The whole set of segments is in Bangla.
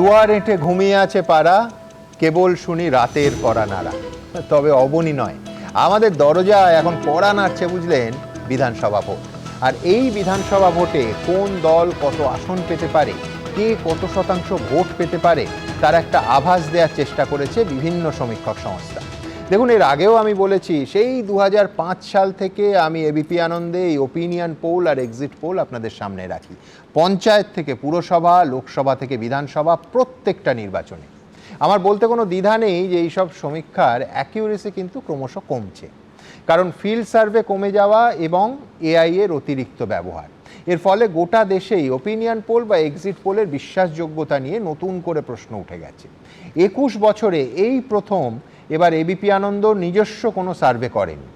দুয়ার এঁটে ঘুমিয়ে আছে পাড়া, কেবল শুনি রাতের কড়া নাড়া। তবে অবনী নয়, আমাদের দরজায় এখন কড়া নাড়ছে বুঝলেন বিধানসভা ভোট। আর এই বিধানসভা ভোটে কোন দল কত আসন পেতে পারে, কে কত শতাংশ ভোট পেতে পারে, তার একটা আভাস দেওয়ার চেষ্টা করেছে বিভিন্ন সমীক্ষক সংস্থা। দেখুন, এর আগেও আমি বলেছি, সেই 2005 সাল থেকে আমি এবিপি আনন্দে এই ওপিনিয়ন পোল আর এক্সিট পোল আপনাদের সামনে রাখি। পঞ্চায়েত থেকে পুরসভা, লোকসভা থেকে বিধানসভা, প্রত্যেকটা নির্বাচনে আমার বলতে কোনো দ্বিধা নেই যে এইসব সমীক্ষার অ্যাকিউরেসি কিন্তু ক্রমশ কমছে। কারণ ফিল্ড সার্ভে কমে যাওয়া এবং এআই এর অতিরিক্ত ব্যবহার, এর ফলে গোটা দেশেই ওপিনিয়ন পোল বা এক্সিট পোলের বিশ্বাসযোগ্যতা নিয়ে নতুন করে প্রশ্ন উঠে গেছে। 21 বছরে এই প্রথম এবার এবিপি আনন্দ নিজস্ব কোনো সার্ভে করেনি।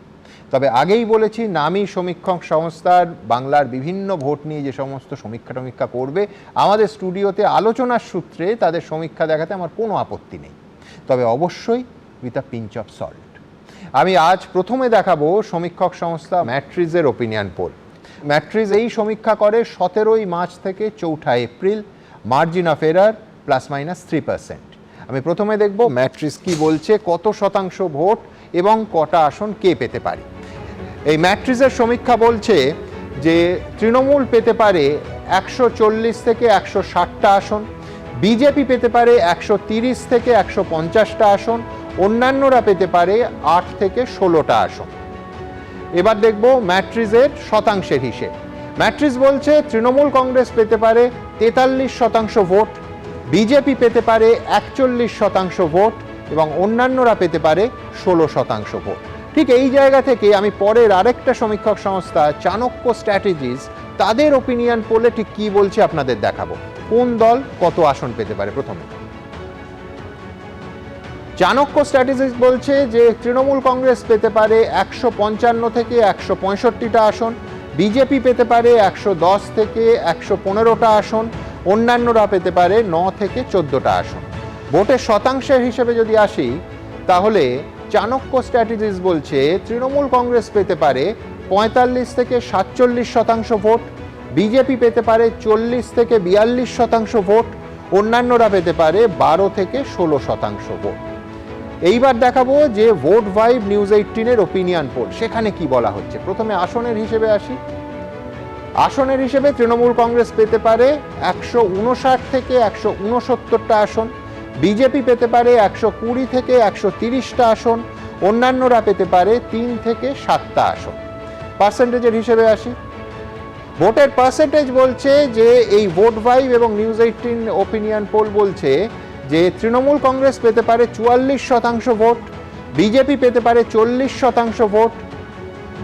তবে আগেই বলেছি, নামী সমীক্ষক সংস্থার বাংলার বিভিন্ন ভোট নিয়ে যে সমস্ত সমীক্ষা করবে, আমাদের স্টুডিওতে আলোচনার সূত্রে তাদের সমীক্ষা দেখাতে আমার কোনো আপত্তি নেই, তবে অবশ্যই with a pinch of salt. আমি আজ প্রথমে দেখাবো সমীক্ষক সংস্থা ম্যাট্রিজের ওপিনিয়ন পোল। ম্যাট্রিজ এই সমীক্ষা করে 17ই মার্চ থেকে 4 এপ্রিল, মার্জিন অফ এরার ±3%। আমি প্রথমে দেখব ম্যাট্রিজ কি বলছে, কত শতাংশ ভোট এবং কটা আসন কে পেতে পারে। এই ম্যাট্রিজের সমীক্ষা বলছে যে তৃণমূল পেতে পারে 140 থেকে 160টা আসন, বিজেপি পেতে পারে 130 থেকে 150টা আসন, অন্যান্যরা পেতে পারে 8 থেকে 16টা আসন। এবার দেখব ম্যাট্রিজের শতাংশের হিসেব। ম্যাট্রিজ বলছে তৃণমূল কংগ্রেস পেতে পারে 43% ভোট, বিজেপি পেতে পারে 41% ভোট এবং অন্যান্যরা পেতে পারে 16% ভোট। ঠিক এই জায়গা থেকে আমি পরের আরেকটা সমীক্ষক সংস্থা চাণক্য স্ট্র্যাটেজিস, তাদের ওপিনিয়ন পোলে ঠিক কি বলছে আপনাদের দেখাবো, কোন দল কত আসন পেতে পারে। প্রথমে চাণক্য স্ট্র্যাটেজিস বলছে যে তৃণমূল কংগ্রেস পেতে পারে 155 থেকে 165টা আসন, বিজেপি পেতে পারে 110 থেকে 115টা আসন, অন্যান্যরা পেতে পারে 9 থেকে 14টা আসন। ভোটের শতাংশের হিসেবে যদি আসি, তাহলে চাণক্য স্ট্র্যাটেজিস বলছে তৃণমূল কংগ্রেস পেতে পারে 45 থেকে 47% ভোট, বিজেপি পেতে পারে 40 থেকে 42% ভোট, অন্যান্যরা পেতে পারে 12 থেকে 16% ভোট। এইবার দেখাবো যে ভোট ভাইব নিউজ 18-এর ওপিনিয়ন পোল, সেখানে কি বলা হচ্ছে। প্রথমে আসনের হিসেবে আসি। আসনের হিসেবে তৃণমূল কংগ্রেস পেতে পারে 159 থেকে 169টা আসন, বিজেপি পেতে পারে 120 থেকে 130টা আসন, অন্যান্যরা পেতে পারে 3 থেকে 7টা আসন। পার্সেন্টেজের হিসেবে আসি। ভোটের পার্সেন্টেজ বলছে যে এই ভোট ভাইব এবং নিউজ 18 ওপিনিয়ন পোল বলছে যে তৃণমূল কংগ্রেস পেতে পারে 44% ভোট, বিজেপি পেতে পারে 40% ভোট,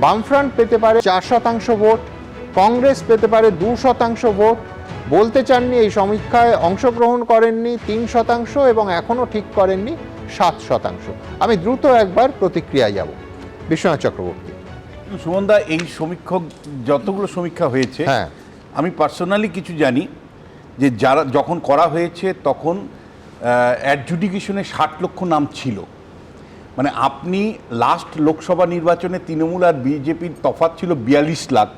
বামফ্রন্ট পেতে পারে 4% ভোট, কংগ্রেস পেতে পারে 2% ভোট। বলতে চাননি এই সমীক্ষায় অংশগ্রহণ করেননি 3% এবং এখনও ঠিক করেননি 7%। আমি দ্রুত একবার প্রতিক্রিয়ায় যাব। বিশ্বনাথ চক্রবর্তী। সুমনদা, এই সমীক্ষক যতগুলো সমীক্ষা হয়েছে, হ্যাঁ, আমি পার্সোনালি কিছু জানি যে যারা যখন করা হয়েছে তখন অ্যাডজুডিকেশনে 60 লক্ষ নাম ছিল। মানে আপনি লাস্ট লোকসভা নির্বাচনে তৃণমূল আর বিজেপির তফাৎ ছিল 42 লাখ,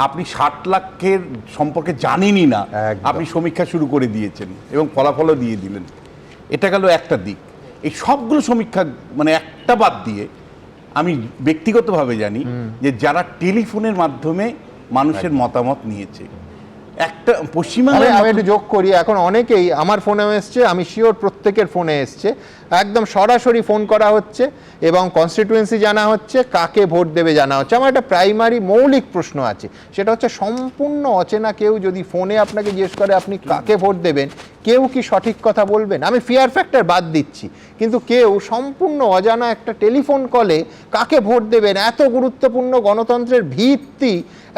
আপনি 60 লাখের সম্পর্কে জানেনই না, আপনি সমীক্ষা শুরু করে দিয়েছেন এবং ফলাফলও দিয়ে দিলেন। এটা গেল একটা দিক। এই সবগুলো সমীক্ষা মানে একটা বাদ দিয়ে আমি ব্যক্তিগতভাবে জানি যে যারা টেলিফোনের মাধ্যমে মানুষের মতামত নিয়েছে, একটা পশ্চিমবাংলায় আমি একটু যোগ করি, এখন অনেকেই আমার ফোনেও এসছে, আমি শিওর প্রত্যেকের ফোনে এসছে, একদম সরাসরি ফোন করা হচ্ছে এবং কনস্টিটিউয়েন্সি জানা হচ্ছে, কাকে ভোট দেবে জানা হচ্ছে। আমার একটা প্রাইমারি মৌলিক প্রশ্ন আছে, সেটা হচ্ছে সম্পূর্ণ অচেনা কেউ যদি ফোনে আপনাকে জিজ্ঞেস করে আপনি কাকে ভোট দেবেন, কেউ কি সঠিক কথা বলবেন? আমি ফিয়ার ফ্যাক্টর বাদ দিচ্ছি, কিন্তু কেউ সম্পূর্ণ অজানা একটা টেলিফোন কলে কাকে ভোট দেবেন, এত গুরুত্বপূর্ণ গণতন্ত্রের ভিত্তি,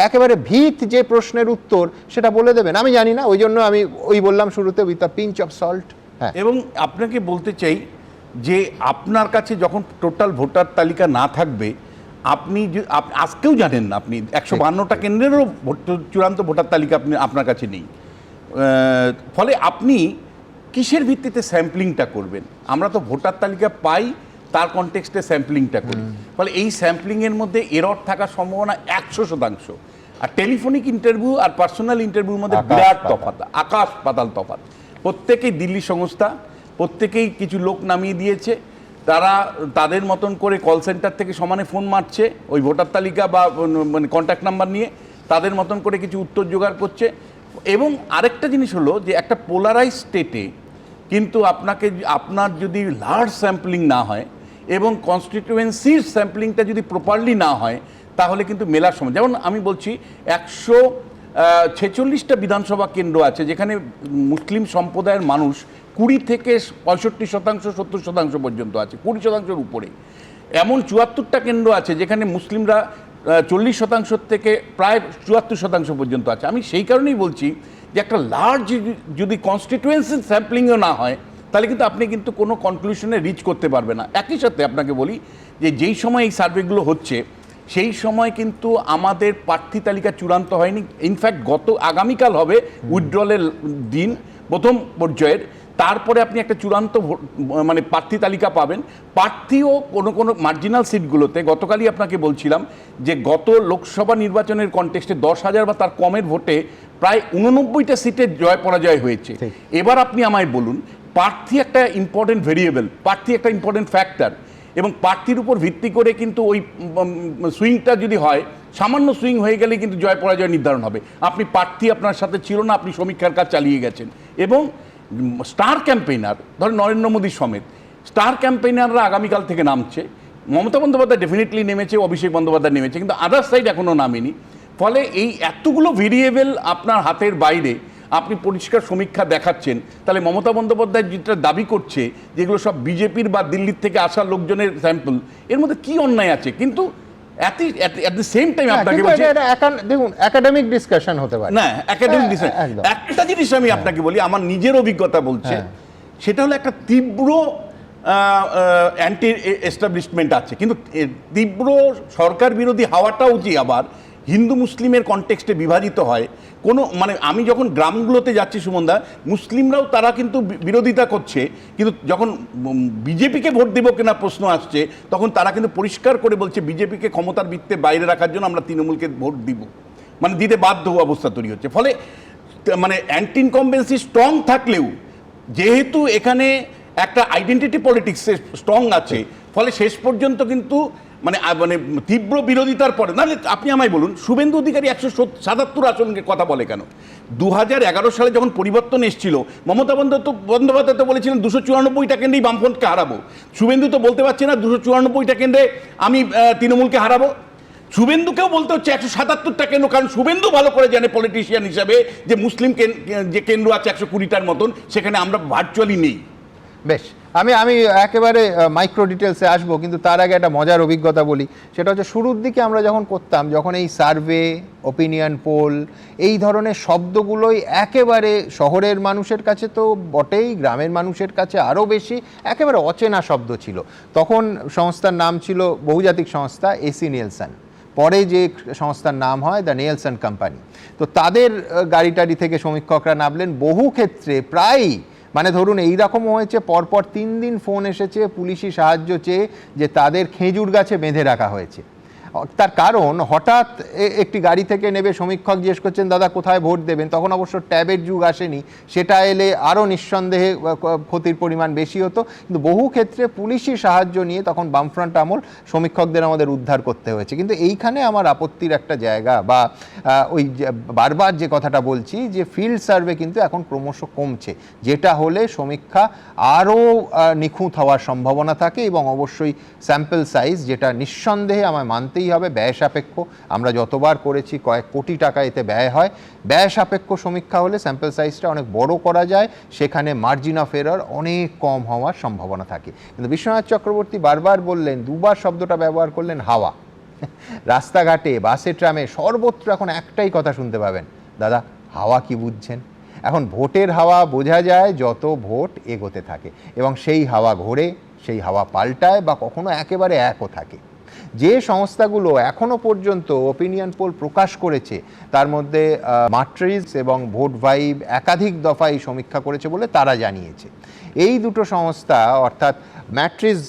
একেবারে ভিত যে প্রশ্নের উত্তর সেটা বলে দেবেন? আমি জানি না, ওই জন্য আমি বললাম শুরুতে with a pinch of salt. হ্যাঁ, এবং আপনাকে বলতে চাই যে আপনার কাছে যখন টোটাল ভোটার তালিকা না থাকবে, আপনি আজকেও জানেন না, আপনি 152টা কেন্দ্রেরও চূড়ান্ত ভোটার তালিকা আপনার কাছে নেই। ফলে আপনি কিসের ভিত্তিতে স্যাম্পলিংটা করবেন? আমরা তো ভোটার তালিকা পাই, তার কনটেক্সটে স্যাম্পলিংটা করি। ফলে এই স্যাম্পলিংয়ের মধ্যে এরর থাকার সম্ভাবনা 100%। আর টেলিফোনিক ইন্টারভিউ আর পার্সোনাল ইন্টারভিউর মধ্যে বিরাট তফাৎ, আকাশ পাতাল তফাৎ। প্রত্যেকেই দিল্লি সংস্থা, প্রত্যেকেই কিছু লোক নামিয়ে দিয়েছে, তারা তাদের মতন করে কল সেন্টার থেকে সমানে ফোন মারছে ওই ভোটার তালিকা বা মানে কন্ট্যাক্ট নাম্বার নিয়ে, তাদের মতন করে কিছু উত্তর জোগাড় করছে। এবং আরেকটা জিনিস হলো যে একটা পোলারাইজ স্টেটে কিন্তু আপনার যদি লার্জ স্যাম্পলিং না হয় এবং কনস্টিটিউয়েন্সির স্যাম্পলিংটা যদি প্রপারলি না হয়, তাহলে কিন্তু মেলার সময়, যেমন আমি বলছি 146টা বিধানসভা কেন্দ্র আছে যেখানে মুসলিম সম্প্রদায়ের মানুষ 20 থেকে 65%, 70% পর্যন্ত আছে, 20%-এর উপরে। এমন 74টা কেন্দ্র আছে যেখানে মুসলিমরা 40% থেকে প্রায় 74% পর্যন্ত আছে। আমি সেই কারণেই বলছি যে একটা লার্জ যদি কনস্টিটিউয়েন্সি স্যাম্পলিংও না হয়, তাহলে কিন্তু আপনি কিন্তু কোনো কনক্লুশনে রিচ করতে পারবে না। একই সাথে আপনাকে বলি যে যেই সময় এই সার্ভেগুলো হচ্ছে সেই সময় কিন্তু আমাদের প্রার্থী তালিকা চূড়ান্ত হয়নি। ইনফ্যাক্ট আগামীকাল হবে উইথড্রলের দিন প্রথম পর্যায়ের, তারপরে আপনি একটা চূড়ান্ত মানে প্রার্থী তালিকা পাবেন। প্রার্থীও কোনো মার্জিনাল সিটগুলোতে, গতকালই আপনাকে বলছিলাম যে গত লোকসভা নির্বাচনের কন্টেক্সটে 10,000 বা তার কমের ভোটে প্রায় 89টা সিটে জয় পরাজয় হয়েছে। এবার আপনি আমায় বলুন, প্রার্থী একটা ইম্পর্টেন্ট ভেরিয়েবল, প্রার্থী একটা ইম্পর্টেন্ট ফ্যাক্টর, এবং প্রার্থীর উপর ভিত্তি করে কিন্তু ওই সুইংটা যদি হয়, সামান্য সুইং হয়ে গেলে কিন্তু জয় পরাজয় নির্ধারণ হবে। আপনি প্রার্থী আপনার সাথে ছিল না, আপনি সমীক্ষার কাজ চালিয়ে গেছেন। এবং স্টার ক্যাম্পেইনার, ধরেন নরেন্দ্র মোদী সমেত স্টার ক্যাম্পেইনাররা আগামীকাল থেকে নামছে। মমতা বন্দ্যোপাধ্যায় ডেফিনেটলি নেমেছে, অভিষেক বন্দ্যোপাধ্যায় নেমেছে, কিন্তু আদার সাইড এখনও নামেনি। ফলে এই এতগুলো ভেরিয়েবল আপনার হাতের বাইরে আপনি পরিষ্কার সমীক্ষা দেখাচ্ছেন, তাহলে মমতা বন্দ্যোপাধ্যায় যেটা দাবি করছে যেগুলো সব বিজেপির বা দিল্লির থেকে আসা লোকজনের স্যাম্পল, এর মধ্যে কি অন্যায় আছে? কিন্তু at the same time আপনাকে বলছি, দেখুন একাডেমিক ডিসকাশন হতে পারে না একাডেমিক ডিসকাশন। একটা জিনিস আমি আপনাকে বলি, আমার নিজের অভিজ্ঞতা বলছে, সেটা হলো একটা তীব্র অ্যান্টি এস্টাবলিশমেন্ট আছে, কিন্তু তীব্র সরকার বিরোধী হাওয়াটাও যে আবার হিন্দু মুসলিমের কনটেক্সটে বিভাজিত হয়। কোনো মানে আমি যখন গ্রামগুলোতে যাচ্ছি সুমনদা, মুসলিমরাও তারা কিন্তু বিরোধিতা করছে, কিন্তু যখন বিজেপিকে ভোট দেবো কিনা প্রশ্ন আসছে, তখন তারা কিন্তু পরিষ্কার করে বলছে বিজেপিকে ক্ষমতার বৃত্তে বাইরে রাখার জন্য আমরা তৃণমূলকে ভোট দিব, মানে দিতে বাধ্য অবস্থা তৈরি হচ্ছে। ফলে মানে অ্যান্টি ইনকম্বেন্সি স্ট্রং থাকলেও যেহেতু এখানে একটা আইডেন্টিটি পলিটিক্স স্ট্রং আছে, ফলে শেষ পর্যন্ত কিন্তু মানে তীব্র বিরোধিতার পরে, নাহলে আপনি আমায় বলুন শুভেন্দু অধিকারী 177 আসনের কথা বলে কেন? 2011 সালে যখন পরিবর্তন এসেছিল, মমতা বন্দ্যোপাধ্যায় তো বলেছিলেন 294টা কেন্দ্রেই বামফ্রন্টকে হারাবো। শুভেন্দু তো বলতে পারছে না 294টা কেন্দ্রে আমি তৃণমূলকে হারাবো। শুভেন্দুকেও বলতে হচ্ছে 177টা কেন্দ্র, কারণ শুভেন্দু ভালো করে জানে পলিটিশিয়ান হিসাবে যে মুসলিম যে কেন্দ্র আছে 120টার মতন, সেখানে আমরা ভার্চুয়ালি নেই। বেশ, আমি একেবারে মাইক্রো ডিটেলসে আসবো, কিন্তু তার আগে একটা মজার অভিজ্ঞতা বলি। সেটা হচ্ছে শুরুর দিকে আমরা যখন করতাম, যখন এই সার্ভে, ওপিনিয়ন পোল, এই ধরনের শব্দগুলোই একেবারে শহরের মানুষের কাছে তো বটেই, গ্রামের মানুষের কাছে আরও বেশি একেবারে অচেনা শব্দ ছিল। তখন সংস্থার নাম ছিল বহুজাতিক সংস্থা এসি নিয়েলসন, পরে যে সংস্থার নাম হয় দ্য নিয়েলসন কোম্পানি। তো তাদের গাড়ি টাড়ি থেকে সমীক্ষকরা নামলেন। বহু ক্ষেত্রে প্রায়ই মানে ধরুন এইরকম হয়েছে, পরপর 3 দিন ফোন এসেছে পুলিশি সাহায্য চেয়ে যে তাদের খেজুর গাছে বেঁধে রাখা হয়েছে। তার কারণ হঠাৎ একটি গাড়ি থেকে নেবে, সমীক্ষক জিজ্ঞেস করছেন দাদা কোথায় ভোট দেবেন, তখন অবশ্য ট্যাবের যুগ আসেনি, সেটা এলে আরও নিঃসন্দেহে ক্ষতির পরিমাণ বেশি হতো। কিন্তু বহু ক্ষেত্রে পুলিশি সাহায্য নিয়ে তখন বামফ্রন্ট আমল সমীক্ষকদের আমাদের উদ্ধার করতে হয়েছে। কিন্তু এইখানে আমার আপত্তির একটা জায়গা, বা ওই বারবার যে কথাটা বলছি যে ফিল্ড সার্ভে কিন্তু এখন ক্রমশ কমছে, যেটা হলে সমীক্ষা আরও নিখুঁত হওয়ার সম্ভাবনা থাকে, এবং অবশ্যই স্যাম্পল সাইজ, যেটা নিঃসন্দেহে আমায় মানতে হবে ব্যয় সাপেক্ষ। আমরা যতবার করেছি কয়েক কোটি টাকা এতে ব্যয় হয়। ব্যয় সাপেক্ষ সমীক্ষা হলে স্যাম্পল সাইজটা অনেক বড় করা যায়, সেখানে মার্জিন অফ এরর অনেক কম হওয়ার সম্ভাবনা থাকে। কিন্তু বিশ্বনাথ চক্রবর্তী বারবার বললেন, দুবার শব্দটা ব্যবহার করলেন হাওয়া। রাস্তাঘাটে, বাসে, ট্রামে, সর্বত্র এখন একটাই কথা শুনতে পাবেন, দাদা হাওয়া কি বুঝছেন? এখন ভোটের হাওয়া বোঝা যায় যত ভোট এগোতে থাকে, এবং সেই হাওয়া ঘোরে, সেই হাওয়া পাল্টায়, বা কখনো একেবারে একও থাকে। যে সংস্থাগুলো এখনো পর্যন্ত ওপিনিয়ন পোল প্রকাশ করেছে, তার মধ্যে মাট্রিজ এবং ভোট ভাইব একাধিক দফায় সমীক্ষা করেছে বলে তারা জানিয়েছে। এই দুটো সংস্থা অর্থাৎ ম্যাট্রিজ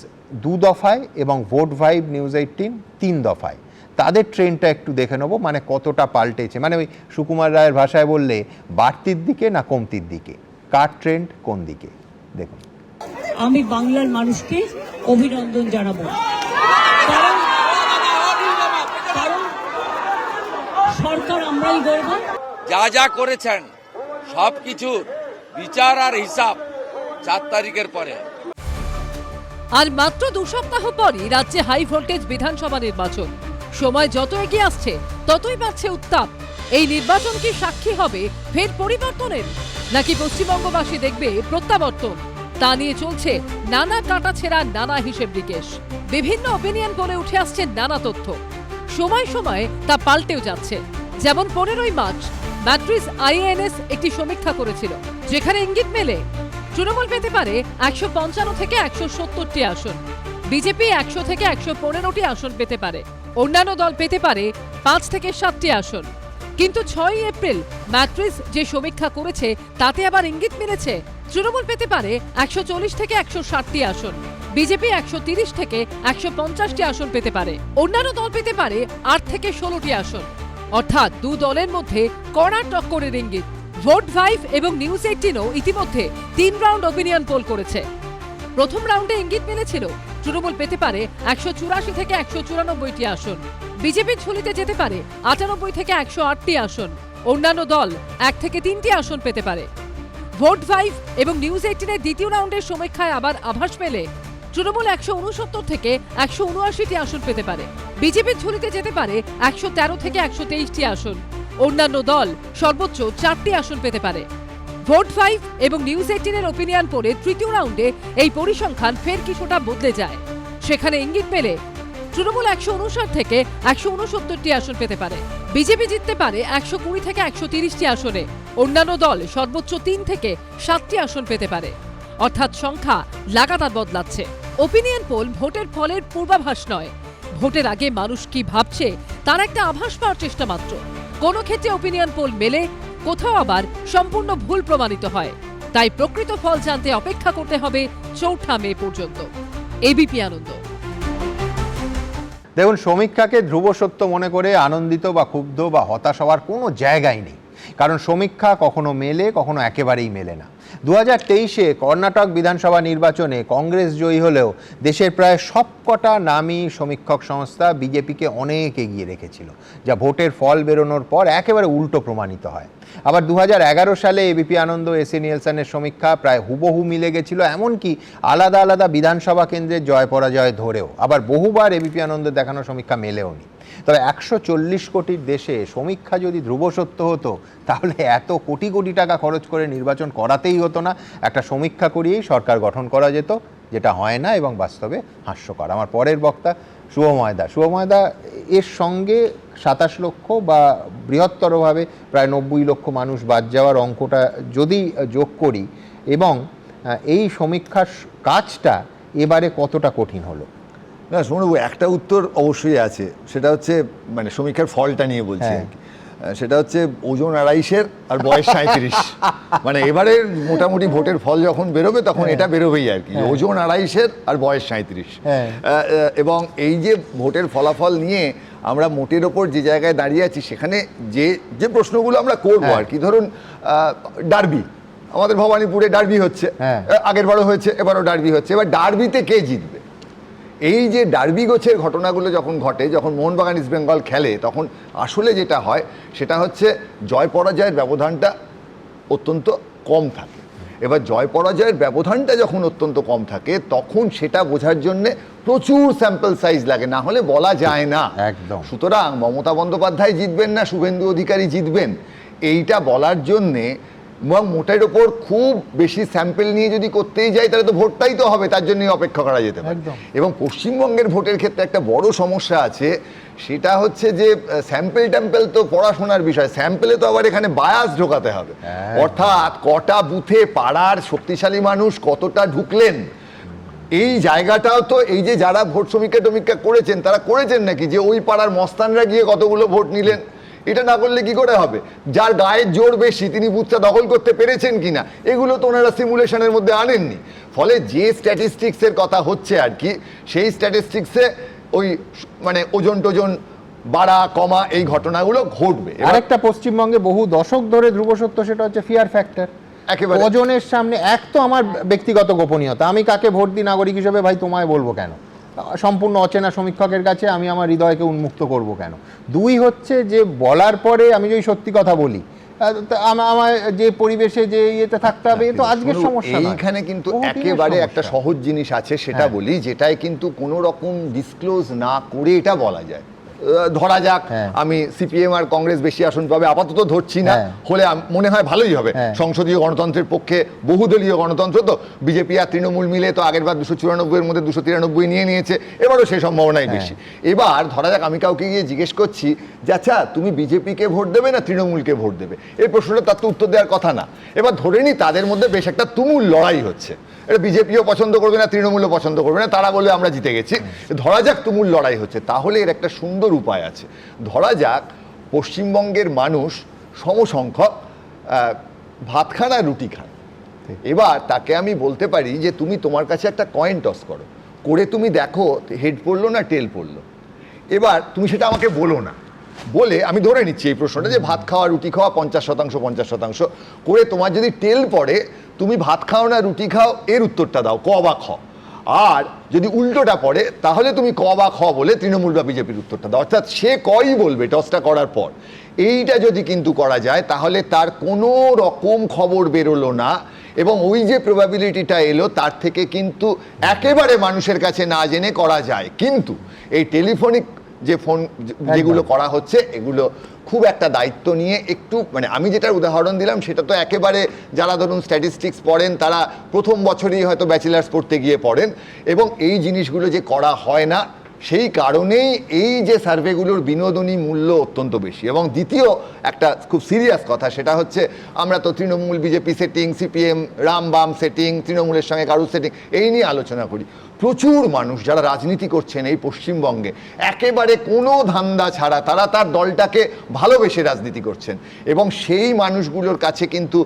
2 দফায় এবং ভোট ভাইব নিউজ 18 3 দফায়, তাদের ট্রেন্ডটা একটু দেখে নেবো, মানে কতটা পাল্টেছে। মানে ওই সুকুমার রায়ের ভাষায় বললে বাড়তির দিকে না কমতির দিকে। কার ট্রেন্ড কোন দিকে দেখুন। আমি বাংলার মানুষকে অভিনন্দন জানাবো, কারণ সরকার আমরাই গর্ব। যা যা করেছেন সব কিছুর বিচার আর হিসাব 4 তারিখের পরে। আর মাত্র 2 সপ্তাহ পরই রাজ্যে হাই ভোল্টেজ বিধানসভা নির্বাচন। সময় যত এগিয়ে আসছে ততই বাড়ছে উত্তাপ। এই নির্বাচন কি সাক্ষী হবে ফের পরিবর্তনের, নাকি পশ্চিমবঙ্গবাসী দেখবে প্রত্যাবর্তন? তা নিয়ে চলছে নানা কাটাছেঁড়া নানা হিসেব নিকেশ। বিভিন্ন ওপিনিয়ন বলে উঠে আসছে নানা তথ্য। সময় সময় তা পাল্টেও যাচ্ছে। যেমন 15ই মার্চ ম্যাট্রিস আইএএনএস একটি সমীক্ষা করেছিল, যেখানে ইঙ্গিত মেলে তৃণমূল পেতে পারে 155 থেকে 170টি আসন, বিজেপি 100 থেকে 115টি আসন পেতে পারে, অন্যান্য দল পেতে পারে 5 থেকে 7টি আসন। কিন্তু 6ই এপ্রিল ম্যাট্রিস যে সমীক্ষা করেছে তাতে আবার ইঙ্গিত মিলেছে তৃণমূল পেতে পারে 140 থেকে 160টি আসন, বিজেপি 130 থেকে 150টি আসন পেতে পারে, অন্যান্য দল পেতে পারে 8 থেকে 16টি আসন। অর্থাৎ 2 দলের মধ্যে কড়া টক্করের ইঙ্গিত। ভোট 5 এবং নিউজ 18ও ইতিমধ্যে 3 রাউন্ড ওপিনিয়ন পোল করেছে। প্রথম রাউন্ডে ইঙ্গিত মিলেছিল তৃণমূল পেতে পারে 184 থেকে 194টি আসন, বিজেপির ঝুলিতে যেতে পারে 98 থেকে 108টি আসন, অন্যান্য দল 1 থেকে 3টি আসন পেতে পারে। ভোট 5 এবং নিউজ 18-এর দ্বিতীয় রাউন্ডের সমীক্ষায় আবার আভাস পেলে তৃণমূল 169 থেকে 179টি আসন পেতে পারে, বিজেপির ঝুলিতে যেতে পারে 113 থেকে 123টি আসন, অন্যান্য দল সর্বোচ্চ 4টি আসন পেতে পারে। ভোট 5 এবং নিউজ 18-এর ওপিনিয়ন পোলে তৃতীয় রাউন্ডে এই পরিসংখ্যান ফের কিছুটা বদলে যায়। সেখানে ইঙ্গিত মেলে তৃণমূল 159 থেকে 169টি আসন পেতে পারে, বিজেপি জিততে পারে 120 থেকে 130টি আসনে, অন্যান্য দল সর্বোচ্চ 3 থেকে 7টি আসন পেতে পারে। অর্থাৎ সংখ্যা লাগাতার বদলাচ্ছে। ওপিনিয়ন পোল ভোটের ফলের পূর্বাভাস নয়, ভোটের আগে মানুষ কি ভাবছে তার একটা আভাস পাওয়ার চেষ্টা মাত্র। কোনো ক্ষেত্রে ওপিনিয়ন পোল মেলে, কোথাও আবার সম্পূর্ণ ভুল প্রমাণিত হয়। তাই প্রকৃত ফল জানতে অপেক্ষা করতে হবে 4 মে পর্যন্ত। এবিপি আনন্দ। দেখুন, সমীক্ষাকে ধ্রুব সত্য মনে করে আনন্দিত বা ক্ষুব্ধ বা হতাশ হওয়ার কোনো জায়গাই নেই, কারণ সমীক্ষা কখনো মেলে, কখনো একেবারেই মেলে না। 2023-এ কর্ণাটক বিধানসভা নির্বাচনে কংগ্রেস জয়ী হলেও দেশের প্রায় সবকটা নামী সমীক্ষক সংস্থা বিজেপিকে অনেক এগিয়ে রেখেছিল, যা ভোটের ফল বেরোনোর পর একেবারে উল্টো প্রমাণিত হয়। আবার 2011 সালে এবিপি আনন্দ এসি নিয়েলসনের সমীক্ষা প্রায় হুবহু মিলে গেছিল, এমনকি আলাদা আলাদা বিধানসভা কেন্দ্রের জয় পরাজয় ধরেও। আবার বহুবার এবিপি আনন্দ দেখানো সমীক্ষা মেলেওনি। তবে 140 কোটির দেশে সমীক্ষা যদি ধ্রুব সত্য হতো, তাহলে এত কোটি কোটি টাকা খরচ করে নির্বাচন করাতেই হতো না, একটা সমীক্ষা করিয়েই সরকার গঠন করা যেত, যেটা হয় না এবং বাস্তবে হাস্যকর। আমার পরের বক্তা শুভময়দা, এর সঙ্গে 27 লক্ষ বা বৃহত্তরভাবে প্রায় 90 লক্ষ মানুষ বাদ যাওয়ার অঙ্কটা যদি যোগ করি, এবং এই সমীক্ষার কাজটা এবারে কতটা কঠিন হলো? না শুনবো, একটা উত্তর অবশ্যই আছে, সেটা হচ্ছে মানে সমীক্ষার ফলটা নিয়ে বলছি আর কি। সেটা হচ্ছে ওজন 250 আর বয়স 37। মানে এবারে মোটামুটি ভোটের ফল যখন বেরোবে তখন এটা বেরোবেই আর কি, ওজন 250 আর বয়স 37। এবং এই যে ভোটের ফলাফল নিয়ে আমরা মোটের ওপর যে জায়গায় দাঁড়িয়ে আছি, সেখানে যে যে প্রশ্নগুলো আমরা করবো আর কি, ধরুন ডার্বি, আমাদের ভবানীপুরে ডার্বি হচ্ছে, আগের বারও হয়েছে, এবারও ডার্বি হচ্ছে। এবার ডার্বিতে কে জিতবে? এই যে ডার্বি গোছের ঘটনাগুলো যখন ঘটে, যখন মোহনবাগান ইস্ট বেঙ্গল খেলে, তখন আসলে যেটা হয় সেটা হচ্ছে জয় পরাজয়ের ব্যবধানটা অত্যন্ত কম থাকে। এবার জয় পরাজয়ের ব্যবধানটা যখন অত্যন্ত কম থাকে, তখন সেটা বোঝার জন্যে প্রচুর স্যাম্পল সাইজ লাগে, না হলে বলা যায় না একদম। সুতরাং মমতা বন্দ্যোপাধ্যায় জিতবেন না শুভেন্দু অধিকারী জিতবেন, এইটা বলার জন্যে এবং মোটের ওপর খুব বেশি স্যাম্পল নিয়ে যদি করতেই যাই, তাহলে তো ভোটটাই তো হবে, তার জন্যই অপেক্ষা করা যেতে পারে। এবং পশ্চিমবঙ্গের ভোটের ক্ষেত্রে একটা বড় সমস্যা আছে, সেটা হচ্ছে যে স্যাম্পল তো পড়াশোনার বিষয়, স্যাম্পলে তো আবার এখানে বায়াস ঢোকাতে হবে। অর্থাৎ কটা বুথে পাড়ার শক্তিশালী মানুষ কতটা ঢুকলেন, এই জায়গাটাও তো এই যে যারা ভোট সমীক্ষা করেছেন, তারা করেছেন নাকি যে ওই পাড়ার মস্তানরা গিয়ে কতগুলো ভোট নিলেন? এটা না করলে কি করে হবে? যার গায়ের জোর বেশি তিনি বুথটা দখল করতে পেরেছেন কিনা, এগুলো তো ওনারা সিমুলেশনের মধ্যে আনেননি। ফলে যে স্ট্যাটিস্টিক্সের কথা হচ্ছে আর কি, সেই স্ট্যাটিস্টিক্সে ওই মানে ওজন টোজন বাড়া কমা এই ঘটনাগুলো ঘটবে। আরেকটা পশ্চিমবঙ্গে বহু দশক ধরে ধ্রুব সত্য, সেটা হচ্ছে ফিয়ার ফ্যাক্টর। একেবারে। কজনের সামনে, এক তো আমার ব্যক্তিগত গোপনীয়তা, আমি কাকে ভোট দিই নাগরিক হিসেবে ভাই তোমায় বলবো কেন, সম্পূর্ণ অচেনা সমীক্ষকের কাছে আমি আমার হৃদয়কে উন্মুক্ত করব কেন। দুই হচ্ছে যে বলার পরে আমি যদি সত্যি কথা বলি, আমার যে পরিবেশে যে ইয়েতে থাকতে হবে, এ তো আজকের সমস্যা নয়। এইখানে কিন্তু বহুদিনের একেবারে সমস্যা। একটা সহজ জিনিস আছে, সেটা হ্যাঁ। বলি, যেটাই কিন্তু কোনো রকম ডিসক্লোজ না করে এটা বলা যায়। ধরা যাক হ্যাঁ। আমি সিপিএম আর কংগ্রেস বেশি আসন পাবে, আপাতত ধরছি না, হ্যাঁ। হলে মনে হয় ভালোই হবে। হ্যাঁ। সংসদীয় গণতন্ত্রের পক্ষে, বহুদলীয় গণতন্ত্র তো, বিজেপি আর তৃণমূল মিলে তো আগের বার 294-এর মধ্যে 293 নিয়ে নিয়েছে, এবারও সেই সম্ভাবনাই বেশি। এবার ধরা যাক আমি কাউকে গিয়ে জিজ্ঞেস করছি যে আচ্ছা তুমি বিজেপিকে ভোট দেবে না তৃণমূলকে ভোট দেবে, এই প্রশ্নটা তার তো উত্তর দেওয়ার কথা না। এবার ধরে নি তাদের মধ্যে বেশ একটা তুমুল লড়াই হচ্ছে, এটা বিজেপিও পছন্দ করবে না, তৃণমূলও পছন্দ করবে না, তারা বলবে আমরা জিতে গেছি। ধরা যাক তুমুল লড়াই হচ্ছে, তাহলে এর একটা সুন্দর উপায় আছে। ধরা যাক পশ্চিমবঙ্গের মানুষ সমসংখ্যক ভাত খান আর রুটি খান। এবার তাকে আমি বলতে পারি যে তুমি তোমার কাছে একটা কয়েন টস করো, করে তুমি দেখো হেড পড়লো না টেল পড়লো। এবার তুমি সেটা আমাকে বলো না, বলে আমি ধরে নিচ্ছি এই প্রশ্নটা যে ভাত খাওয়া রুটি খাওয়া 50% 50% করে, তোমার যদি টেল পড়ে তুমি ভাত খাও না রুটি খাও এর উত্তরটা দাও, ক বা খ। আর যদি উল্টোটা পড়ে তাহলে তুমি ক বা খ বলে তৃণমূল বা বিজেপির উত্তরটা দাও, অর্থাৎ সে কই বলবে টসটা করার পর। এইটা যদি কিন্তু করা যায় তাহলে তার কোনো রকম খবর বেরোলো না, এবং ওই যে প্রবাবিলিটিটা এলো তার থেকে কিন্তু একেবারে মানুষের কাছে না জেনে করা যায়। কিন্তু এই টেলিফোনিক যে ফোন যেগুলো করা হচ্ছে, এগুলো খুব একটা দায়িত্ব নিয়ে একটু, মানে আমি যেটার উদাহরণ দিলাম সেটা তো একেবারে যারা ধরুন স্ট্যাটিস্টিক্স পড়েন তারা প্রথম বছরেই হয়তো ব্যাচেলার্স পড়তে গিয়ে পড়েন, এবং এই জিনিসগুলো যে করা হয় না সেই কারণেই এই যে সার্ভেগুলোর বিনোদনী মূল্য অত্যন্ত বেশি। এবং দ্বিতীয় একটা খুব সিরিয়াস কথা, সেটা হচ্ছে আমরা তো Trinamool BJP setting, CPM Ram বাম সেটিং, তৃণমূলের সঙ্গে কারুর সেটিং, এই নিয়ে আলোচনা করি। প্রচুর মানুষ যারা রাজনীতি করছেন এই পশ্চিমবঙ্গে একেবারে কোনো ধান্দা ছাড়া তারা তার দলটাকে ভালোবেসে রাজনীতি করছেন, এবং সেই মানুষগুলোর কাছে কিন্তু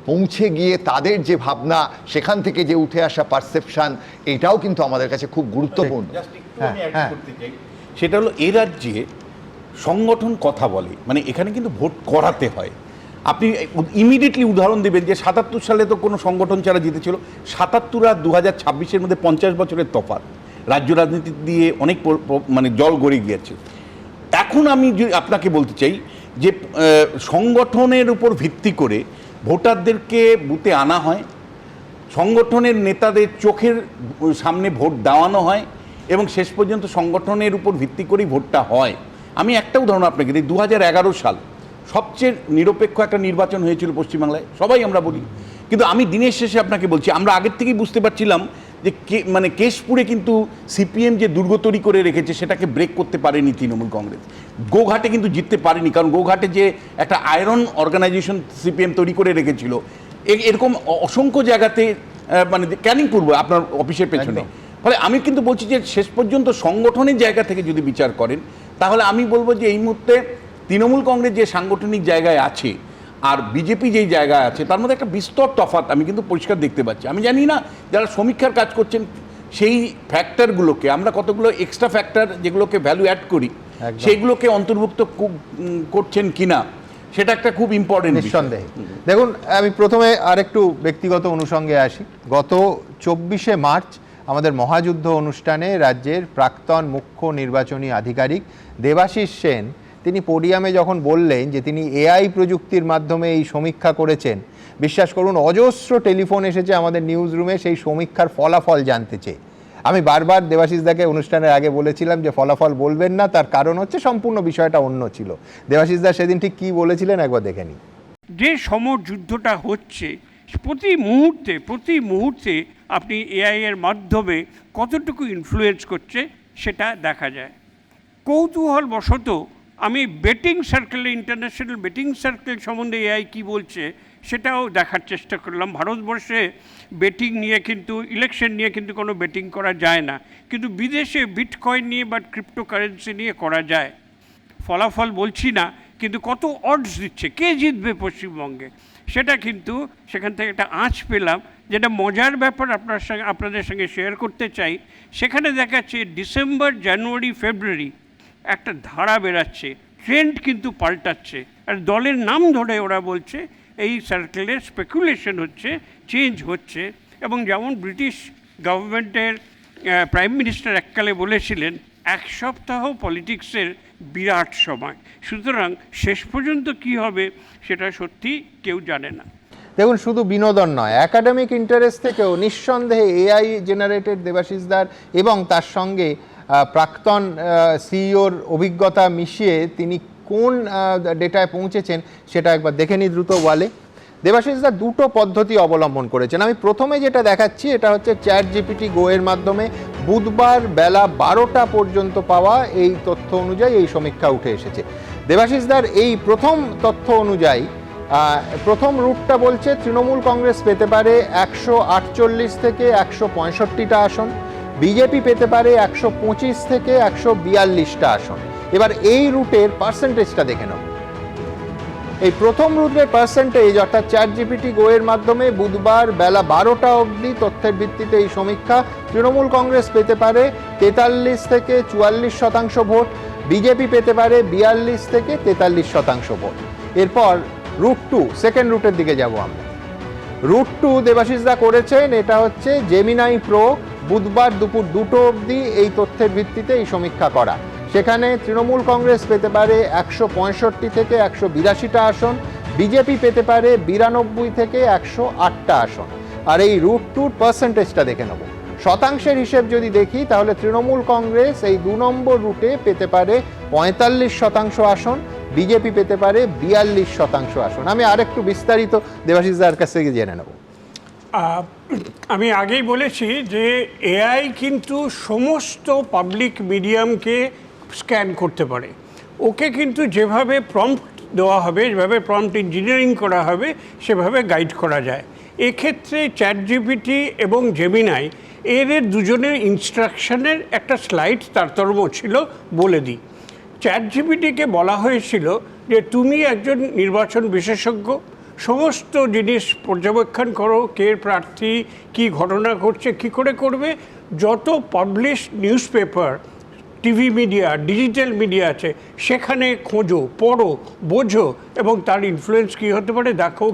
পৌঁছে গিয়ে তাদের যে ভাবনা, সেখান থেকে যে উঠে আসা পারসেপশন, এটাও কিন্তু আমাদের কাছে খুব গুরুত্বপূর্ণ। জাস্ট একটু আমি অ্যাড করতে চাই, সেটা হলো এ রাজ্যে সংগঠন কথা বলে, মানে এখানে কিন্তু ভোট করাতে হয়। আপনি ইমিডিয়েটলি উদাহরণ দেবেন যে 77 সালে তো কোনো সংগঠন ছাড়া জিতেছিল, 77 আর 2026-এর মধ্যে 50 বছরের তফাৎ। রাজ্য রাজনীতি দিয়ে অনেক মানে জল গড়ে গিয়েছে। এখন আমি আপনাকে বলতে চাই যে সংগঠনের উপর ভিত্তি করে ভোটারদেরকে বুথে আনা হয়, সংগঠনের নেতাদের চোখের সামনে ভোট দেওয়ানো হয়, এবং শেষ পর্যন্ত সংগঠনের উপর ভিত্তি করেই ভোটটা হয়। আমি একটা উদাহরণ আপনাকে দিই, 2011 সাল সবচেয়ে নিরপেক্ষ একটা নির্বাচন হয়েছিল পশ্চিমবাংলায়, সবাই আমরা বলি, কিন্তু আমি দিনের শেষে আপনাকে বলছি আমরা আগের থেকেই বুঝতে পারছিলাম যে মানে কেশপুরে কিন্তু সিপিএম যে দুর্গ তৈরি করে রেখেছে সেটাকে ব্রেক করতে পারেনি তৃণমূল কংগ্রেস। গোঘাটে কিন্তু জিততে পারেনি, কারণ গোঘাটে যে একটা আয়রন অর্গানাইজেশন সিপিএম তৈরি করে রেখেছিল, এরকম অসংখ্য জায়গাতে, মানে ক্যানিং পূর্ব আপনার অফিসের পেছনে। ফলে আমি কিন্তু বলছি যে শেষ পর্যন্ত সংগঠনের জায়গা থেকে যদি বিচার করেন, তাহলে আমি বলবো যে এই মুহূর্তে তৃণমূল কংগ্রেস যে সাংগঠনিক জায়গায় আছে আর বিজেপি যেই জায়গায় আছে তার মধ্যে একটা বিস্তর তফাৎ আমি কিন্তু পরিষ্কার দেখতে পাচ্ছি। আমি জানি না যারা সমীক্ষার কাজ করছেন সেই ফ্যাক্টরগুলোকে, আমরা কতগুলো এক্সট্রা ফ্যাক্টর যেগুলোকে ভ্যালু অ্যাড করি সেইগুলোকে অন্তর্ভুক্ত করছেন কিনা, সেটা একটা খুব ইম্পর্টেন্ট নিঃসন্দেহে। দেখুন, আমি প্রথমে আরেকটু ব্যক্তিগত অনুষঙ্গে আসি। গত 24শে মার্চ আমাদের মহাযুদ্ধ অনুষ্ঠানে রাজ্যের প্রাক্তন মুখ্য নির্বাচনী আধিকারিক দেবাশিস সেন তিনি পোডিয়ামে যখন বললেন যে তিনি এআই প্রযুক্তির মাধ্যমে এই সমীক্ষা করেছেন, বিশ্বাস করুন অজস্র টেলিফোন এসেছে আমাদের নিউজ রুমে সেই সমীক্ষার ফলাফল জানতে চেয়ে। আমি বারবার দেবাশিস দাকে অনুষ্ঠানের আগে বলেছিলাম যে ফলাফল বলবেন না, তার কারণ হচ্ছে সম্পূর্ণ বিষয়টা অন্য ছিল। দেবাশিস দা সেদিন ঠিক কী বলেছিলেন একবার দেখে নিই। যে সমরযুদ্ধটা হচ্ছে প্রতি মুহূর্তে আপনি এআই এর মাধ্যমে কতটুকু ইনফ্লুয়েন্স করছে সেটা দেখা যায়। কৌতূহলবশত আমি বেটিং সার্কেলে, ইন্টারন্যাশনাল বেটিং সার্কেল সম্বন্ধে এআই কী বলছে সেটাও দেখার চেষ্টা করলাম। ভারতবর্ষে বেটিং নিয়ে কিন্তু, ইলেকশন নিয়ে কিন্তু কোনো বেটিং করা যায় না, কিন্তু বিদেশে বিটকয়েন নিয়ে বা ক্রিপ্টোকারেন্সি নিয়ে করা যায়। ফলাফল বলছি না, কিন্তু কত অডস দিচ্ছে, কে জিতবে পশ্চিমবঙ্গে, সেটা কিন্তু সেখান থেকে একটা আঁচ পেলাম। যেটা মজার ব্যাপার আপনাদের সঙ্গে শেয়ার করতে চাই, সেখানে দেখাচ্ছে ডিসেম্বর, জানুয়ারি, ফেব্রুয়ারি একটা ধারা বেরাচ্ছে, ট্রেন্ড কিন্তু পাল্টাচ্ছে। আর দলের নাম ধরে ওরা বলছে এই সার্কেলের স্পেকুলেশন হচ্ছে, চেঞ্জ হচ্ছে। এবং যেমন ব্রিটিশ গভর্নমেন্টের প্রাইম মিনিস্টার এককালে বলেছিলেন 1 সপ্তাহ পলিটিক্সের বিরাট সময়, সুতরাং শেষ পর্যন্ত কি হবে সেটা সত্যি কেউ জানে না। দেখুন, শুধু বিনোদন নয়, একাডেমিক ইন্টারেস্ট থেকেও নিঃসন্দেহে এআই জেনারেটেড দেবাশিস দার এবং তার সঙ্গে প্রাক্তন সিইওর অভিজ্ঞতা মিশিয়ে তিনি কোন ডেটায় পৌঁছেছেন সেটা একবার দেখে নিই দ্রুত ওয়ালে। দেবাশিস দা দুটো পদ্ধতি অবলম্বন করেছেন। আমি প্রথমে যেটা দেখাচ্ছি এটা হচ্ছে চ্যাট জিপিটি গো এর মাধ্যমে বুধবার বেলা 12টা পর্যন্ত পাওয়া এই তথ্য অনুযায়ী এই সমীক্ষা উঠে এসেছে। দেবাশিস দার এই প্রথম তথ্য অনুযায়ী প্রথম রুটটা বলছে তৃণমূল কংগ্রেস পেতে পারে 148 থেকে 165টা আসন, বিজেপি পেতে পারে 125 থেকে 142টা আসন। এবার এই রুটের পার্সেন্টেজটা দেখে নেব। এই প্রথম রুটের পার্সেন্টেজ অর্থাৎ চ্যাট জিপিটি গো এর মাধ্যমে বুধবার বেলা 12টা অবধি তথ্যের ভিত্তিতে এই সমীক্ষা, তৃণমূল কংগ্রেস পেতে পারে 43 থেকে 44% ভোট, বিজেপি পেতে পারে 42 থেকে 43% ভোট। এরপর রুট 2, সেকেন্ড রুটের দিকে যাব আমরা। রুট 2 দেবাশিস দা করেছেন, এটা হচ্ছে জেমিনাই প্রো, বুধবার দুপুর 2টো অবধি এই তথ্যের ভিত্তিতে এই সমীক্ষা করা। সেখানে তৃণমূল কংগ্রেস পেতে পারে 165 থেকে 182টা আসন, বিজেপি পেতে পারে 92 থেকে 108টা আসন। আর এই রুট 2 পার্সেন্টেজটা দেখে নেব। শতাংশের হিসেব যদি দেখি তাহলে তৃণমূল কংগ্রেস এই 2 নম্বর রুটে পেতে পারে 45% আসন, বিজেপি পেতে পারে 42% আসন। আমি আরেকটু বিস্তারিত দেবাশিস দার কাছ থেকে জেনে নেব। আমি আগেই বলেছি যে এআই কিন্তু সমস্ত পাবলিক মিডিয়ামকে স্ক্যান করতে পারে। ওকে কিন্তু যেভাবে প্রম্পট দেওয়া হবে, যেভাবে প্রম্পট ইঞ্জিনিয়ারিং করা হবে, সেভাবে গাইড করা যায়। এক্ষেত্রে চ্যাট জিপিটি এবং জেমিনাই এর দুজনের ইনস্ট্রাকশনের একটা স্লাইড তারতম্য ছিল, বলে দিই। চ্যাট জিপিটিকে বলা হয়েছিল যে তুমি একজন নির্বাচন বিশেষজ্ঞ, সমস্ত জিনিস পর্যবেক্ষণ করো, কে প্রার্থী কী ঘটনা ঘটছে, কী করে করবে, যত publish news paper, TV media, digital media আছে সেখানে খোঁজো, পড়ো, বোঝো এবং তার ইনফ্লুয়েন্স কী হতে পারে দেখো।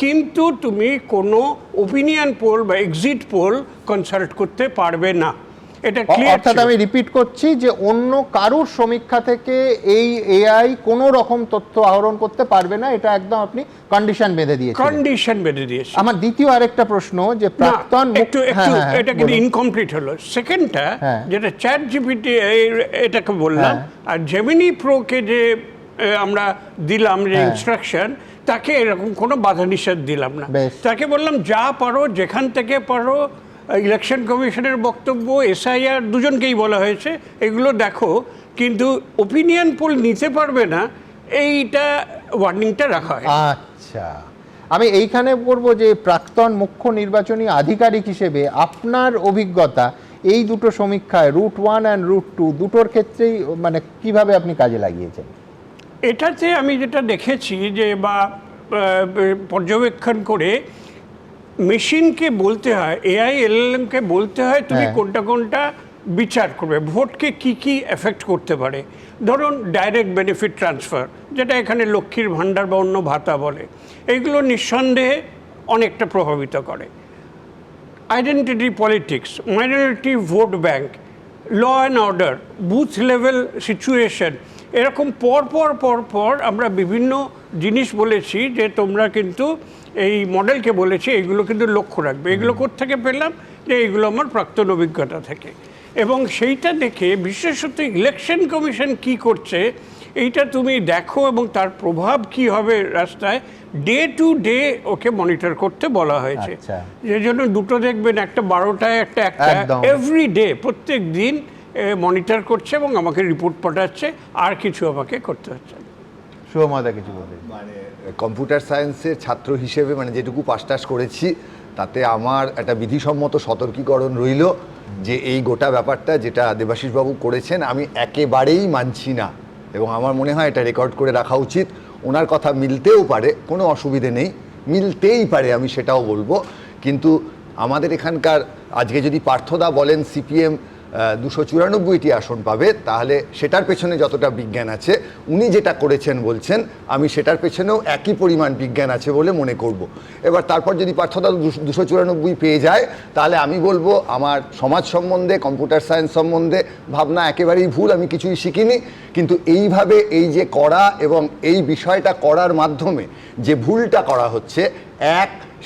কিন্তু তুমি কোনো ওপিনিয়ন পোল বা এক্সিট পোল কনসাল্ট করতে পারবে না। এটা ক্লিয়ার। অর্থাৎ আমি রিপিট করছি যে অন্য কারুর সমীক্ষা থেকে এই এআই কোনো রকম তথ্য আহরণ করতে পারবে না, এটা একদম আপনি কন্ডিশন বেঁধে দিয়েছেন। কন্ডিশন বেঁধে দিয়েছে। আমার দ্বিতীয় আরেকটা প্রশ্ন যে প্রাক্তন একটু এটা কিন্তু ইনকমপ্লিট হলো। সেকেন্ডটা যেটা চ্যাট জিপিটি এটাকে বললাম, আর জেমিনি প্রোকে যে আমরা দিলাম যে ইনস্ট্রাকশন, তাকে এরকম কোনো বাধা নিষেধ দিলাম না। তাকে বললাম যা পারো, যেখান থেকে পারো, ইলেকশন কমিশনের বক্তব্য, এসআইআর, দুজনকেই বলা হয়েছে এগুলো দেখো, কিন্তু ওপিনিয়ন পোল নিতে পারবে না, এইটা ওয়ার্নিংটা রাখা হয়। আচ্ছা, আমি এইখানে বলবো যে প্রাক্তন মুখ্য নির্বাচনী আধিকারিক হিসেবে আপনার অভিজ্ঞতা এই দুটো সমীক্ষায় রুট 1 অ্যান্ড রুট 2 দুটোর ক্ষেত্রেই মানে কিভাবে আপনি কাজে লাগিয়েছেন? এটাতে আমি যেটা দেখেছি যে বা পর্যবেক্ষণ করে মেশিনকে বলতে হয়, এআই এলএলএমকে বলতে হয় তুমি কোনটা বিচার করবে, ভোটকে কি এফেক্ট করতে পারে। ধরুন ডাইরেক্ট বেনিফিট ট্রান্সফার, যেটা এখানে লক্ষ্মীর ভাণ্ডার বা অন্য ভাতা বলে, এইগুলো নিঃসন্দেহে অনেকটা প্রভাবিত করে। Identity politics, minority vote bank, law and order, booth level situation, এরকম পর আমরা বিভিন্ন জিনিস বলেছি যে তোমরা কিন্তু এই মডেলকে বলেছি এইগুলো কিন্তু লক্ষ্য রাখবে। এগুলো কোত্থেকে পেলাম? যে এইগুলো আমার প্রাক্তন অভিজ্ঞতা থেকে। এবং সেইটা দেখে বিশেষত ইলেকশন কমিশন কি করছে এইটা তুমি দেখো এবং তার প্রভাব কি হবে রাস্তায়, day to day okay monitor করতে বলা হয়েছে। যে জন্য দুটো দেখবেন, একটা 12টায়, একটা এভরি ডে, প্রত্যেক দিন মনিটর করছে এবং আমাকে রিপোর্ট পাঠাচ্ছে, আর কিছু আমাকে করতে হচ্ছে। শুভমদা কিছু বলবেন? মানে কম্পিউটার সায়েন্সের ছাত্র হিসেবে মানে যেটুকু পাস করেছি তাতে আমার একটা বিধিসম্মত সতর্কীকরণ রইল যে এই গোটা ব্যাপারটা যেটা দেবাশিসবাবু করেছেন আমি একেবারেই মানছি না, এবং আমার মনে হয় এটা রেকর্ড করে রাখা উচিত। ওনার কথা মিলতেও পারে, কোনো অসুবিধে নেই, মিলতেই পারে, আমি সেটাও বলবো। কিন্তু আমাদের এখানকার আজকে যদি পার্থদা বলেন সিপিএম 294টি আসন পাবে, তাহলে সেটার পেছনে যতটা বিজ্ঞান আছে উনি যেটা করেছেন বলছেন, আমি সেটার পেছনেও একই পরিমাণ বিজ্ঞান আছে বলে মনে করব। এবার তারপর যদি পার্থদা 294 পেয়ে যায়, তাহলে আমি বলবো আমার সমাজ সম্বন্ধে, কম্পিউটার সায়েন্স সম্বন্ধে ভাবনা একেবারেই ভুল, আমি কিছুই শিখিনি। কিন্তু এইভাবে এই যে করা এবং এই বিষয়টা করার মাধ্যমে যে ভুলটা করা হচ্ছে,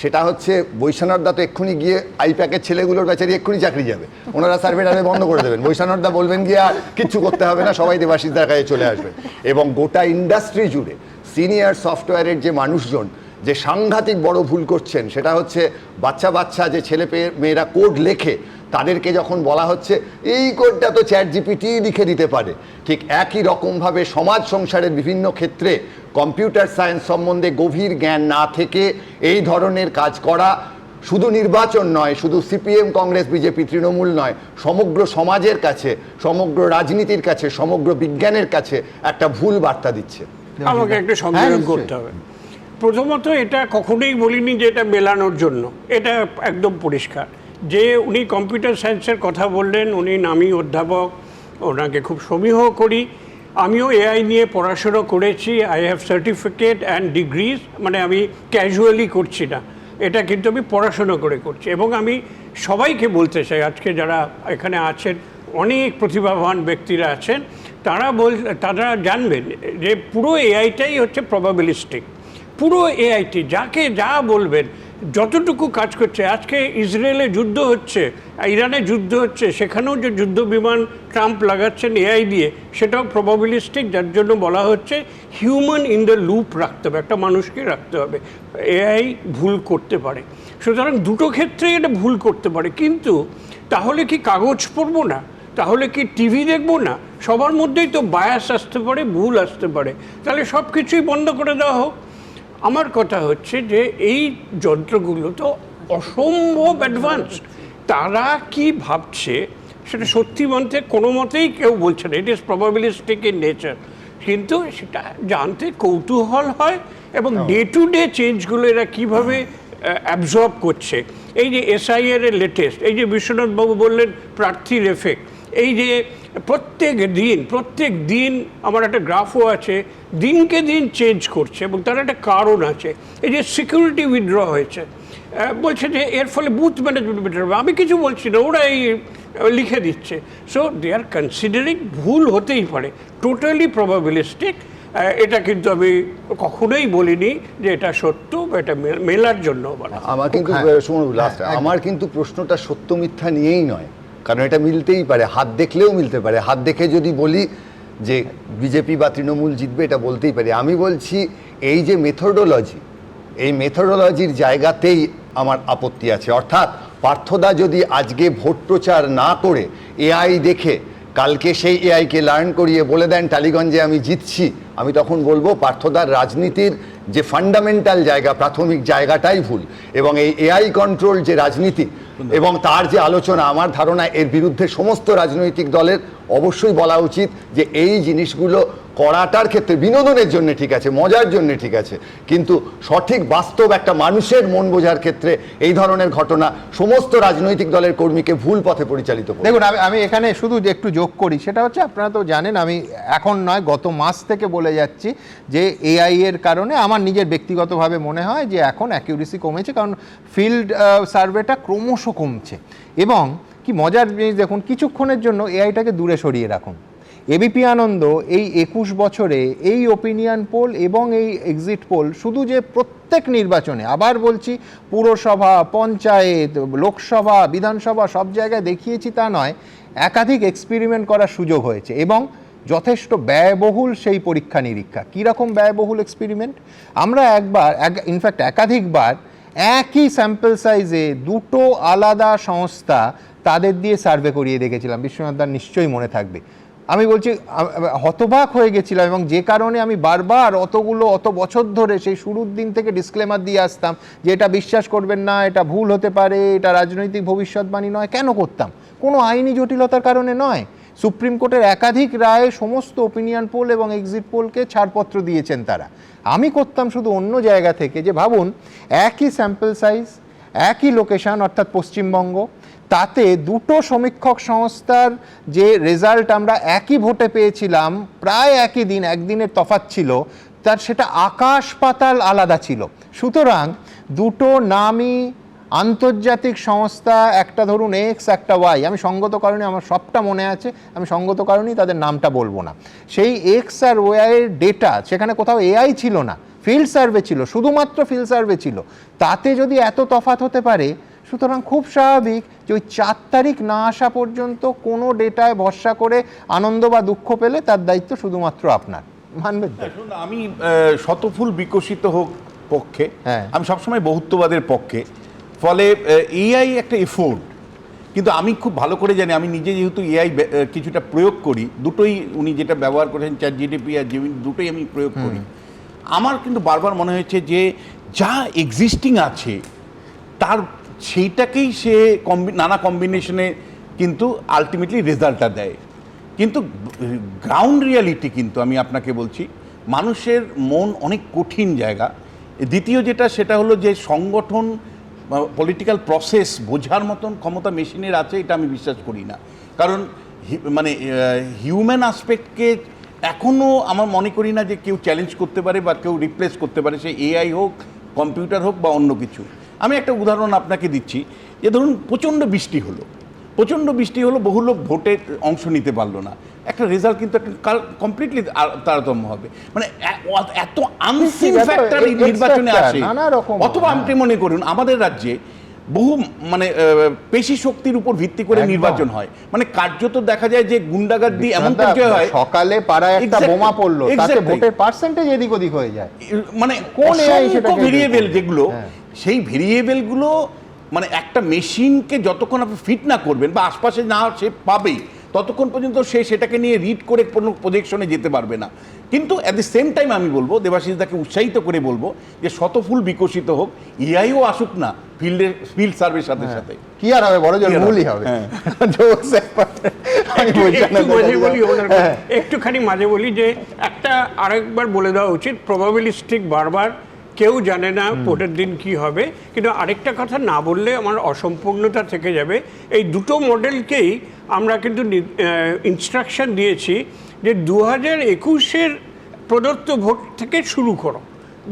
সেটা হচ্ছে বৈশানরদা তো এক্ষুনি গিয়ে আইপ্যাকের ছেলেগুলোর বেচারি এক্ষুনি চাকরি যাবে, ওনারা সার্ভে বন্ধ করে দেবেন, বৈশানরদা বলবেন গিয়ে আর কিচ্ছু করতে হবে না, সবাই দেবাশিসদার কাছে চলে আসবেন। এবং গোটা ইন্ডাস্ট্রি জুড়ে সিনিয়র সফটওয়্যারের যে মানুষজন যে সাংঘাতিক বড় ভুল করছেন, সেটা হচ্ছে বাচ্চা যে ছেলে মেয়েরা কোড লেখে, তাদেরকে যখন বলা হচ্ছে এই কোডটা তো চ্যাটজিপিটি লিখে দিতে পারে, ঠিক একই রকমভাবে সমাজ সংসারের বিভিন্ন ক্ষেত্রে কম্পিউটার সায়েন্স সম্বন্ধে গভীর জ্ঞান না থেকে এই ধরনের কাজ করা শুধু নির্বাচন নয়, শুধু সিপিএম, কংগ্রেস, বিজেপি, তৃণমূল নয়, সমগ্র সমাজের কাছে, সমগ্র রাজনীতির কাছে, সমগ্র বিজ্ঞানের কাছে একটা ভুল বার্তা দিচ্ছে। আমাকে একটা সংযোজন করতে হবে। প্রথমত এটা কখনোই বলিনি যে এটা মেলানোর জন্য, এটা একদম পরিষ্কার যে উনি কম্পিউটার সায়েন্সের কথা বললেন, উনি নামী অধ্যাপক, ওনাকে খুব সমীহ করি। আমিও এআই নিয়ে পড়াশুনো করেছি, I have certificate and degrees, মানে আমি ক্যাজুয়ালি করছি না, এটা কিন্তু আমি পড়াশুনো করে করছি। এবং আমি সবাইকে বলতে চাই, আজকে যারা এখানে আছেন অনেক প্রতিভাবান ব্যক্তিরা আছেন, তারা জানবেন যে পুরো এআইটাই হচ্ছে প্রবাবিলিস্টিক। পুরো এআইটি যাকে যা বলবেন, যতটুকু কাজ করছে, আজকে ইসরায়েলে যুদ্ধ হচ্ছে, ইরানে যুদ্ধ হচ্ছে, সেখানেও যে যুদ্ধ বিমান ট্রাম্প লাগাচ্ছেন এআই দিয়ে, সেটাও প্রবাবিলিস্টিক, যার জন্য বলা হচ্ছে হিউম্যান ইন দ্য লুপ রাখতে হবে, একটা মানুষকে রাখতে হবে। এআই ভুল করতে পারে, সুতরাং দুটো ক্ষেত্রেই এটা ভুল করতে পারে। কিন্তু তাহলে কি কাগজ পড়বো না? তাহলে কি টিভি দেখবো না? সবার মধ্যেই তো বায়াস আসতে পারে, ভুল আসতে পারে, তাহলে সব কিছুই বন্ধ করে দেওয়া হোক। আমার কথা হচ্ছে যে এই যন্ত্রগুলো তো অসম্ভব অ্যাডভান্স, তারা কি ভাবছে সেটা সত্যি বলতে কোনো মতেই কেউ বলছে না, it is probabilistic in nature. কিন্তু সেটা জানতে কৌতূহল হয়, এবং ডে টু ডে চেঞ্জগুলো এরা কীভাবে অ্যাবজর্ব করছে। এই যে এসআইআর এর লেটেস্ট, এই যে বিশ্বনাথবাবু বললেন প্রার্থীর এফেক্ট, এই যে প্রত্যেক দিন আমার একটা গ্রাফও আছে, দিনকে দিন চেঞ্জ করছে, এবং তার একটা কারণ আছে। এই যে সিকিউরিটি উইথড্র হয়েছে, বলছে যে এর ফলে বুথ ম্যানেজমেন্ট বেটার হবে, আমি কিছু বলছি না, ওরা এই লিখে দিচ্ছে। সো দে আর কনসিডারিং, ভুল হতেই পারে, টোটালি প্রবাবিলিস্টিক। এটা কিন্তু আমি কখনোই বলিনি যে এটা সত্য বা এটা মেলার জন্য বলা। আমার কিন্তু আমার কিন্তু প্রশ্নটা সত্য মিথ্যা নিয়েই নয়, কারণ এটা মিলতেই পারে, হাত দেখলেও মিলতে পারে। হাত দেখে যদি বলি যে বিজেপি বা তৃণমূল জিতবে, এটা বলতেই পারি। আমি বলছি এই যে মেথোডোলজি, এই মেথোডোলজির জায়গাতেই আমার আপত্তি আছে। অর্থাৎ পার্থদা যদি আজকে ভোট প্রচার না করে এআই দেখে কালকে সেই এআইকে লার্ন করিয়ে বলে দেন টালিগঞ্জে আমি জিতছি, আমি তখন বলবো পার্থদার রাজনীতির যে ফান্ডামেন্টাল জায়গা, প্রাথমিক জায়গাটাই ভুল। এবং এই এআই কন্ট্রোল যে রাজনীতি এবং তার যে আলোচনা, আমার ধারণা এর বিরুদ্ধে সমস্ত রাজনৈতিক দলের অবশ্যই বলা উচিত যে এই জিনিসগুলো করাটার ক্ষেত্রে বিনোদনের জন্য ঠিক আছে, মজার জন্য ঠিক আছে, কিন্তু সঠিক বাস্তব একটা মানুষের মন বোঝার ক্ষেত্রে এই ধরনের ঘটনা সমস্ত রাজনৈতিক দলের কর্মীকে ভুল পথে পরিচালিত করে। দেখুন, আমি এখানে শুধু একটু যোগ করি, সেটা হচ্ছে আপনারা তো জানেন আমি এখন নয় গত মাস থেকে বলে যাচ্ছি যে এআই এর কারণে আমার নিজের ব্যক্তিগতভাবে মনে হয় যে এখন অ্যাকিউরেসি কমেছে, কারণ ফিল্ড সার্ভেটা ক্রমশ কমছে। এবং কি মজার জিনিস দেখুন, কিছুক্ষণের জন্য এআইটাকে দূরে সরিয়ে রাখুন, এবিপি আনন্দ এই 21 বছরে এই ওপিনিয়ন পোল এবং এই এক্সিট পোল শুধু যে প্রত্যেক নির্বাচনে, আবার বলছি পুরসভা, পঞ্চায়েত, লোকসভা, বিধানসভা সব জায়গায় দেখিয়েছি তা নয়, একাধিক এক্সপেরিমেন্ট করার সুযোগ হয়েছে এবং যথেষ্ট ব্যয়বহুল সেই পরীক্ষা নিরীক্ষা। কীরকম ব্যয়বহুল এক্সপেরিমেন্ট? আমরা ইনফ্যাক্ট একাধিকবার একই স্যাম্পল সাইজে দুটো আলাদা সংস্থা তাদের দিয়ে সার্ভে করিয়ে দেখেছিলাম, বিশ্বনাথদার নিশ্চয়ই মনে থাকবে। আমি বলছি হতবাক হয়ে গেছিলাম, এবং যে কারণে আমি বারবার অত বছর ধরে সেই শুরুর দিন থেকে ডিসক্লেমার দিয়ে আসতাম যে এটা বিশ্বাস করবেন না, এটা ভুল হতে পারে, এটা রাজনৈতিক ভবিষ্যৎবাণী নয়। কেন করতাম? কোনো আইনি জটিলতার কারণে নয়। সুপ্রিম কোর্টের একাধিক রায়ে সমস্ত ওপিনিয়ন পোল এবং এক্সিট পোলকে ছাড়পত্র দিয়েছেন তারা। আমি করতাম শুধু অন্য জায়গা থেকে, যে ভাবুন একই স্যাম্পল সাইজ, একই লোকেশন অর্থাৎ পশ্চিমবঙ্গ, তাতে দুটো সমীক্ষক সংস্থার যে রেজাল্ট আমরা একই ভোটে পেয়েছিলাম, প্রায় একই দিন, একদিনের তফাৎ ছিল, তার সেটা আকাশ পাতাল আলাদা ছিল। সুতরাং দুটো নামই আন্তর্জাতিক সংস্থা, একটা ধরুন এক্স, একটা ওয়াই, আমি সঙ্গত কারণে আমার সবটা মনে আছে, আমি সঙ্গত কারণেই তাদের নামটা বলবো না। সেই এক্স আর ওয়াইয়ের ডেটা, সেখানে কোথাও এআই ছিল না, ফিল্ড সার্ভে ছিল, শুধুমাত্র ফিল্ড সার্ভে ছিল, তাতে যদি এত তফাৎ হতে পারে, সুতরাং খুব স্বাভাবিক যে ওই 4 তারিখ না আসা পর্যন্ত কোনো ডেটায় ভরসা করে আনন্দ বা দুঃখ পেলে তার দায়িত্ব শুধুমাত্র আপনার। মানবেন তো? শুনুন, আমি শতফুল বিকশিত হোক পক্ষে, হ্যাঁ। আমি সবসময় বহুত্ববাদের পক্ষে। ফলে এআই একটা এফোর্ট, কিন্তু আমি খুব ভালো করে জানি, আমি নিজে যেহেতু এআই কিছুটা প্রয়োগ করি, দুটোই উনি যেটা ব্যবহার করেছেন ChatGPT আর জেমিনি, দুটোই আমি প্রয়োগ করি। আমার কিন্তু বারবার মনে হয়েছে যে যা এক্সিস্টিং আছে তার সেইটাকেই সে নানা কম্বিনেশনে কিন্তু আলটিমেটলি রেজাল্টটা দেয়। কিন্তু গ্রাউন্ড রিয়ালিটি কিন্তু আমি আপনাকে বলছি, মানুষের মন অনেক কঠিন জায়গা। দ্বিতীয় যেটা, সেটা হলো যে সংগঠন, পলিটিক্যাল প্রসেস বোঝার মতন ক্ষমতা মেশিনের আছে, এটা আমি বিশ্বাস করি না। কারণ মানে হিউম্যান আসপেক্টকে এখনও আমার মনে করি না যে কেউ চ্যালেঞ্জ করতে পারে বা কেউ রিপ্লেস করতে পারে, সে এআই হোক, কম্পিউটার হোক বা অন্য কিছু। আমি একটা উদাহরণ আপনাকে দিচ্ছি, যে ধরুন প্রচণ্ড বৃষ্টি হলো, বহু লোক ভোটে অংশ নিতে পারলো না, একটা রেজাল্ট কিন্তু একটা কমপ্লিটলি তারতম্য হবে। মানে এত আনসিন ফ্যাক্টর এই নির্বাচনে আসে। অথবা আপনি মনে করুন আমাদের রাজ্যে বহু মানে পেশি শক্তির উপর ভিত্তি করে নির্বাচন হয়, মানে কার্যত দেখা যায় যে গুন্ডাগার্দি এমন পর্যায়ে হয়, সকালে পাড়ায় একটা বোমা পড়লো, তাতে ভোটের পার্সেন্টেজ এদিক ওদিক হয়ে যায়। মানে কোন এআই সেটা ভেরিয়েবল যেগুলো, সেই ভেরিয়েবলগুলো মানে একটা মেশিনকে যতক্ষণ আপনি ফিট না করবেন বা আশপাশে না সে পাবেই, ততক্ষণ পর্যন্ত সে সেটাকে নিয়ে রিড করে কোনো প্রজেকশনে যেতে পারবে না। কিন্তু অ্যাট দ্য সেম টাইম আমি বলবো, দেবাশিসদাকে উৎসাহিত করে বলবো যে শতফুল বিকশিত হোক, এআইও আসুক না ফিল্ড সার্ভের সাথে সাথে। কি আর হবে, বড় জোর মূলই হবে। একটুখানি মাঝে বলি যে একটা আরেকবার বলে দেওয়া উচিত, প্রবাবিলিস্টিক বারবার কেউ জানে না ভোটের দিন কি হবে, কিন্তু আরেকটা কথা না বললে আমার অসম্পূর্ণতা থেকে যাবে। এই দুটো মডেলকেই আমরা কিন্তু ইনস্ট্রাকশন দিয়েছি যে 2021-এর প্রদত্ত ভোট থেকে শুরু করো।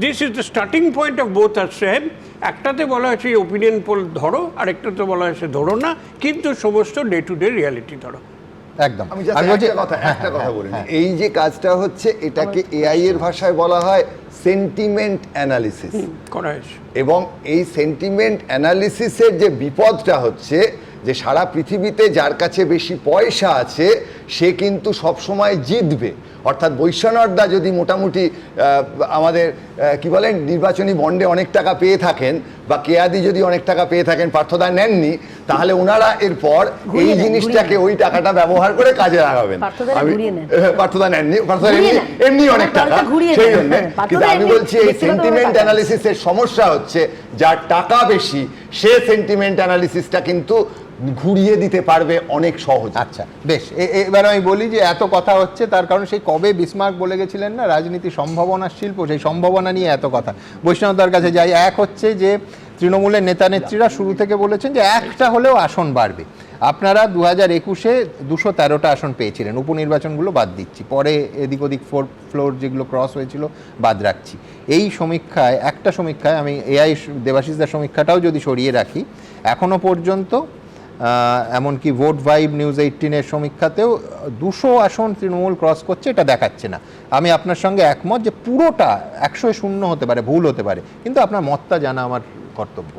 This is the starting point of both are same. একটাতে বলা হয়েছে ওপিনিয়ন পোল ধরো, আরেকটাতে বলা হয়েছে ধরো না, কিন্তু সমস্ত ডে টু ডে রিয়ালিটি ধরো। একদম। আমি একটা কথা বলি, এই যে কাজটা হচ্ছে, এটাকে এআই এর ভাষায় বলা হয় সেন্টিমেন্ট অ্যানালিসিস করা হয়েছে। এবং এই সেন্টিমেন্ট অ্যানালিসিসের যে বিপদটা হচ্ছে যে সারা পৃথিবীতে যার কাছে বেশি পয়সা আছে সে কিন্তু সবসময় জিতবে। অর্থাৎ বৈশ্বনাথদা যদি মোটামুটি আমাদের কি বলেন নির্বাচনী বন্ডে অনেক টাকা পেয়ে থাকেন, বা কেয়াদি যদি অনেক টাকা পেয়ে থাকেন, পার্থদা নেননি, তাহলে ওনারা এরপর এই জিনিসটাকে, ওই টাকাটা ব্যবহার করে কাজে লাগাবেন। পার্থদা নেননি, পার্থদা এমনি অনেক টাকা, সেই জন্য। কিন্তু আমি বলছি এই সেন্টিমেন্ট অ্যানালিসিসের সমস্যা হচ্ছে যার টাকা বেশি সে সেন্টিমেন্ট অ্যানালিসিসটা কিন্তু ঘুরিয়ে দিতে পারবে অনেক সহজ। আচ্ছা বেশ, এবার আমি বলি যে এত কথা হচ্ছে তার কারণ সেই কবে বিসমার্ক বলে গেছিলেন না, রাজনীতি সম্ভাবনার শিল্প, সেই সম্ভাবনা নিয়ে এত কথা। বৈষ্ণবদার কাছে যাই। এক হচ্ছে যে তৃণমূলের নেতা নেত্রীরা শুরু থেকে বলেছেন যে একটা হলেও আসন বাড়বে। আপনারা 2021-এ 213টা আসন পেয়েছিলেন, উপনির্বাচনগুলো বাদ দিচ্ছি, পরে এদিক ওদিক ফ্লোর যেগুলো ক্রস হয়েছিল বাদ রাখছি। এই সমীক্ষায়, একটা সমীক্ষায়, আমি এআই দেবাশিসদার সমীক্ষাটাও যদি সরিয়ে রাখি, এখনো পর্যন্ত এমনকি ভোট ভাইব নিউজ 18-এর সমীক্ষাতেও 200 আসন তৃণমূল ক্রস করছে, এটা দেখাচ্ছে না। আমি আপনার সঙ্গে একমত যে পুরোটা 100-0 হতে পারে, ভুল হতে পারে, কিন্তু আপনার মতটা জানা আমার কর্তব্য।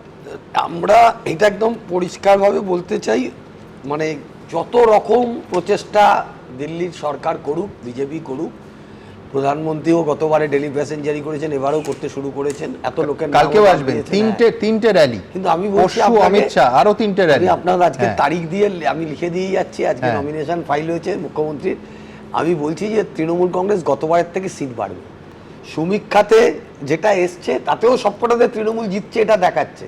আমরা এটা একদম পরিষ্কারভাবে বলতে চাই, মানে যত রকম প্রচেষ্টা দিল্লির সরকার করুক, বিজেপি করুক, প্রধানমন্ত্রীও গতবারে ডেলি প্যাসেঞ্জারি করেছেন, এবারেও করতে শুরু করেছেন, এত লোকের কালকেও আসবেন, তিনটে র্যালি, কিন্তু আমি বলছি অমিত শাহ আরো 3টে র্যালি। আপনার আজকে তারিখ দিয়ে আমি লিখে দিয়ে যাচ্ছি, আজকে নমিনেশন ফাইল হয়েছে মুখ্যমন্ত্রীর। আমি বলছি যে তৃণমূল কংগ্রেস গতবারের থেকে সিট বাড়বে। সমীক্ষাতে যেটা এসছে তাতেও সবকটাতে তৃণমূল জিতছে, এটা দেখাচ্ছে।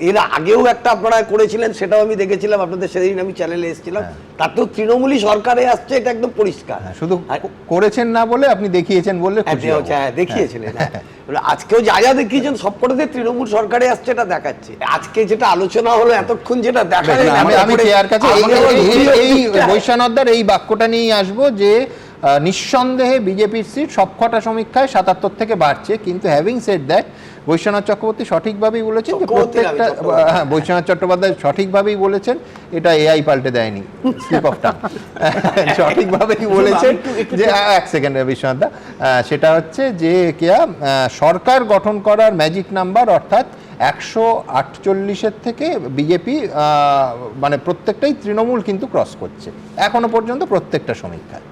এর আগেও একটা আপনারা করেছিলেন, সেটাও আমি দেখেছিলাম আপনাদের, সেদিন আমি চ্যানেলে এসেছিলাম, তাতেও তৃণমূলই সরকারে আসছে, এটা একদম পরিষ্কার। শুধু করেছেন না বলে আপনি দেখিয়েছেন বললে খুশি হব। হ্যাঁ, দেখিয়েছিলেন। আজকেও যা যা দেখিয়েছেন সবকটাতে তৃণমূল সরকারে আসছে, এটা দেখাচ্ছে। আজকে যেটা আলোচনা হলো, এতক্ষণ যেটা দেখা আমি চেয়ার কাছে এই বৈশানদ্দার এই বাক্যটা নিয়েই আসবো যে নিঃসন্দেহে বিজেপির সিট সবকটা সমীক্ষায় 77 থেকে বাড়ছে, কিন্তু having said that Baishnath Chakraborty সঠিকভাবেই বলেছেন যে প্রত্যেকটা, হ্যাঁ, বৈশ্বনাথ চট্টোপাধ্যায় সঠিকভাবেই বলেছেন, এটা এআই পাল্টে দেয়নি, স্লিপ অফ টাং, সঠিকভাবেই বলেছেন যে এক সেকেন্ড বিশ্বনাথ দা, সেটা হচ্ছে যে সরকার গঠন করার ম্যাজিক নাম্বার, অর্থাৎ 148-এর থেকে বিজেপি মানে প্রত্যেকটাই তৃণমূল কিন্তু ক্রস করছে এখনো পর্যন্ত প্রত্যেকটা সমীক্ষায়।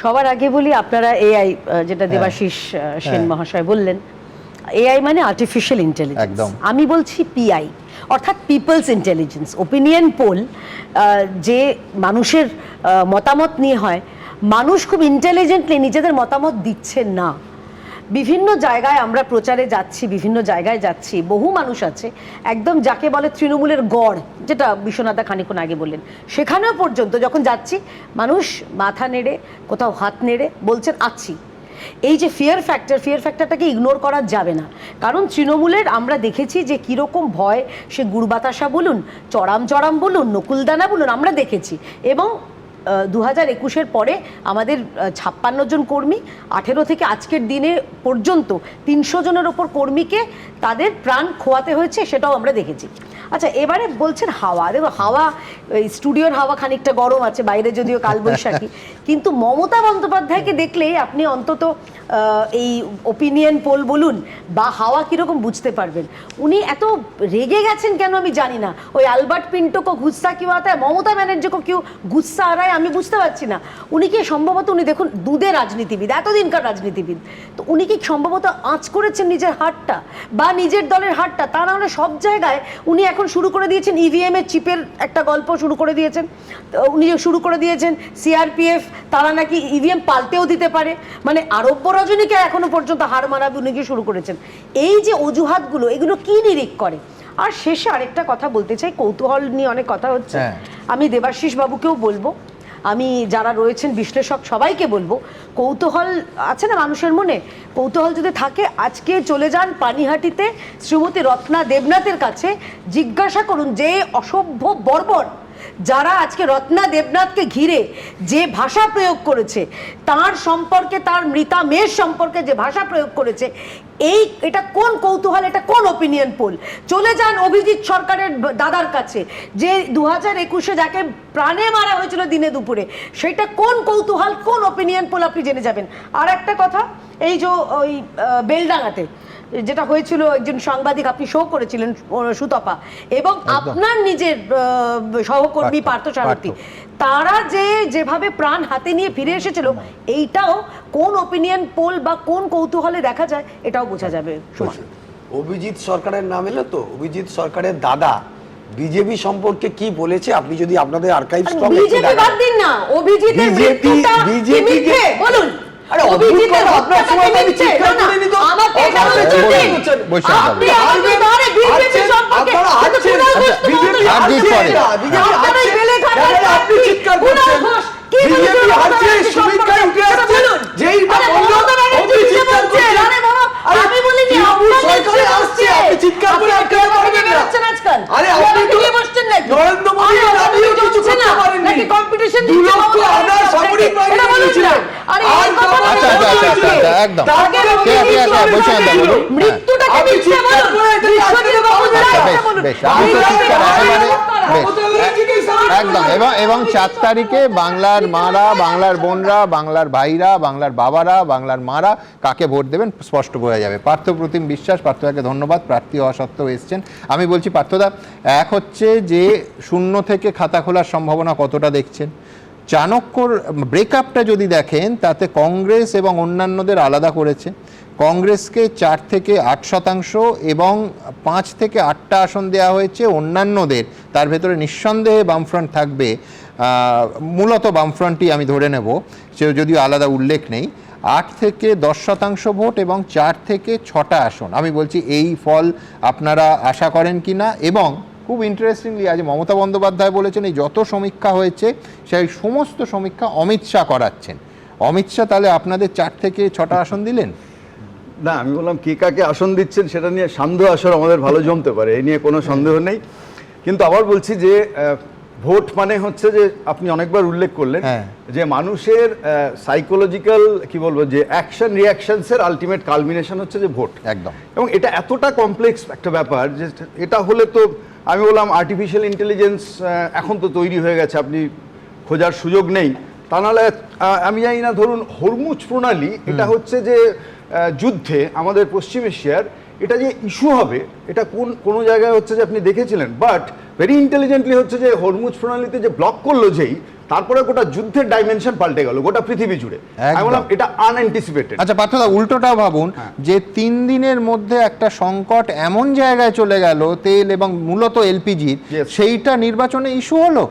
সবার আগে বলি, আপনারা এআই যেটা দেবাশিস সেন মহাশয় বললেন, এআই মানে আর্টিফিশিয়াল ইন্টেলিজেন্স, একদম। আমি বলছি পিআই, অর্থাৎ পিপলস ইন্টেলিজেন্স। ওপিনিয়ন পোল যে মানুষের মতামত নিয়ে হয়, মানুষ খুব ইন্টেলিজেন্টলি নিজেদের মতামত দিচ্ছেন না। বিভিন্ন জায়গায় আমরা প্রচারে যাচ্ছি, বিভিন্ন জায়গায় যাচ্ছি, বহু মানুষ আছে একদম যাকে বলে তৃণমূলের গড়, যেটা বিশ্বনাথদা খানিক্ষণ আগে বললেন, সেখানেও পর্যন্ত যখন যাচ্ছি মানুষ মাথা নেড়ে, কোথাও হাত নেড়ে বলছেন আছি। এই যে ফিয়ার ফ্যাক্টরটাকে ইগনোর করা যাবে না, কারণ তৃণমূলের আমরা দেখেছি যে কীরকম ভয়, সে গুড় বাতাসা বলুন, চড়াম বলুন, নকুলদানা বলুন, আমরা দেখেছি। এবং 2021-এর পরে আমাদের 56 জন কর্মী, 18 থেকে আজকের দিনে পর্যন্ত 300 জনের ওপর কর্মীকে তাদের প্রাণ খোয়াতে হয়েছে, সেটাও আমরা দেখেছি। আচ্ছা, এবারে বলছেন হাওয়া, দেখো হাওয়া, স্টুডিওর হাওয়া খানিকটা গরম আছে, বাইরে যদিও কালবৈশাখী, কিন্তু মমতা বন্দ্যোপাধ্যায়কে দেখলেই আপনি অন্তত এই ওপিনিয়ন পোল বলুন বা হাওয়া কীরকম বুঝতে পারবেন। উনি এত রেগে গেছেন কেন আমি জানি না। ওই আলবার্ট পিন্টো কো গুস্সা কিউ আতা হ্যায়, মমতা ব্যানার্জি কো কিউ গুস্সা আ রা হ্যায়, আমি বুঝতে পারছি না। উনি কি সম্ভবত, উনি দেখুন দুধের রাজনীতিবিদ, এতদিনকার রাজনীতিবিদ, তো উনি কি সম্ভবত আঁচ করেছেন নিজের হাতটা বা নিজের দলের হাতটা? তা না হলে সব জায়গায় উনি এখন শুরু করে দিয়েছেন ইভিএম এর চিপের একটা গল্প শুরু করে দিয়েছেন, উনি শুরু করে দিয়েছেন সিআরপিএফ তারা নাকি ইভিএম পাল্টেও দিতে পারে, মানে আরব্য রজনীকে এখনো পর্যন্ত হার মানাবে উনি কি শুরু করেছেন। এই যে অজুহাতগুলো, এগুলো কি নিরিখ করে? আর শেষে আরেকটা কথা বলতে চাই, কৌতূহল নিয়ে অনেক কথা হচ্ছে, আমি দেবাশিস বাবুকেও বলবো, আমি যারা রয়েছেন বিশ্লেষক সবাইকে বলবো, কৌতূহল আছে না মানুষের মনে, কৌতূহল যদি থাকে আজকে চলে যান পানিহাটিতে শ্রীমতী রত্না দেবনাথের কাছে, জিজ্ঞাসা করুন যে অসভ্য বর্বর যারা আজকে রত্না দেবনাথকে ঘিরে যে ভাষা প্রয়োগ করেছে, তার সম্পর্কে, তার মৃতা মেয়ের সম্পর্কে যে ভাষা প্রয়োগ করেছে, এটা কোন কৌতূহল, এটা কোন ওপিনিয়ন পোল? চলে যান অভিজিৎ সরকারের দাদার কাছে, যে 2021-এ যাকে প্রাণে মারা হয়েছিল দিনে দুপুরে, সেটা কোন কৌতূহল, কোন ওপিনিয়ন পোল আপনি জেনে যাবেন। আর একটা কথা, এই যে ওই বেলডাঙাতে যেটা হয়েছিল, একজন সাংবাদিক আপনি শো করেছিলেন সুতপা, এবং আপনার নিজের সহকর্মী পার্থসারথী, তারা যেভাবে প্রাণ হাতে নিয়ে ফিরে এসেছিল, এইটাও কোন ওপিনিয়ন পোল বা কোন কৌতূহলে দেখা যায়, এটাও বোঝা যাবে। অভিজিৎ সরকারের নাম এলো তো, অভিজিৎ সরকারের দাদা বিজেপি সম্পর্কে কি বলেছে, আপনি যদি আপনাদের আর্কাইভস বিজেপি বাদ দিন না, অভিজিতের মৃত্যুটা মিথ্যে বলুন। আরে অভিজিতের আপনার সময় আমি চিৎকার করে নি তো আমাকে আপনি আমাকে ধরে বিজেপি সম্পর্কে বিজেপি আপনি বেলে ঘাটালে আপনি চিৎকার করছেন, বিজেপি হারছে, সমীক্ষায় উঠে আসছে, যেইটা বললো আপনি চিৎকার করছেন। আমি বলিনি আপনার সরকারে আসছে, আপনি চিৎকার করে আটকাতে পারবেন না। আরে আপনি তো বসছেন নাকি নরেন্দ্র মোদী আপনিও কিছু করতে পারেননি, নাকি কম্পিটিশন দিতে হবে, আমরা সামরিক বাহিনী বলেছিলাম। আরে এই কথা একদম মৃত্যুটাকে মিথ্যে বলুন, বিশ্বজিৎ বাবু একদম। এবং 4 তারিখে বাংলার মারা, বাংলার বোনরা, বাংলার ভাইরা, বাংলার বাবারা, বাংলার মারা কাকে ভোট দেবেন স্পষ্ট বোঝা যাবে। পার্থপ্রতিম বিশ্বাস, পার্থদাকে ধন্যবাদ, প্রার্থী হওয়া সত্ত্বেও এসছেন। আমি বলছি পার্থদা, এক হচ্ছে যে 0 থেকে খাতা খোলার সম্ভাবনা কতটা দেখছেন, চাণক্যর ব্রেকআপটা যদি দেখেন তাতে কংগ্রেস এবং অন্যান্যদের আলাদা করেছে। কংগ্রেসকে 4 থেকে 8% এবং 5 থেকে 8টা আসন দেওয়া হয়েছে অন্যান্যদের, তার ভেতরে নিঃসন্দেহে বামফ্রন্ট থাকবে, মূলত বামফ্রন্টই আমি ধরে নেব, সে যদিও আলাদা উল্লেখ নেই। 8 থেকে 10% ভোট এবং 4 থেকে 6টা আসন। আমি বলছি এই ফল আপনারা আশা করেন কিনা। এবং খুব ইন্টারেস্টিংলি আজ মমতা বন্দ্যোপাধ্যায় বলেছেন এই যত সমীক্ষা হয়েছে সেই সমস্ত সমীক্ষা অমিত শাহ করাচ্ছেন। অমিত শাহ তাহলে আপনাদের 4 থেকে 6টা আসন দিলেন? না, আমি বললাম কে কাকে আসন দিচ্ছেন সেটা নিয়ে সান্ধ্য আসর আমাদের ভালো জমতে পারে, এই নিয়ে কোনো সন্দেহ নেই। কিন্তু আবার বলছি যে ভোট মানে হচ্ছে যে আপনি অনেকবার উল্লেখ করলেন যে মানুষের সাইকোলজিক্যাল কি বলবো যে অ্যাকশন রিয়াকশনসের আলটিমেট কালমিনেশন হচ্ছে যে ভোট। একদম। এবং এটা এতটা কমপ্লেক্স একটা ব্যাপার যে এটা হলে তো আমি বললাম আর্টিফিশিয়াল ইন্টেলিজেন্স এখন তো তৈরি হয়ে গেছে, আপনি খোঁজার সুযোগ নেই। তা নাহলে আমি জানি না, ধরুন হরমুজ প্রণালী, এটা হচ্ছে যে যুদ্ধে আমাদের পশ্চিম এশিয়ার এটা যে ইস্যু হবে, এটা কোনো জায়গায় হচ্ছে যে আপনি দেখেছিলেন, বাট ভেরি ইন্টেলিজেন্টলি হচ্ছে যে হরমুজ প্রণালীতে যে ব্লক করলো যেই, তারপরে গোটা যুদ্ধের ডাইমেনশন পাল্টে গেল গোটা পৃথিবী জুড়ে। আমি বললাম এটা আনএন্টিসিপেটেড। আচ্ছা পার্থদা, উল্টোটা ভাবুন যে 3 দিনের মধ্যে একটা সংকট এমন জায়গায় চলে গেল তেল এবং মূলত এলপিজির, সেইটা নির্বাচনে ইস্যু হলো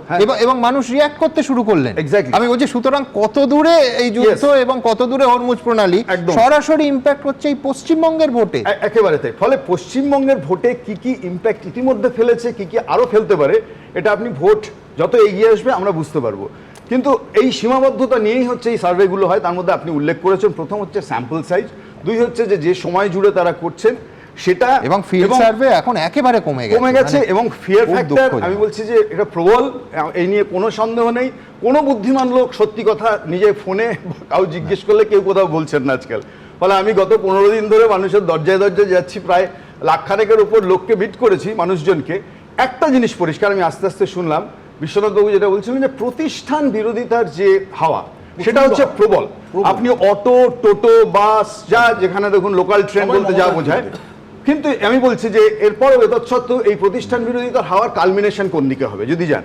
এবং মানুষ রিয়াক্ট করতে শুরু করলেন। আমি বলছি সুতরাং কত দূরে এই যুদ্ধ এবং কত দূরে হরমুজ প্রণালী সরাসরি ইম্প্যাক্ট হচ্ছে এই পশ্চিমবঙ্গের ভোটে। একেবারে তাই। ফলে পশ্চিমবঙ্গের ভোটে কি কি ইম্প্যাক্ট ইতিমধ্যে ফেলেছে, কি কি আরো ফেলতে পারে, এটা আপনি ভোট যত এগিয়ে আসবে আমরা বুঝতে পারবো। কিন্তু এই সীমাবদ্ধতা নিয়েই হচ্ছে এই সার্ভেগুলো হয়। তার মধ্যে আপনি উল্লেখ করেছেন, প্রথম হচ্ছে স্যাম্পল সাইজ, 2 হচ্ছে যে সময় জুড়ে তারা করছেন সেটা, এবং ফিল্ড সার্ভে এখন একেবারে কমে গেছে এবং ফিয়ার ফ্যাক্টর আমি বলছি যে এটা প্রবল, এই নিয়ে কোনো সন্দেহ নেই। কোনো বুদ্ধিমান লোক সত্যি কথা নিজে ফোনে কাউ জিজ্ঞেস করলে কেউ কোথাও বলছেন না আজকাল। ফলে আমি গত 15 দিন ধরে মানুষের দরজায় দরজায় যাচ্ছি, প্রায় লাখখানেকের উপর লোককে মিট করেছি, মানুষজনকে। একটা জিনিস পরিষ্কার আমি আস্তে আস্তে শুনলাম, বিশ্বনাথবাবু যেটা বলছিলেন যে প্রতিষ্ঠান বিরোধিতার যে হাওয়া সেটা হচ্ছে প্রবল। আপনি অটো, টোটো, বাস, যা যেখানে দেখুন লোকাল ট্রেন বলতে যা বোঝায়। কিন্তু আমি বলছি যে এরপরও তৎসত্ত্বেও এই প্রতিষ্ঠান বিরোধিতার হাওয়ার কালমিনেশন কোন দিকে হবে যদি যান।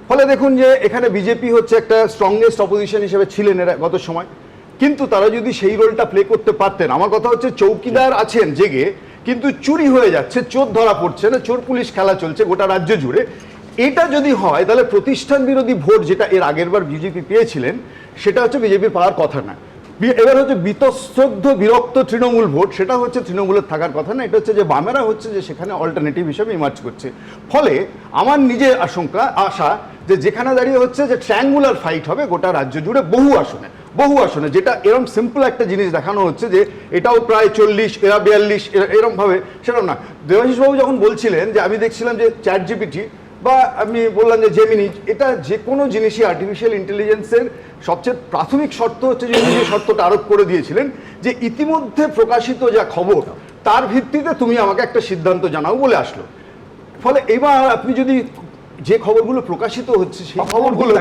ফলে দেখুন যে এখানে বিজেপি হচ্ছে একটা স্ট্রংগেস্ট অপোজিশন হিসেবে ছিলেন এরা গত সময়, কিন্তু তারা যদি সেই রোলটা প্লে করতে পারতেন, আমার কথা হচ্ছে চৌকিদার আছেন জেগে কিন্তু চুরি হয়ে যাচ্ছে, চোর ধরা পড়ছে না, চোর পুলিশ খেলা চলছে গোটা রাজ্য জুড়ে। এটা যদি হয় তাহলে প্রতিষ্ঠান বিরোধী ভোট যেটা এর আগের বার বিজেপি পেয়েছিলেন সেটা হচ্ছে বিজেপির পাওয়ার কথা না। এবার হচ্ছে বিতশ্রদ্ধ বিরক্ত তৃণমূল ভোট, সেটা হচ্ছে তৃণমূলের থাকার কথা না। এটা হচ্ছে যে বামেরা হচ্ছে যে সেখানে অল্টারনেটিভ হিসেবে ইমার্জ করছে। ফলে আমার নিজের আশা যে যেখানে দাঁড়িয়ে হচ্ছে যে ট্রায়াঙ্গুলার ফাইট হবে গোটা রাজ্য জুড়ে বহু আসনে, যেটা এরকম সিম্পল একটা জিনিস দেখানো হচ্ছে যে এটাও প্রায় 40, এরা 42, এরকম ভাবে, সেরকম না। দেবাশিস বাবু যখন বলছিলেন যে আমি দেখছিলাম যে চ্যাট জিপিটি বা আমি বললাম যে জেমিনি, এটা যে কোনো জিনিসই আর্টিফিশিয়াল ইন্টেলিজেন্সের সবচেয়ে প্রাথমিক শর্ত হচ্ছে যে যে শর্তটা আরোপ করে দিয়েছিলেন যে ইতিমধ্যে প্রকাশিত যা খবর তার ভিত্তিতে তুমি আমাকে একটা সিদ্ধান্ত জানাও বলে আসলো। ফলে এবার আপনি যদি যে খবরগুলো প্রকাশিত হচ্ছে সেই খবরগুলো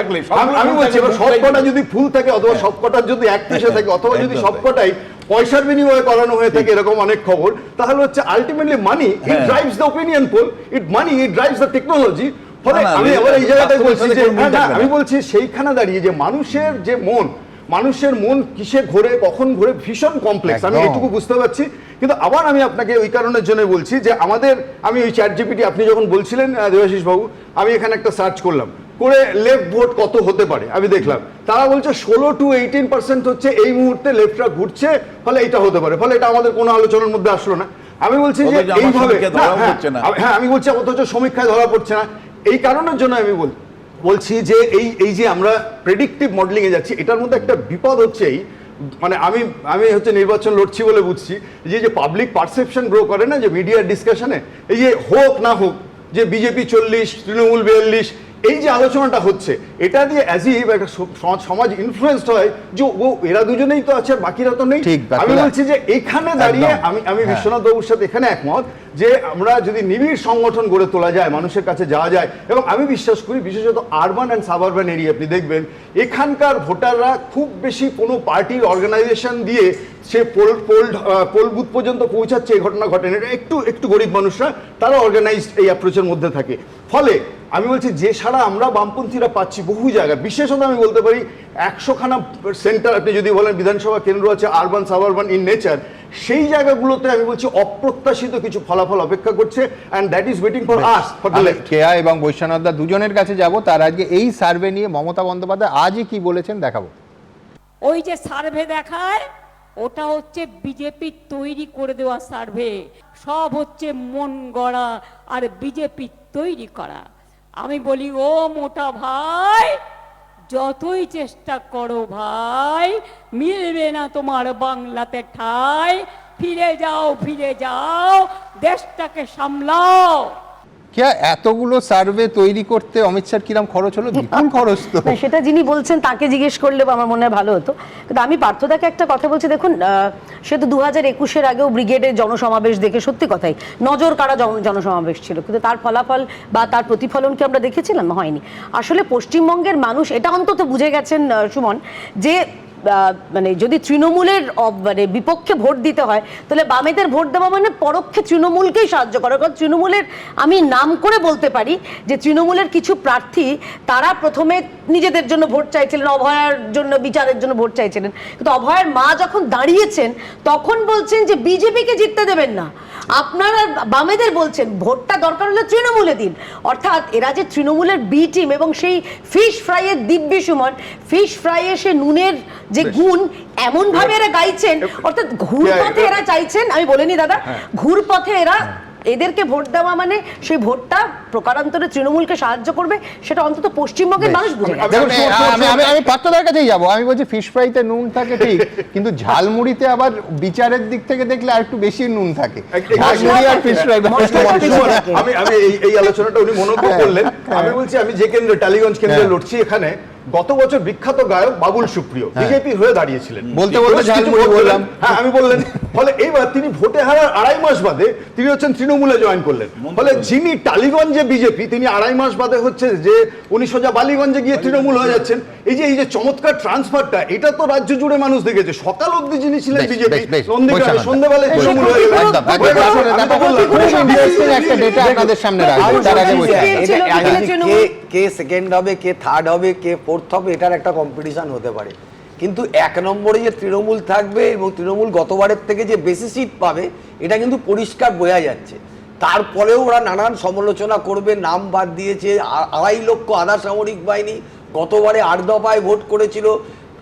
আমি বলছি সবকটা যদি ফুল থাকে অথবা সবকটার যদি এক পিসে থাকে অথবা যদি সবকটাই পয়সার বিনিময়ে করানো হয়ে থাকে এরকম অনেক খবর, তাহলে হচ্ছে ultimately money it drives the opinion pole, it drives the technology. ফলে আমি আবার এই জায়গাটায় বলছি যে আমি বলছি সেইখানে দাঁড়িয়ে যে মানুষের মন কিসে ঘোরে কখন ঘোরে ভীষণ কমপ্লেক্স, আমি এটুকু বুঝতে পারছি। কিন্তু আবার আমি আপনাকে ওই কারণের জন্য বলছি যে আমি ওই চ্যাট জিপিটি আপনি যখন বলছিলেন দেবাশিস বাবু, আমি এখানে একটা সার্চ করলাম করে লেফট ভোট কত হতে পারে আমি দেখলাম, তারা বলছে 16 to 18% হচ্ছে এই মুহূর্তে লেফটরা ঘুরছে, ফলে এটা হতে পারে। ফলে এটা আমাদের কোনো আলোচনার মধ্যে আসলো না। আমি বলছি যে এইভাবে হ্যাঁ আমি বলছি অথচ সমীক্ষায় ধরা পড়ছে না। এই কারণের জন্য আমি বলছি যে এই যে আমরা প্রেডিক্টিভ মডেলিং এ যাচ্ছি, এটার মধ্যে একটা বিপদ হচ্ছে মানে আমি হচ্ছে নির্বাচন লড়ছি বলে বুঝছি যে পাবলিক পারসেপশন গ্রো করে না যে মিডিয়ার ডিসকাশনে, এই যে হোক না হোক যে বিজেপি 40 তৃণমূল 42 এই যে আলোচনাটা হচ্ছে, এটা দিয়ে অ্যাজ ইফ একটা সমাজ ইনফ্লুয়েন্সড হয় যে ও এরা দুজনেই তো আছে বাকিরা তো নেই। আমি বলছি যে এখানে দাঁড়িয়ে আমি বিশ্বনাথ বাবুর সাথে এখানে একমত যে আমরা যদি নিবিড় সংগঠন গড়ে তোলা যায়, মানুষের কাছে যাওয়া যায়, এবং আমি বিশ্বাস করি বিশেষত আরবান অ্যান্ড সাবআরবান এরিয়া আপনি দেখবেন এখানকার ভোটাররা খুব বেশি কোনো পার্টির অর্গানাইজেশন দিয়ে সে পোল বুথ পর্যন্ত পৌঁছাচ্ছে এই ঘটনা ঘটেনি। একটু গরিব মানুষরা তারা অর্গানাইজড এই অ্যাপ্রোচের মধ্যে থাকে। ফলে আমি বলছি যে সারা আমরা বামপন্থীরা পাচ্ছি বহু জায়গায়, বিশেষত আমি বলতে পারি 100খানা সেন্টার আপনি যদি বলেন বিধানসভা কেন্দ্র আছে আরবান সাবআরবান ইন নেচার, সেই জায়গাগুলোতে আমি বলছি অপ্রত্যাশিত কিছু ফলাফল অপেক্ষা করছে, and that is waiting for us for the left. কেয়া এবং বৈশ্বনাথ দা দুজনের কাছে যাব, তার আজকে এই সার্ভে নিয়ে মমতা বন্দ্যোপাধ্যায় আজই কি বলেছেন দেখাবো। ওই যে সার্ভে দেখায় ওটা হচ্ছে বিজেপির তৈরি করে দেওয়া সার্ভে, সব হচ্ছে মন গড়া আর বিজেপির তৈরি করা। আমি বলি ও মোটা ভাই, যতই চেষ্টা করো ভাই, মিলবে না তোমার বাংলাতে ঠাই। ফিরে যাও, দেশটাকে সামলাও। কে এতগুলো সার্ভে তৈরি করতে অমিত শাহ কিরম খরচ হলো? বিপুল খরচ তো। না, সেটা যিনি বলছেন তাকে জিজ্ঞেস করলে আমার মনে হয় ভালো হতো। কিন্তু আমি পার্থদাকে একটা কথা বলছি, দেখুন সে তো 2021-এর আগেও ব্রিগেডের জনসমাবেশ দেখে সত্যি কথাই নজর কাড়া জনসমাবেশ ছিল, কিন্তু তার ফলাফল বা তার প্রতিফলন কি আমরা দেখেছিলাম? হয়নি। আসলে পশ্চিমবঙ্গের মানুষ এটা অন্তত বুঝে গেছেন সুমন, যে মানে যদি তৃণমূলের মানে বিপক্ষে ভোট দিতে হয় তাহলে বামেদের ভোট দেওয়া মানে পরোক্ষে তৃণমূলকেই সাহায্য করা। কারণ তৃণমূলের আমি নাম করে বলতে পারি যে তৃণমূলের কিছু প্রার্থী তারা প্রথমে নিজেদের জন্য ভোট চাইছিলেন, অভয়ার জন্য বিচারের জন্য ভোট চাইছিলেন, কিন্তু অভয়ার মা যখন দাঁড়িয়েছেন তখন বলছেন যে বিজেপিকে জিততে দেবেন না। আপনারা বামেদের বলছেন ভোটটা দরকার হলে তৃণমূলে দিন। অর্থাৎ এরা যে তৃণমূলের বি টিম, এবং সেই ফিশ ফ্রাইয়ের দিব্যি সুমন, ফিশ ফ্রাইয়ে সে নুনের যে গুণ এমন ভাবে এরা গাইছেন, অর্থাৎ ঘুরপথে এরা চাইছেন, আমি বলিনি দাদা, ঘুরপথে এরা এদেরকে ভোট দেওয়া মানে সেই ভোটটা প্রকারান্তরে তৃণমূলকে সাহায্য করবে, সেটা অন্তত পশ্চিমবঙ্গের মানুষ বুঝে গেছে। দেখুন, আমি পাত্রদার কাছেই যাবো। আমি বলছি ফিশ ফ্রাইতে নুন থাকে ঠিক, কিন্তু ঝালমুড়িতে আবার বিচারের দিক থেকে দেখলে আর একটু বেশি নুন থাকে। ঝালমুড়ি আর ফিশ ফ্রাই আমি এই আলোচনাটা উনি মনোজ্ঞ করলেন। আমি বলছি, আমি যে কেন্দ্রে টালিগঞ্জ কেন্দ্রে লড়ছি, এখানে গত বছর বিখ্যাত গায়ক বাবুল সুপ্রিয় বিজেপি হয়ে দাঁড়িয়েছিলেন। বলতে ঝালমুড়ি বললাম। হ্যাঁ, আমি বললেন। ফলে এইবার তিনি ভোটে হারার 2.5 মাস বাদে তিনি হচ্ছেন তৃণমূলে জয়েন করলেন। ফলে যিনি টালিগঞ্জে বিজেপি, তিনি 2.5 মাস বাদে হচ্ছে যে উনি সোজা বালিগঞ্জে গিয়ে তৃণমূল হয়ে যাচ্ছেন। এই যে চমৎকার ট্রান্সফারটা, এটা তো রাজ্য জুড়ে মানুষ দেখেছে। সকাল অবধি যিনি ছিলেন বিজেপি, সন্ধ্যাবেলায় তৃণমূল হয়ে গেলেন। একটা ডেটা আপনাদের সামনে রাখবো, তার আগে কে সেকেন্ড হবে, কে থার্ড হবে, কে ফোর্থ হবে, এটার একটা কম্পিটিশন হতে পারে। কিন্তু 1 নম্বরে যে তৃণমূল থাকবে এবং তৃণমূল গতবারের থেকে যে বেশি সিট পাবে, এটা কিন্তু পরিষ্কার বোঝা যাচ্ছে। তারপরেও ওরা নানান সমালোচনা করবে, নাম বাদ দিয়েছে। 2.5 লক্ষ আধা সামরিক বাহিনী, গতবারে 8 দফায় ভোট করেছিল,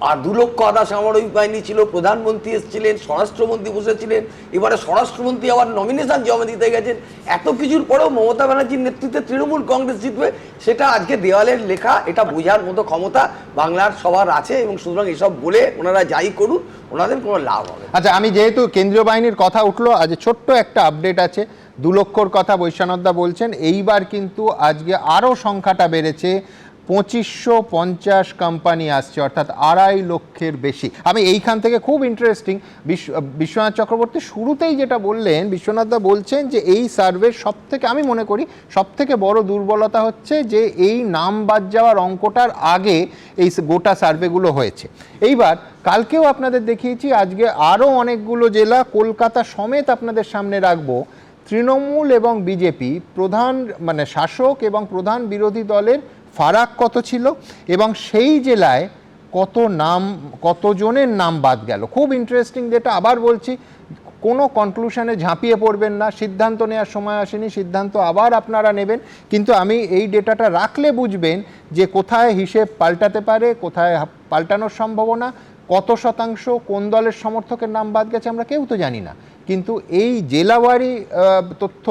আর 2 লক্ষ আধা সামরিক বাহিনী ছিল। প্রধানমন্ত্রী এসেছিলেন, স্বরাষ্ট্রমন্ত্রী বসেছিলেন, এবারে স্বরাষ্ট্রমন্ত্রী আবার নমিনেশন জমা দিতে গেছেন। এত কিছুর পরেও মমতা ব্যানার্জির নেতৃত্বে তৃণমূল কংগ্রেস জিতবে, সেটা আজকে দেওয়ালের লেখা। এটা বোঝার মতো ক্ষমতা বাংলার সবার আছে, এবং সুতরাং এসব বলে ওনারা যাই করুন, ওনাদের কোনো লাভ হবে। আচ্ছা, আমি যেহেতু কেন্দ্রীয় বাহিনীর কথা উঠলো, আজ ছোট্ট একটা আপডেট আছে। 2 লক্ষর কথা বৈশ্বনাথদা বলছেন, এইবার কিন্তু আজকে আরও সংখ্যাটা বেড়েছে। 2550 কোম্পানি আসছে, অর্থাৎ 2.5 লক্ষের বেশি। আমি এইখান থেকে খুব ইন্টারেস্টিং, বিশ্বনাথ চক্রবর্তী শুরুতেই যেটা বললেন, বিশ্বনাথদা বলছেন যে এই সার্ভের সবথেকে, আমি মনে করি সবথেকে বড় দুর্বলতা হচ্ছে যে এই নাম বাদ যাওয়ার অঙ্কটার আগে এই গোটা সার্ভেগুলো হয়েছে। এইবার কালকেও আপনাদের দেখিয়েছি, আজকে আরও অনেকগুলো জেলা, কলকাতা সমেত আপনাদের সামনে রাখবো। তৃণমূল এবং বিজেপি প্রধান, মানে শাসক এবং প্রধান বিরোধী দলের ফারাক কত ছিল, এবং সেই জেলায় কতজনের নাম বাদ গেল। খুব ইন্টারেস্টিং ডেটা। আবার বলছি, কোনো কনক্লুশনে ঝাঁপিয়ে পড়বেন না, সিদ্ধান্ত নেওয়ার সময় আসেনি, সিদ্ধান্ত আবার আপনারা নেবেন। কিন্তু আমি এই ডেটাটা রাখলে বুঝবেন যে কোথায় হিসেব পাল্টাতে পারে, কোথায় পাল্টানোর সম্ভাবনা, কত শতাংশ কোন দলের সমর্থকের নাম বাদ গেছে আমরা কেউ তো জানি না। কিন্তু এই জেলাওয়ারি তথ্য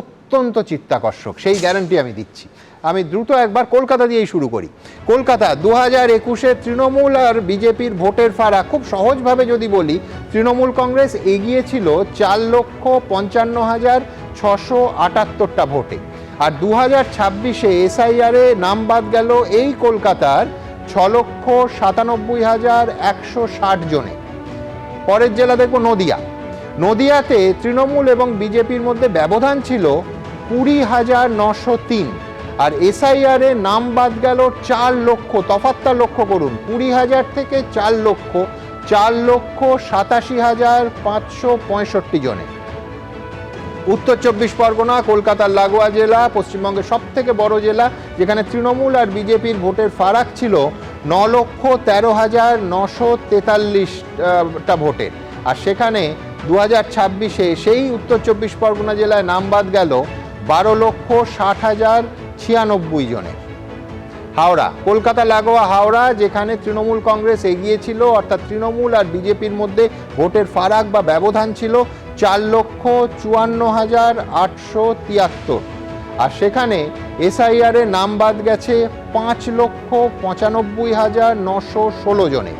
অত্যন্ত চিত্তাকর্ষক, সেই গ্যারান্টি আমি দিচ্ছি। আমি দ্রুত একবার কলকাতা দিয়েই শুরু করি। কলকাতা 2021-এ তৃণমূল আর বিজেপির ভোটের ফারাক খুব সহজভাবে যদি বলি, তৃণমূল কংগ্রেস এগিয়ে ছিল 4,55,678টা ভোটে। আর 2026-এ এসআইআরে নাম বাদ গেল এই কলকাতার 6,97,160 জনে। পরের জেলা দেখব নদিয়া। নদিয়াতে তৃণমূল এবং বিজেপির মধ্যে ব্যবধান ছিল 20,903, আর এসআইআরে নাম বাদ গেল 4 লক্ষ। তফাৎটা লক্ষ্য করুন, 20,000 থেকে 4,87,565 জনে। উত্তর 24 পরগনা, কলকাতার লাগোয়া জেলা, পশ্চিমবঙ্গের সব থেকে বড় জেলা, যেখানে তৃণমূল আর বিজেপির ভোটের ফারাক ছিল 9,13,943টা ভোটের। আর সেখানে 2026-এ সেই উত্তর 24 পরগনা জেলায় নাম বাদ গেল 12,60,096 জনের। হাওড়া, কলকাতা লাগোয়া হাওড়া, যেখানে তৃণমূল কংগ্রেস এগিয়ে ছিল, অর্থাৎ তৃণমূল আর বিজেপির মধ্যে ভোটের ফারাক বা ব্যবধান ছিল 4,54,873, আর সেখানে এসআইআর এর নাম বাদ গেছে 5,95,916 জনে।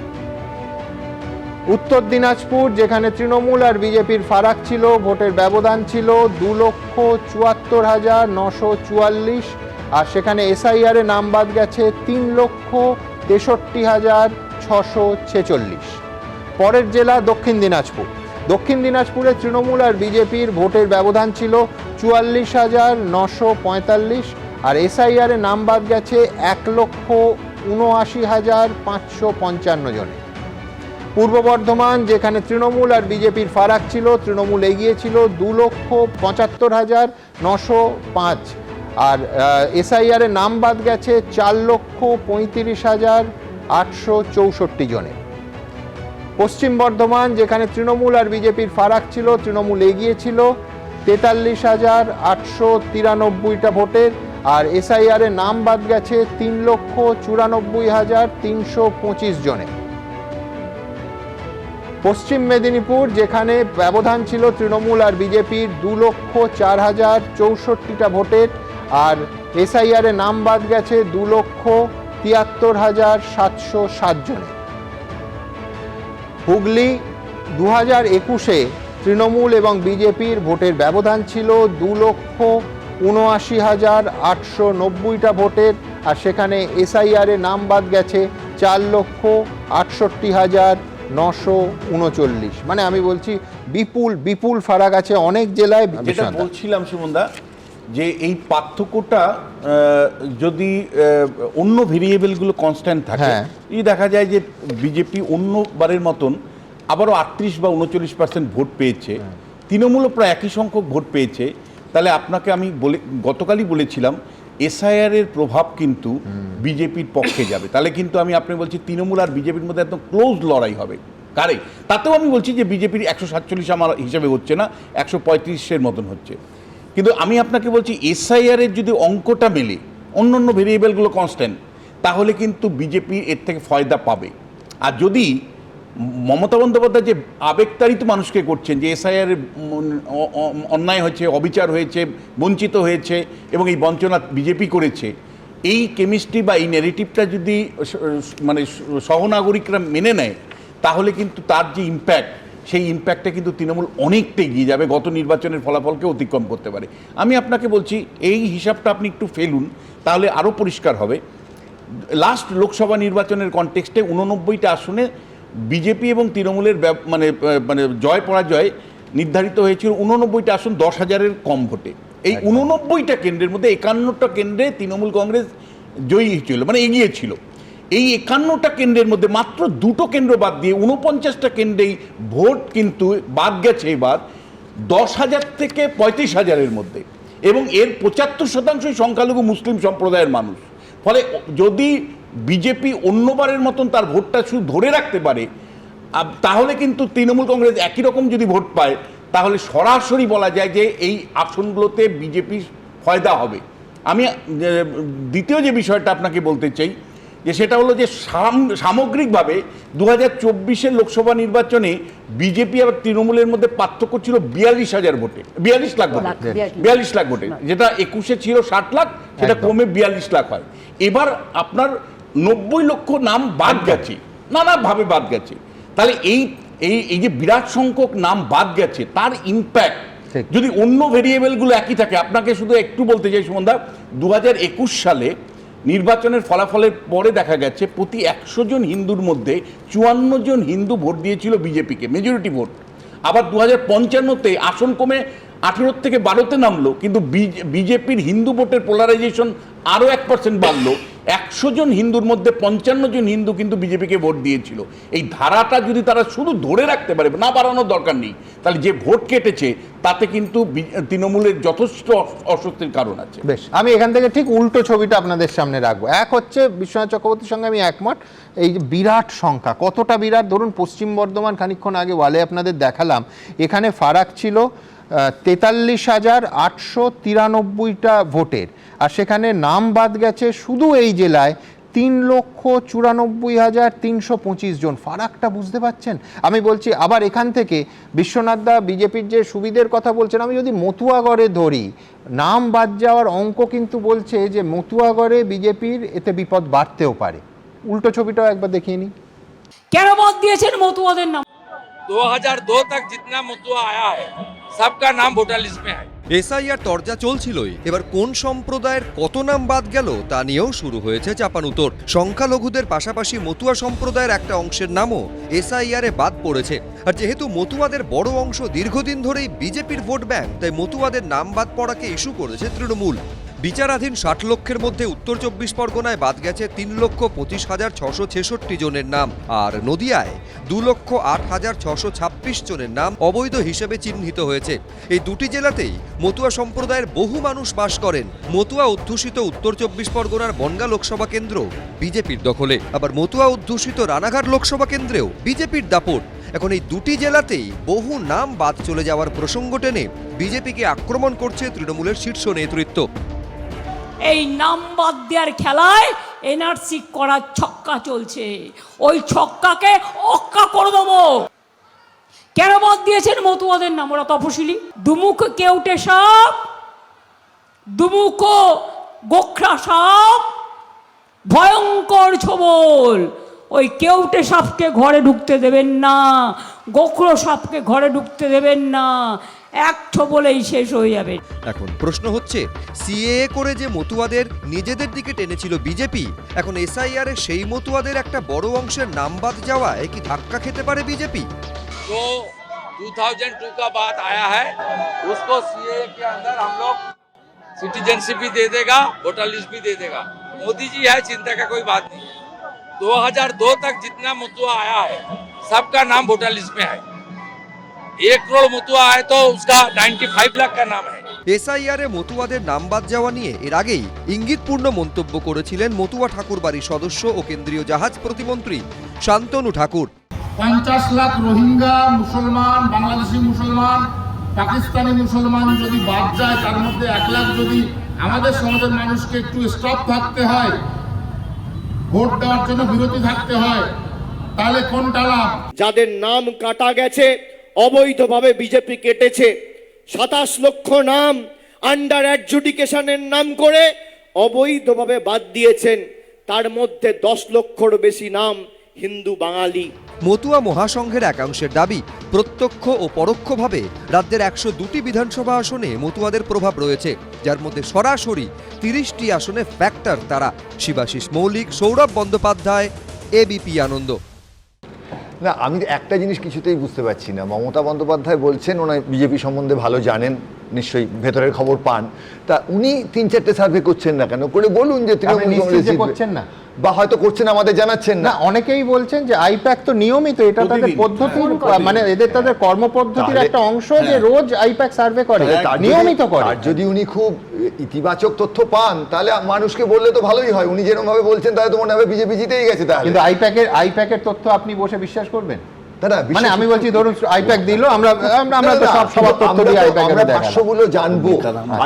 উত্তর দিনাজপুর, যেখানে তৃণমূল আর বিজেপির ফারাক ছিল, ভোটের ব্যবধান ছিল 2,74,944, আর সেখানে এসআইআর এর নাম বাদ গেছে 3,63,646। পরের জেলা দক্ষিণ দিনাজপুর। দক্ষিণ দিনাজপুরে তৃণমূল আর বিজেপির ভোটের ব্যবধান ছিল 44,945, আর এসআইআর এর নাম বাদ গেছে 1,79,555 জনে। পূর্ব বর্ধমান, যেখানে তৃণমূল আর বিজেপির ফারাক ছিল, তৃণমূল এগিয়ে ছিল 2,75,905, আর এসআইআর এর নাম বাদ গেছে 4,35,864 জনে। পশ্চিম বর্ধমান, যেখানে তৃণমূল আর বিজেপির ফারাক ছিল, তৃণমূল এগিয়ে ছিল 43,893টা ভোটের, আর এসআইআর এর নাম বাদ গেছে 3,94,325 জনে। পশ্চিম মেদিনীপুর, যেখানে ব্যবধান ছিল তৃণমূল আর বিজেপির 2,04,064টা ভোটের, আর এসআইআর এর নাম বাদ গেছে 2,73,707 জনে। হুগলি, 2021-এ তৃণমূল এবং বিজেপির ভোটের ব্যবধান ছিল 2,79,890টা ভোটের, আর সেখানে এসআইআর এর নাম বাদ গেছে 4,68,939। মানে আমি বলছি বিপুল বিপুল ফারাক আছে অনেক জেলায়। যেটা বলছিলাম সুমনদা, যে এই পার্থক্যটা যদি অন্য ভেরিয়েবলগুলো কনস্ট্যান্ট থাকে, এই দেখা যায় যে বিজেপি অন্যবারের মতন আবারও 38 বা 39% ভোট পেয়েছে, তৃণমূলও প্রায় একই সংখ্যক ভোট পেয়েছে, তাহলে আপনাকে আমি গতকালই বলেছিলাম এসআইআর এর প্রভাব কিন্তু বিজেপির পক্ষে যাবে। তাহলে কিন্তু আমি আপনি বলছি তৃণমূল আর বিজেপির মধ্যে একদম ক্লোজ লড়াই হবে। কারে তাতেও আমি বলছি যে বিজেপির 147 আমার হিসাবে হচ্ছে না, 135-এর মতন হচ্ছে। কিন্তু আমি আপনাকে বলছি এসআইআর এর যদি অঙ্কটা মেলে, অন্য অন্য ভেরিয়েবলগুলো কনস্ট্যান্ট, তাহলে কিন্তু বিজেপি এর থেকে ফয়দা পাবে। আর যদি মমতা বন্দ্যোপাধ্যায় যে আবেগতাড়িত মানুষকে করছেন যে এসআইআর অন্যায় হয়েছে, অবিচার হয়েছে, বঞ্চিত হয়েছে এবং এই বঞ্চনা বিজেপি করেছে, এই কেমিস্ট্রি বা এই নেগেটিভটা যদি মানে সহনাগরিকরা মেনে নেয়, তাহলে কিন্তু তার যে ইম্প্যাক্ট, সেই ইম্প্যাক্টে কিন্তু তৃণমূল অনেকটা এগিয়ে যাবে, গত নির্বাচনের ফলাফলকে অতিক্রম করতে পারে। আমি আপনাকে বলছি এই হিসাবটা আপনি একটু ফেলুন, তাহলে আরও পরিষ্কার হবে। লাস্ট লোকসভা নির্বাচনের কনটেক্সটে 89টা আসনে বিজেপি এবং তৃণমূলের মানে মানে জয় পরাজয় নির্ধারিত হয়েছিল 89টা আসন 10,000-এর কম ভোটে। এই 89টা কেন্দ্রের মধ্যে 51টা কেন্দ্রে তৃণমূল কংগ্রেস জয়ী ছিল, মানে এগিয়ে ছিল। এই 51টা কেন্দ্রের মধ্যে মাত্র 2টো কেন্দ্র বাদ দিয়ে 49টা কেন্দ্রেই ভোট কিন্তু বাদ গেছে এবার 10,000 থেকে 35,000-এর মধ্যে, এবং এর 75% সংখ্যালঘু মুসলিম সম্প্রদায়ের মানুষ। ফলে যদি বিজেপি অন্যবারের মতন তার ভোটটা শুধু ধরে রাখতে পারে, তাহলে কিন্তু তৃণমূল কংগ্রেস একই রকম যদি ভোট পায়, তাহলে সরাসরি বলা যায় যে এই আসনগুলোতে বিজেপির ফয়দা হবে। আমি দ্বিতীয় যে বিষয়টা আপনাকে বলতে চাই, যে সেটা হলো যে সামগ্রিকভাবে 2024-এর লোকসভা নির্বাচনে বিজেপি আর তৃণমূলের মধ্যে পার্থক্য ছিল 42,000 ভোটে, 42 লাখ ভোটে, 42 লাখ ভোটে, যেটা 21-এ ছিল 60 লাখ, সেটা কমে 42 লাখ হয়। এবার আপনার 90 লক্ষ নাম বাদ গেছে, নানাভাবে বাদ গেছে। তাহলে এই যে বিরাট সংখ্যক নাম বাদ গেছে, তার ইম্প্যাক্ট যদি অন্য ভেরিয়েবলগুলো একই থাকে, আপনাকে শুধু একটু বলতে চাই সুমনদা, 2021 সালে নির্বাচনের ফলাফলের পরে দেখা গেছে প্রতি 100 জন হিন্দুর মধ্যে 54 জন হিন্দু ভোট দিয়েছিল বিজেপিকে, মেজরিটি ভোট। আবার 2055-তে আসন কমে 18 থেকে 12-তে নামলো, কিন্তু বিজেপির হিন্দু ভোটের পোলারাইজেশন আরও 1% বাড়লো। 100 জন হিন্দুর মধ্যে 55 জন হিন্দু কিন্তু বিজেপিকে ভোট দিয়েছিল। এই ধারাটা যদি তারা শুধু ধরে রাখতে পারে, না বাড়ানোর দরকার নেই, তাহলে যে ভোট কেটেছে তাতে কিন্তু তৃণমূলের যথেষ্ট অস্বস্তির কারণ আছে। বেশ, আমি এখান থেকে ঠিক উল্টো ছবিটা আপনাদের সামনে রাখবো। এক হচ্ছে বিশ্বনাথ চক্রবর্তীর সঙ্গে আমি একমত, এই যে বিরাট সংখ্যা, কতটা বিরাট, ধরুন পশ্চিম বর্ধমান খানিকক্ষণ আগে ওয়ালে আপনাদের দেখালাম, এখানে ফারাক ছিল 43,893টা ভোটের, আর সেখানে নাম বাদ গেছে শুধু এই জেলায় 3,94,325 জন। ফারাকটা বুঝতে পারছেন? আমি বলছি আবার এখান থেকে বিশ্বনাথ দা বিজেপির যে সুবিধের কথা বলছেন, আমি যদি মতুয়াগড়ে ধরি, নাম বাদ যাওয়ার অঙ্ক কিন্তু বলছে যে মতুয়াগড়ে বিজেপির এতে বিপদ বাড়তেও পারে। উল্টো ছবিটাও একবার দেখিয়ে নিই। কেন মত দিয়েছেন মতুয়াদের নাম? 2002 तक जितना मতুয়া आया है सबका नाम वोटर लिस्ट में है। এসআইআর তরজা চলছিলই, এবার কোন সম্প্রদায়ের কত নাম বাদ গেল তা নিয়েও শুরু হয়েছে চাপানুতোর। সংখ্যালঘুদের পাশাপাশি মতুয়া সম্প্রদায়ের একটা অংশের নামও এসআইআরে বাদ পড়েছে। আর যেহেতু মতুয়াদের বড় অংশ দীর্ঘদিন ধরেই বিজেপির ভোট ব্যাংক, তাই মতুয়াদের নাম বাদ পড়াকে ইস্যু করেছে তৃণমূল। বিচারাধীন 60 লক্ষের মধ্যে উত্তর 24 পরগনায় বাদ গেছে 3,25,666 জনের নাম, আর নদিয়ায় 2,08,626 জনের নাম অবৈধ হিসেবে চিহ্নিত হয়েছে। এই দুটি জেলাতেই মতুয়া সম্প্রদায়ের বহু মানুষ বাস করেন। মতুয়া অধ্যুষিত উত্তর 24 পরগনার বনগাঁ লোকসভা কেন্দ্র বিজেপির দখলে, আবার মতুয়া অধ্যুষিত রানাঘাট লোকসভা কেন্দ্রেও বিজেপির দাপট। এখন এই দুটি জেলাতেই বহু নাম বাদ চলে যাওয়ার প্রসঙ্গ টেনে বিজেপিকে আক্রমণ করছে তৃণমূলের শীর্ষ নেতৃত্ব। এই নাম বাদ দেওয়ার খেলায় এনআরসি করার ছক্কা চলছে, ওই ছক্কাকে অক্কা করে দেবো। কেন বাদ দিয়েছেন মতুয়াদের নাম? ওরা তপশিলি। দুমুখ কেউটে সাপ, দুমুখ গোখরা সাপ, ভয়ঙ্কর ছোবল। ওই কেউটে সাপকে ঘরে ঢুকতে দেবেন না, গোখরো সাপকে ঘরে ঢুকতে দেবেন না, এক ছোবলেই শেষ হয়ে যাবে। এখন প্রশ্ন হচ্ছে, সিএএ করে যে মতুয়াদের নিজেদের দিকে টেনেছিল বিজেপি, এখন এসআইআর এ সেই মতুয়াদের একটা বড় অংশের নাম বাদ যাওয়ায় কি ধাক্কা খেতে পারে বিজেপি? जो 2002 का बात आया है उसको सीए के अंदर हम लोग सिटीजनशिप भी दे देगा, वोटर लिस्ट भी दे देगा। मोदी जी है, चिंता का कोई बात नहीं है। 2002 तक जितना मতুआ आया है सबका नाम वोटर लिस्ट में है। 1 करोड़ मতুआ है तो उसका 95 लाख का नाम है। এসআইআর এ মতুয়াদের নাম বাদ যাওয়া নিয়ে এর আগেই ইঙ্গিতপূর্ণ মন্তব্য করেছিলেন মতুয়া ঠাকুরবাড়ির সদস্য ও কেন্দ্রীয় জাহাজ প্রতিমন্ত্রী শান্তনু ঠাকুর। 50 লাখ রোহিঙ্গা মুসলমান, বাংলাদেশি মুসলমান, পাকিস্তানি মুসলমান যদি বাদ যায়, তার মধ্যে 1 লাখ যদি আমাদের সমাজের মানুষকে একটু স্টপ থাকতে হয়, ভোট দেওয়ার জন্য বিরতি থাকতে হয়, তাহলে কোনটা লাভ? যাদের নাম কাটা গেছে, অবৈধভাবে বিজেপি কেটেছে, 27 লক্ষ নাম আন্ডার অ্যাডজুডিকেশনের নাম করে অবৈধভাবে বাদ দিয়েছেন। তার মধ্যে 10 লক্ষর বেশি নাম হিন্দু বাঙালি। মতুয়া মহাসংঘের একাংশের দাবি, প্রত্যক্ষ ও পরোক্ষভাবে রাজ্যের 102টি বিধানসভা আসনে মতুয়াদের প্রভাব রয়েছে, যার মধ্যে সরাসরি 30টি আসনে ফ্যাক্টর তারা। শিবাশিস মৌলিক, সৌরভ বন্দ্যোপাধ্যায়, এবিপি আনন্দ। না, আমি একটা জিনিস কিছুতেই বুঝতে পারছি না। মমতা বন্দ্যোপাধ্যায় বলছেন ওনার বিজেপি সম্বন্ধে ভালো জানেন, নিশ্চয়ই ভেতরের খবর পান, তা উনি 3-4টে সার্ভে করছেন না কেন? করে বলুন যে তৃণমূল কংগ্রেস করছেন না, বা হয়তো করছেন, আমাদের জানাচ্ছেন না। অনেকেই বলছেন যে আইপ্যাক তো নিয়মিত, এটা তাদের পদ্ধতি, মানে এদের তাদের কর্মপদ্ধতির একটা অংশ যে রোজ আইপ্যাক সার্ভে করে, নিয়মিত করে। আর যদি উনি খুব ইতিবাচক তথ্য পান তাহলে মানুষকে বললে তো ভালোই হয়। উনি যেরকম ভাবে বলছেন তাহলে তো মনে হবে বিজেপি জিতেই গেছে। তাহলে কিন্তু আইপ্যাকের তথ্য আপনি বসে বিশ্বাস করবেন? দাদা, মানে আমি বলছি ধরুন আইপ্যাক দিল, আমরা তো সব তথ্য দিয়ে আইপ্যাকের দেখালাম। ভাষ্যগুলো জানবো।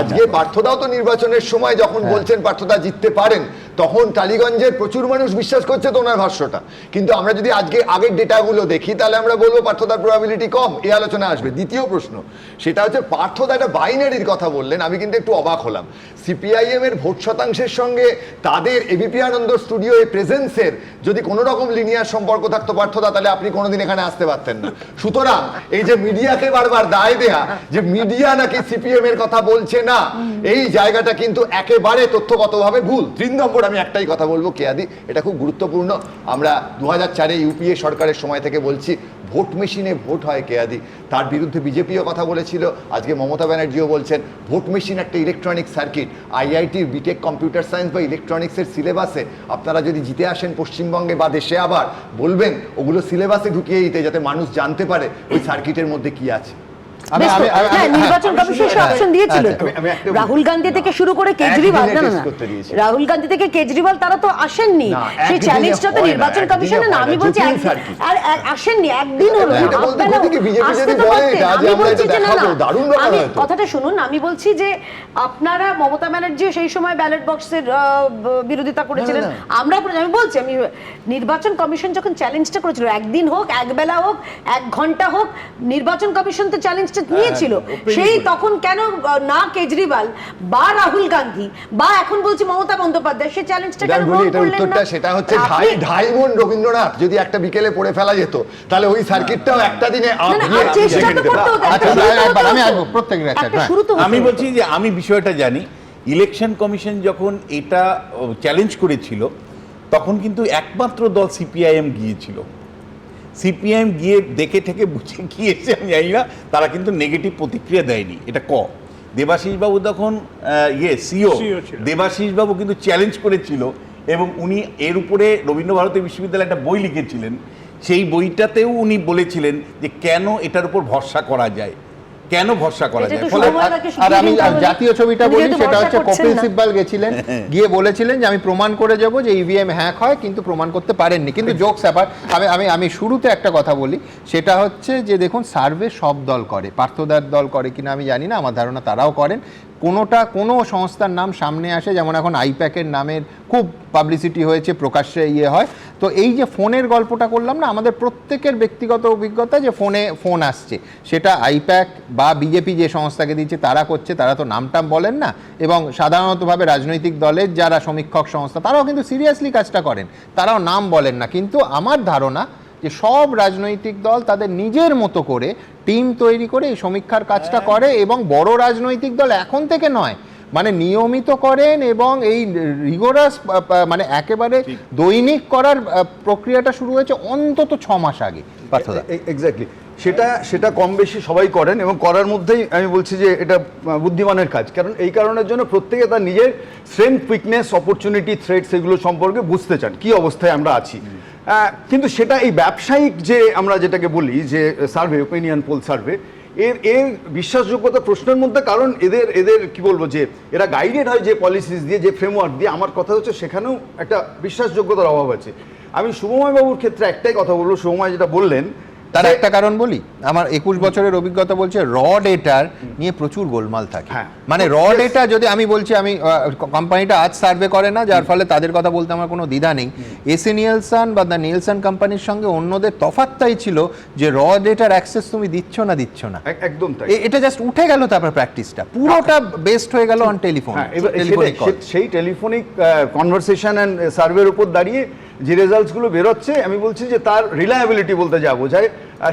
আজকে পার্থদাও তো নির্বাচনের সময় যখন বলছেন পার্থদা জিততে পারেন, তখন টালিগঞ্জের প্রচুর মানুষ বিশ্বাস করছে তো ওনার ভাষ্যটা। কিন্তু আমরা যদি আজকে আগের ডেটাগুলো দেখি তাহলে আমরা বলবো পার্থদার প্রবাবিলিটি কম। এই আলোচনা আসবে। দ্বিতীয় প্রশ্ন, সেটা হচ্ছে পার্থদা একটা বাইনারির কথা বললেন, আমি কিন্তু একটু অবাক হলাম। সিপিআইএম এর ভোট শতাংশের সঙ্গে তাদের এবিপি আনন্দ স্টুডিও এ প্রেজেন্সের যদি কোনো রকম লিনিয়ার সম্পর্ক থাকতো পার্থদা, তাহলে আপনি কোনোদিন এখানে আসতে পারতেন না। সুতরাং এই যে মিডিয়াকে বারবার দায় দেয়া যে মিডিয়া নাকি সিপিএম এর কথা বলছে না, এই জায়গাটা কিন্তু একেবারে তথ্যগতভাবে ভুল। 3 নম্বর, আমি একটাই কথা বলবো কেয়াদি, এটা খুব গুরুত্বপূর্ণ। আমরা 2004-এ ইউপিএ সরকারের সময় থেকে বলছি ভোট মেশিনে ভোট হয় কেয়াদি, তার বিরুদ্ধে বিজেপিও কথা বলেছিল, আজকে মমতা ব্যানার্জিও বলছেন ভোট মেশিন একটা ইলেকট্রনিক সার্কিট। আইআইটির বিটেক কম্পিউটার সায়েন্স বা ইলেকট্রনিক্সের সিলেবাসে আপনারা যদি জিতে আসেন পশ্চিমবঙ্গে বা দেশে, আবার বলবেন ওগুলো সিলেবাসে ঢুকিয়ে দিতে, যাতে মানুষ জানতে পারে ওই সার্কিটের মধ্যে কি আছে। আমি- আমি- আমি- হ্যাঁ, নির্বাচন আমি কমিশন শুধু- অপশন দিয়েছিল আচ্ছা, তো। আমি একটা রাহুল গান্ধী থেকে শুরু করে কেজরিওয়াল, একদিনে না না test না, করতে দিয়েছে। রাহুল গান্ধী থেকে কেজরিওয়াল তারা তো আসেননি, না, সেই একদিনে চ্যালেঞ্জটা তো হয় না, নির্বাচন একদিনে কমিশনে না, হয় আমি না, বলছি জটিল একদিন- সার্কিট। আর আসেননি, একদিন হলো, এটা বলতে আপনারা বলতে কি BJP আসতে যদি তো বলে পারতেন। এটা যে আমি আমরা বলছি এটা যে না, দেখাবো, না, দারুণ ব্যাপার আমি হয়তো। কথাটা শুনুন, আমি বলছি যে আপনারা মমতা ব্যানার্জি সেই সময় ব্যালট বক্সের বিরোধিতা করেছিলেন, না, না। আমরা আমি বলছি, আমি নির্বাচন কমিশন যখন চ্যালেঞ্জটা করেছিল, একদিন হোক, একবেলা হোক, 1 ঘন্টা হোক, নির্বাচন কমিশন তো চ্যালেঞ্জটা নিয়েছিল, সেই তখন কেন না কেজরিওয়াল বা রাহুল গান্ধী বা এখন বলছি মমতা বন্দ্যোপাধ্যায় সেই চ্যালেঞ্জটা কেন বলি গ্রহণ এটার করলেন উত্তরটা, না? সেটা হচ্ছে আপনি- ঢাই বোন রবীন্দ্রনাথ যদি একটা বিকেলে পড়ে ফেলা যেত, তাহলে ওই সার্কিটটাও একটা দিনে না, না, আর চেষ্টা তো করতে হতো, আচ্ছা, একটা শুরু তো একবার হতো। আমি আসবো, প্রত্যেকের একটা, একটা হ্যাঁ। শুরু তো হতো। আমি বলছি যে আমি বিষয়টা জানি, ইলেকশন কমিশন যখন এটা চ্যালেঞ্জ করেছিল তখন কিন্তু একমাত্র দল সিপিআইএম গিয়েছিল। সিপিআইএম গিয়ে দেখে ঠেকে বুঝে গিয়েছে আমি জানি না, তারা কিন্তু নেগেটিভ প্রতিক্রিয়া দেয়নি, এটা দেবাশিস বাবু তখন সিও CEO ছিল। দেবাশিস বাবু কিন্তু চ্যালেঞ্জ করেছিল এবং উনি এর উপরে রবীন্দ্রভারতী বিশ্ববিদ্যালয়ে একটা বই লিখেছিলেন, সেই বইটাতেও উনি বলেছিলেন যে কেন এটার উপর ভরসা করা যায়, কেন ভরসা করা এটা যায়। তো ফলে সময় তাকে আর আমি শিখিয়ে দিন, জাতীয় ছবিটা উনি বলি, যেহেতু সেটা ভরসা হচ্ছে করছেন কপিল না। সিব্বাল গেছিলেন, গিয়ে বলেছিলেন যে আমি প্রমাণ করে যাব যে ইভিএম হ্যাক হয়, কিন্তু প্রমাণ করতে পারেননি। কিন্তু জোকস ব্যাপার, আমি শুরুতে একটা কথা বলি, সেটা হচ্ছে যে দেখুন, সার্ভে সব দল করে, পার্থদার দল করে কিনা আমি জানি না, আমার ধারণা তারাও করেন। কোনো সংস্থার নাম সামনে আসে, যেমন এখন আইপ্যাকের নামের খুব পাবলিসিটি হয়েছে, প্রকাশ্যে হয়, তো এই যে ফোনের গল্পটা করলাম না, আমাদের প্রত্যেকের ব্যক্তিগত অভিজ্ঞতা যে ফোন আসছে, সেটা আইপ্যাক বা বিজেপি যে সংস্থাকে দিচ্ছে তারা করছে, তারা তো নামটাম বলেন না, এবং সাধারণতভাবে রাজনৈতিক দলের যারা সমীক্ষক সংস্থা তারাও কিন্তু সিরিয়াসলি কাজটা করেন, তারাও নাম বলেন না। কিন্তু আমার ধারণা যে সব রাজনৈতিক দল তাদের নিজের মতো করে টিম তৈরি করে এই সমীক্ষার কাজটা করে, এবং বড় রাজনৈতিক দল এখন থেকে নয়, মানে নিয়মিত করেন, এবং এই রিগোরাস মানে একেবারে দৈনিক করার প্রক্রিয়াটা শুরু হয়েছে অন্তত 6 মাস আগে। পার্থদা, এক্স্যাক্টলি, সেটা কম বেশি সবাই করেন, এবং করার মধ্যেই আমি বলছি যে এটা বুদ্ধিমানের কাজ, কারণ এই কারণের জন্য প্রত্যেকে তার নিজের স্ট্রেংথ, উইকনেস, অপরচুনিটি, থ্রেট সেগুলো সম্পর্কে বুঝতে চান, কি অবস্থায় আমরা আছি। কিন্তু সেটা এই ব্যবসায়িক যে আমরা যেটাকে বলি যে সার্ভে, ওপিনিয়ন পোল সার্ভে, এর বিশ্বাসযোগ্যতা প্রশ্নের মধ্যে, কারণ এদের কি বলবো, যে এরা গাইডেড হয় যে পলিসিস দিয়ে, যে ফ্রেমওয়ার্ক দিয়ে, আমার কথা হচ্ছে সেখানেও একটা বিশ্বাসযোগ্যতার অভাব আছে। আমি শুভময় বাবুর ক্ষেত্রে একটাই কথা বলবো, শুভময় যেটা বললেন তার একটা কারণ বলি, আমার 21 বছরের অভিজ্ঞতা বলছে র ডেটার নিয়ে প্রচুর গোলমাল থাকে। হ্যাঁ। মানে র ডেটা যদি আমি বলছি, আমি কোম্পানিটা আজ সার্ভে করে না, যার ফলে তাদের কথা বলতে আমার কোনো দ্বিধা নেই। এসি নিয়েলসন বা দ্য নিয়েলসন কোম্পানির সঙ্গে অন্যদের তফাৎটাই ছিল যে র ডেটার অ্যাক্সেস তুমি দিচ্ছ না, একদম তাই। এটা জাস্ট উঠে গেল, তারপর প্র্যাকটিসটা পুরোটা বেস্ট হয়ে গেল অন টেলিফোন। হ্যাঁ, এবার সেই টেলিফোনিক কনভারসেশন অ্যান্ড সার্ভের উপর দাঁড়িয়ে যে রেজাল্টসগুলো বেরোচ্ছে, আমি বলছি যে তার রিলায়েবিলিটি বলতে যা বোঝায়,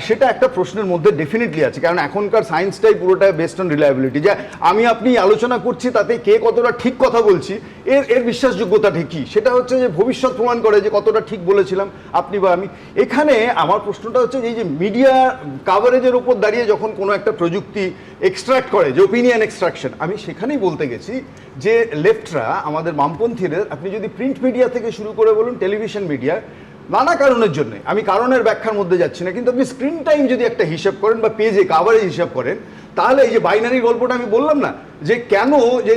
সেটা একটা প্রশ্নের মধ্যে ডেফিনেটলি আছে, কারণ এখনকার সায়েন্সটাই পুরোটা বেসড অন রিলায়েবিলিটি, যে আমি আপনি আলোচনা করছি তাতে কে কতটা ঠিক কথা বলছি, এর বিশ্বাসযোগ্যতা ঠিকই, সেটা হচ্ছে যে ভবিষ্যৎ প্রমাণ করে যে কতটা ঠিক বলেছিলাম আপনি বা আমি। এখানে আমার প্রশ্নটা হচ্ছে এই যে মিডিয়া কাভারেজের উপর দাঁড়িয়ে যখন কোনো একটা প্রযুক্তি এক্সট্রাক্ট করে, যে ওপিনিয়ন এক্সট্রাকশন, আমি সেখানেই বলতে গেছি যে লেফটরা, আমাদের বামপন্থীদের, আপনি যদি প্রিন্ট মিডিয়া থেকে শুরু করে বলুন, টেলিভিশন মিডিয়া, নানা কারণের জন্য, আমি কারণের ব্যাখ্যার মধ্যে যাচ্ছি না, কিন্তু আপনি স্ক্রিন টাইম যদি একটা হিসাব করেন বা পেজে কাভারেজ হিসাব করেন, তাহলে এই যে বাইনারি গল্পটা আমি বললাম না, যে কেন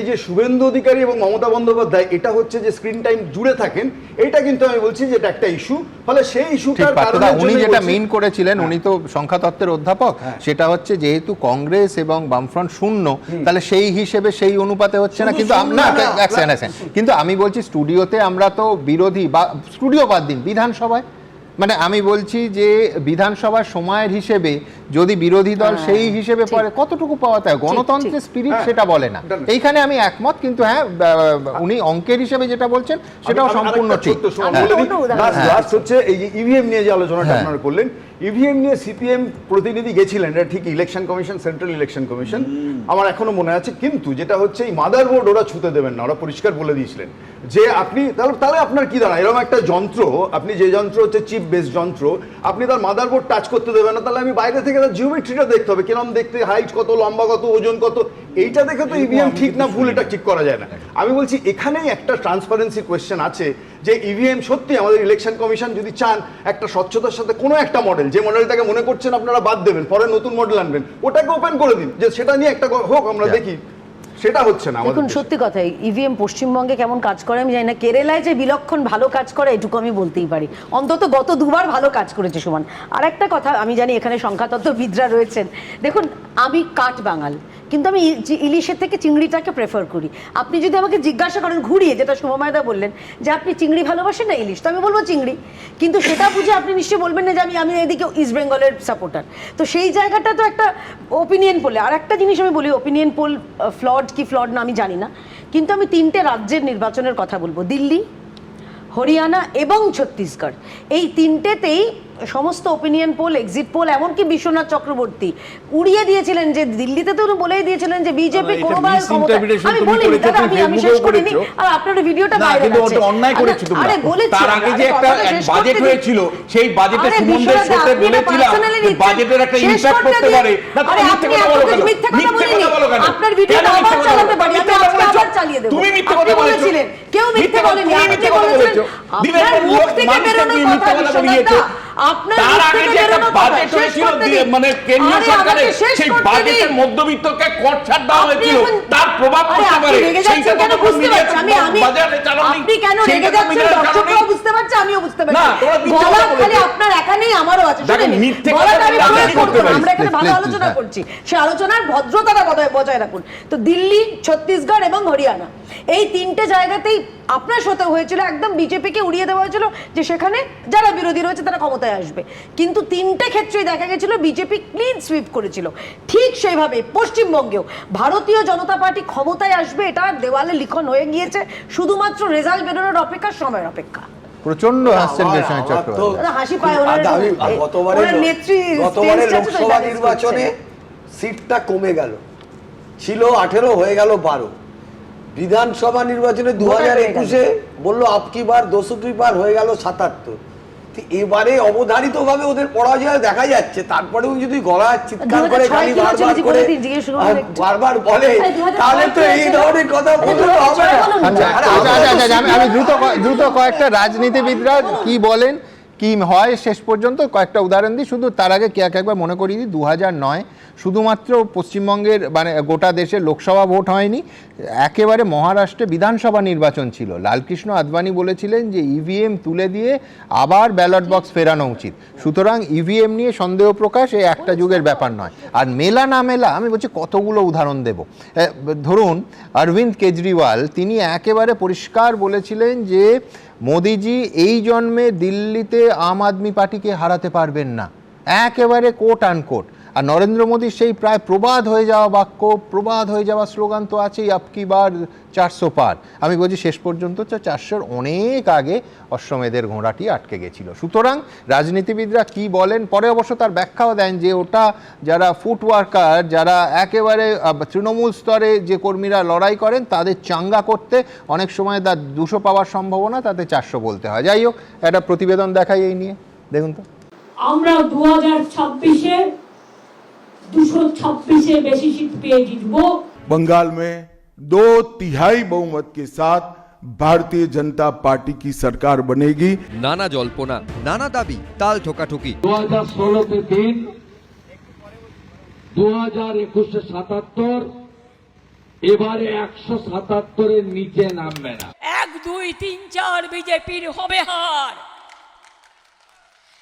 যে শুভেন্দু অধিকারী এবং মমতা বন্দ্যোপাধ্যায় এটা হচ্ছে যে স্ক্রিন টাইম জুড়ে থাকেন, এটা কিন্তু আমি বলছি যে এটা একটা ইস্যু। ফলে সেই ইস্যুটার কারণে উনি যেটা মেইন করেছিলেন, উনি তো সংখ্যাতত্ত্বের অধ্যাপক, সেটা হচ্ছে যেহেতু কংগ্রেস এবং বামফ্রন্ট শূন্য, তাহলে সেই হিসেবে সেই অনুপাতে হচ্ছে না। কিন্তু কিন্তু আমি বলছি স্টুডিওতে আমরা তো বিরোধী, বা স্টুডিও বাদ দিন, বিধানসভায়, মানে আমি বলছি যে বিধানসভার সময়ের হিসেবে যদি বিরোধী দল সেই হিসেবে পড়ে, কতটুকু পাওয়া যায়, গণতন্ত্রের স্পিরিট সেটা বলে না। এইখানে আমি একমত, কিন্তু হ্যাঁ, উনি অঙ্কের হিসেবে যেটা বলছেন সেটাও সম্পূর্ণ ঠিক। হচ্ছে এই যে ইভিএম নিয়ে যে আলোচনাটা আপনারা করলেন, ইভিএম নিয়ে সিপিএম প্রতিনিধি গেছিলেন, এটা ঠিক, election commission, central election commission, আমার এখনো মনে আছে। কিন্তু যেটা হচ্ছে এই মাদারবোর্ড ওরা ছুতে দেবেন না, ওরা পরিষ্কার বলে দিয়েছিলেন যে আপনি তাহলে আপনার কি দাঁড়ায়, এরকম একটা যন্ত্র, আপনি যে যন্ত্র হচ্ছে চিপ বেস যন্ত্র, আপনি তার মাদারবোর্ড টাচ করতে দেবেন না, তাহলে আমি বাইরে থেকে থেকে তার জিওমেট্রিটা দেখতে হবে, কিরকম দেখতে, হাইট কত, লম্বা কত, ওজন কত, এইটা দেখে তো ইভিএম ঠিক না ভুল এটা ঠিক করা যায় না। আমি বলছি এখানেই একটা ট্রান্সপারেন্সি কোয়েশ্চেন আছে যে ইভিএম সত্যি আমাদের ইলেকশন কমিশন যদি চান একটা স্বচ্ছতার সাথে কোনো একটা মডেল, যে মডেলটাকে মনে করছেন আপনারা বাদ দেবেন, পরে নতুন মডেল আনবেন, ওটাকে ওপেন করে দিন, যে সেটা নিয়ে একটা হোক, আমরা দেখি। সেটা হচ্ছে না আমাদের দেখুন, সত্যি কথা, ইভিএম পশ্চিমবঙ্গে কেমন কাজ করে আমি জানি না, কেরালায় যে বিলক্ষণ ভালো কাজ করে এটুকু আমি বলতেই পারি, অন্তত গত দুবার ভালো কাজ করেছে সুমন। আর একটা কথা, আমি জানি এখানে সংখ্যাতত্ত্ববিদরা রয়েছেন, দেখুন আমি কাঠ বাঙাল, কিন্তু আমি ইলিশের থেকে চিংড়িটাকে প্রেফার করি। আপনি যদি আমাকে জিজ্ঞাসা করেন ঘুরিয়ে, যেটা শুভময়দা বললেন যে আপনি চিংড়ি ভালোবাসেন না ইলিশ, তো আমি বলবো চিংড়ি, কিন্তু সেটা বুঝে আপনি নিশ্চয়ই বলবেন না যে আমি এদিকে ইস্ট বেঙ্গলের সাপোর্টার। তো সেই জায়গাটা তো একটা ওপিনিয়ন পোলে। আর একটা জিনিস আমি বলি, ওপিনিয়ন পোল ফ্লড কি ফ্লড না আমি জানি না, কিন্তু আমি 3টে রাজ্যের নির্বাচনের কথা বলবো, দিল্লি, হরিয়ানা এবং ছত্তিশগড়। এই 3টেতেই সমস্ত ওপিনিয়ন পোল, এক্সিট পোল, এমনকি বিশ্বনাথ চক্রবর্তী উড়িয়ে দিয়েছিলেন যে দিল্লিতে তো বলেই দিয়েছিলেন যে বিজেপি কোনোবার ক্ষমতায়। আমি বলিনি দাদা, আমি শেষ করিনি, আর আপনার ভিডিওটা ভাইরাল আছে। অন্যায় করেছো তোমরা। আরে বলেছি, তার আগে যে একটা বাজেট হয়েছিল, সেই বাজেটে সুমনদের সাথে বলেছিলাম যে বাজেটের একটা ইমপ্যাক্ট করতে পারে। না তুমি মিথ্যে কথা বলো কেন? মিথ্যে কথা বলো কেন? আপনার ভিডিওটা আবার চালাতে পারি, আমি আজকে আবার চালিয়ে দেব। তুমি মিথ্যে কথা বলেছিলেন, কেউ মিথ্যে বলেনি, আপনি বলেছিলেন। আপনার মুখ থেকে বেরোনোর কথা বিশ্বনাথ, আপনার তার আগে যে একটা বাজেট হয়েছিল মানে কেন্দ্রীয় সরকারের, সেই বাজেটের মধ্যবিত্তকে কর ছাড় দেওয়া হয়েছিল, তার প্রভাব পড়তে পারে। সেইটা কেন বুঝতে পারছি আমি, বাজারে চালানো নেই। আপনি কেন রেগে যাচ্ছেন? দর্শকরাও বুঝতে পারছে, আমিও বুঝতে পারছি। গলা খালি আপনার একা নেই, আমারও আছে। শুনুন, গলাটা আমি প্রয়োগ করব না, আমরা এখানে ভালো আলোচনা করছি, সে আলোচনার ভদ্রতাটা বজায় রাখুন। তো দিল্লি, ছত্তিশগড় এবং হরিয়ানা, এই 3টে জায়গাতেই আপনার সাথে হয়েছিল, একদম বিজেপিকে উড়িয়ে দেওয়া হয়েছিল যে সেখানে যারা বিরোধী রয়েছে তারা ক্ষমতায় আসবে, কিন্তু 3টে ক্ষেত্রেই দেখা গেছিল বিজেপি ক্লিন সুইপ করেছিল। ঠিক সেইভাবে পশ্চিমবঙ্গেও ভারতীয় জনতা পার্টি ক্ষমতায় আসবে, এটা দেওয়ালে লিখন হয়ে গিয়েছে, শুধুমাত্র রেজাল্ট বেরোনোর অপেক্ষা, সময়ের অপেক্ষা। প্রচন্ড হাসছেন বিশ্বনাথ চক্রবর্তী। হাসি পায় ওনার নেত্রী। গতবারে লোকসভা নির্বাচনে সিটটা কমে গেল, ছিল 18 হয়ে গেল 12। বিধানসভা নির্বাচনে 2021-এ বললো আপকি বার 200 বার হয়ে গেল 77। এবারে অবধারিতভাবে ওদের পরাজয় দেখা যাচ্ছে, তারপরেও যদি গলা চিৎকার করে খালি বারবার বলে, তাহলে তো এই ধরনের কথা বলতে হবে না। আমি দ্রুত কয়েকটা রাজনীতিবিদরা কি বলেন, কি হয় শেষ পর্যন্ত কয়েকটা উদাহরণ দিই। শুধু তার আগে একবার মনে করিয়ে দিই, 2009 শুধুমাত্র পশ্চিমবঙ্গের মানে গোটা দেশে লোকসভা ভোট হয়নি, একেবারে মহারাষ্ট্রে বিধানসভা নির্বাচন ছিল। লালকৃষ্ণ আদবানি বলেছিলেন যে ইভিএম তুলে দিয়ে আবার ব্যালট বক্স ফেরানো উচিত। সুতরাং ইভিএম নিয়ে সন্দেহ প্রকাশ এই একটা যুগের ব্যাপার নয়। আর মেলা না মেলা, আমি বলছি কতগুলো উদাহরণ দেব। ধরুন অরবিন্দ কেজরিওয়াল, তিনি একেবারে পরিষ্কার বলেছিলেন যে মোদিজি এই জন্মে দিল্লিতে আম আদমি পার্টিকে হারাতে পারবেন না, একেবারে কোট আনকোট। আর নরেন্দ্র মোদীর সেই প্রায় প্রবাদ হয়ে যাওয়া বাক্য, প্রবাদ হয়ে যাওয়া স্লোগান তো আছেই, আপকি বার 400 পার। আমি বলছি শেষ পর্যন্ত 400-র অনেক আগে অশ্বমেধের ঘোড়াটি আটকে গেছিল। সুতরাং রাজনীতিবিদরা কি বলেন, পরে অবশ্য তার ব্যাখ্যাও দেন যে ওটা যারা ফুট ওয়ার্কার, যারা একেবারে তৃণমূল স্তরে যে কর্মীরা লড়াই করেন, তাদের চাঙ্গা করতে অনেক সময় তার 200 পাওয়ার সম্ভাবনা, তাতে 400 বলতে হয়। যাই হোক, একটা প্রতিবেদন দেখাই এই নিয়ে, দেখুন তো। আমরা 2026-এ 226 বেশি সিট পেয়ে জিতবো। बंगाल में 2/3 बहुमत के साथ भारतीय जनता पार्टी की सरकार बनेगी। নানা জল্পনা, নানা দাবি, তাল ঠোকাঠুকি। 2016 पे 3, 2021-এ 77, এবারে 177-এর নিচে নামবে না। 1, 2, 3, 4 বিজেপির হবে হার।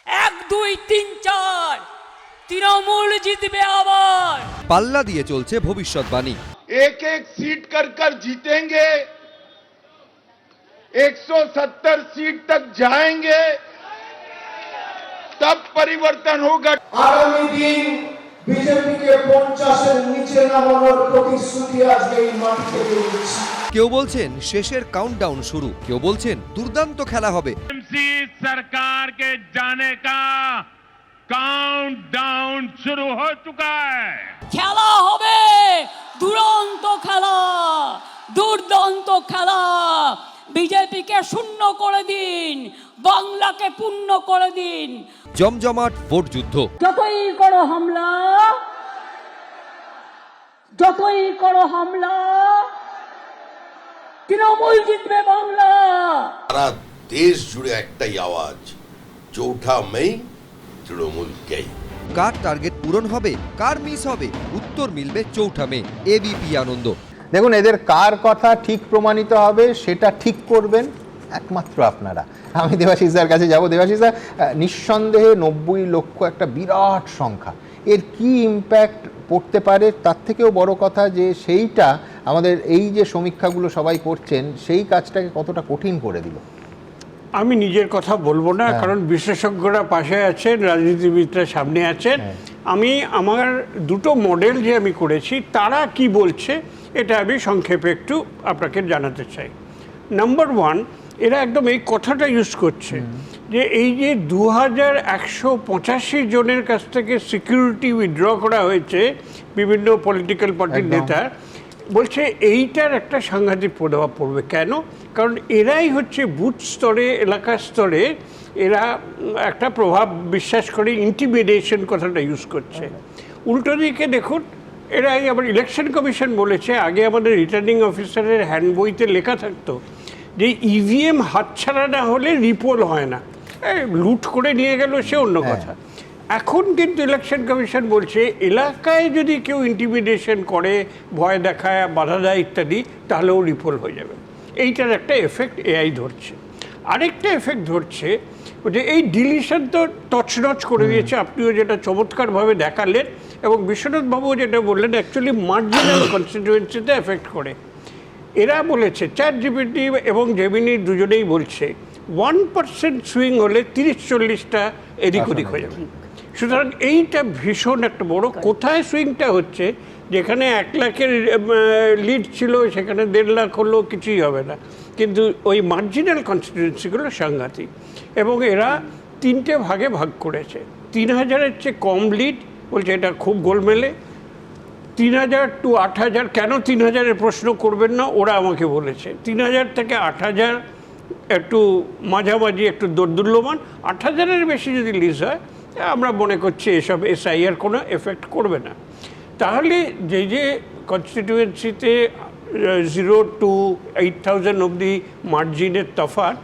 1, 2, 3, 4 তৃণমূল জিতবে আবার। পাল্লা দিয়ে চলছে ভবিষ্যৎবাণী। एक एक सीट कर जीतेंगे, 170 सीट तक जाएंगे, तब परिवर्तन होगा। আগামী দিন বিজেপিকে 50-এর নিচে নামানোর প্রতিশ্রুতি আজকে এই মাঠ থেকে দিচ্ছি। কেউ বলছেন শেষের কাউন্টডাউন শুরু, কেউ বলছেন দুর্দান্ত খেলা হবে। सरकार के जाने का काउंटडाउन शुरू हो चुका है। খেলা হবে দুরন্ত খেলা, দুর্দান্ত খেলা। বিজেপিকে শূন্য করে দিন, বাংলাকে পূর্ণ করে দিন। জমজমাট ভোট যুদ্ধ। যতই করো হামলা, যতই করো হামলা, তৃণমূল জিতবে বাংলা। সারা দেশ জুড়ে একটাই আওয়াজ, 4 মে তৃণমূল জয়। কার টার্গেট পূরণ হবে, কার মিস হবে, উত্তর মিলবে 4 মে। এবিপি আনন্দ। দেখুন, এদের কার কথা ঠিক প্রমাণিত হবে সেটা ঠিক করবেন একমাত্র আপনারা। আমি দেবাশিস দার কাছে যাব। দেবাশিস দা, নিঃসন্দেহে 90 লক্ষ একটা বিরাট সংখ্যা, এর কি ইম্প্যাক্ট পড়তে পারে? তার থেকেও বড় কথা যে সেইটা আমাদের এই যে সমীক্ষাগুলো সবাই করছেন সেই কাজটাকে কতটা কঠিন করে দিল। আমি নিজের কথা বলবো না, কারণ বিশেষজ্ঞরা পাশে আছেন, রাজনীতিবিদরা সামনে আছেন। আমি আমার দুটো মডেল যে আমি করেছি তারা কি বলছে এটা আমি সংক্ষেপে একটু আপনাকে জানাতে চাই। নাম্বার 1, এরা একদম এই কথাটা ইউজ করছে যে এই যে 2185 জনের কাছ থেকে সিকিউরিটি উইথড্র করা হয়েছে বিভিন্ন পলিটিক্যাল পার্টির নেতা, বলছে এইটার একটা সাংঘাতিক প্রভাব পড়বে। কেন? কারণ এরাই হচ্ছে বুথ স্তরে, এলাকা স্তরে এরা একটা প্রভাব বিশ্বাস করে ইন্টিমিডেশন কথাটা ইউজ করছে। উল্টো দিকে দেখুন, এরাই আবার ইলেকশন কমিশন বলেছে, আগে আমাদের রিটার্নিং অফিসারের হ্যান্ড বইতে লেখা থাকতো যে ইভিএম হাতছাড়া না হলে রিপোল হয় না, লুট করে নিয়ে গেল সে অন্য কথা। এখন কিন্তু ইলেকশন কমিশন বলছে এলাকায় যদি কেউ ইন্টিমিডেশন করে, ভয় দেখায়, বাধা দেয় ইত্যাদি, তাহলেও রিপোল হয়ে যাবে। এইটার একটা এফেক্ট এআই ধরছে। আরেকটা এফেক্ট ধরছে যে এই ডিলিশন তো তছনছ করে দিয়েছে, আপনিও যেটা চমৎকারভাবে দেখালেন, এবং বিশ্বনাথবাবুও যেটা বললেন, অ্যাকচুয়ালি মার্জিনাল কনস্টিটিউয়েন্সিতে এফেক্ট করে। এরা বলেছে, চ্যাটজিপিটি এবং জেমিনি দুজনেই বলছে 1% সুইং হলে 30-40টা এদিক ওদিক হয়ে যাবে। সুতরাং এইটা ভীষণ একটা বড়। কোথায় সুইংটা হচ্ছে? যেখানে 1 লাখের লিড ছিল সেখানে 1.5 লাখ হলো, কিছুই হবে না। কিন্তু ওই মার্জিনাল কনস্টিটিউয়েন্সিগুলো সাংঘাতিক, এবং এরা 3টে ভাগে ভাগ করেছে। 3000-এর চেয়ে কম লিড বলছে এটা খুব গোলমেলে। 3000 to 8000, কেন 3000-এর প্রশ্ন করবেন না, ওরা আমাকে বলেছে 3000 থেকে 8000 একটু মাঝামাঝি, একটু দোদুল্যমান। 8000-এর বেশি যদি লিজ হয় আমরা মনে করছি এসব এসআইআর কোনো এফেক্ট করবে না। তাহলে যে যে কনস্টিটিউয়েন্সিতে 0 to 8000 অবধি মার্জিনের তফাৎ,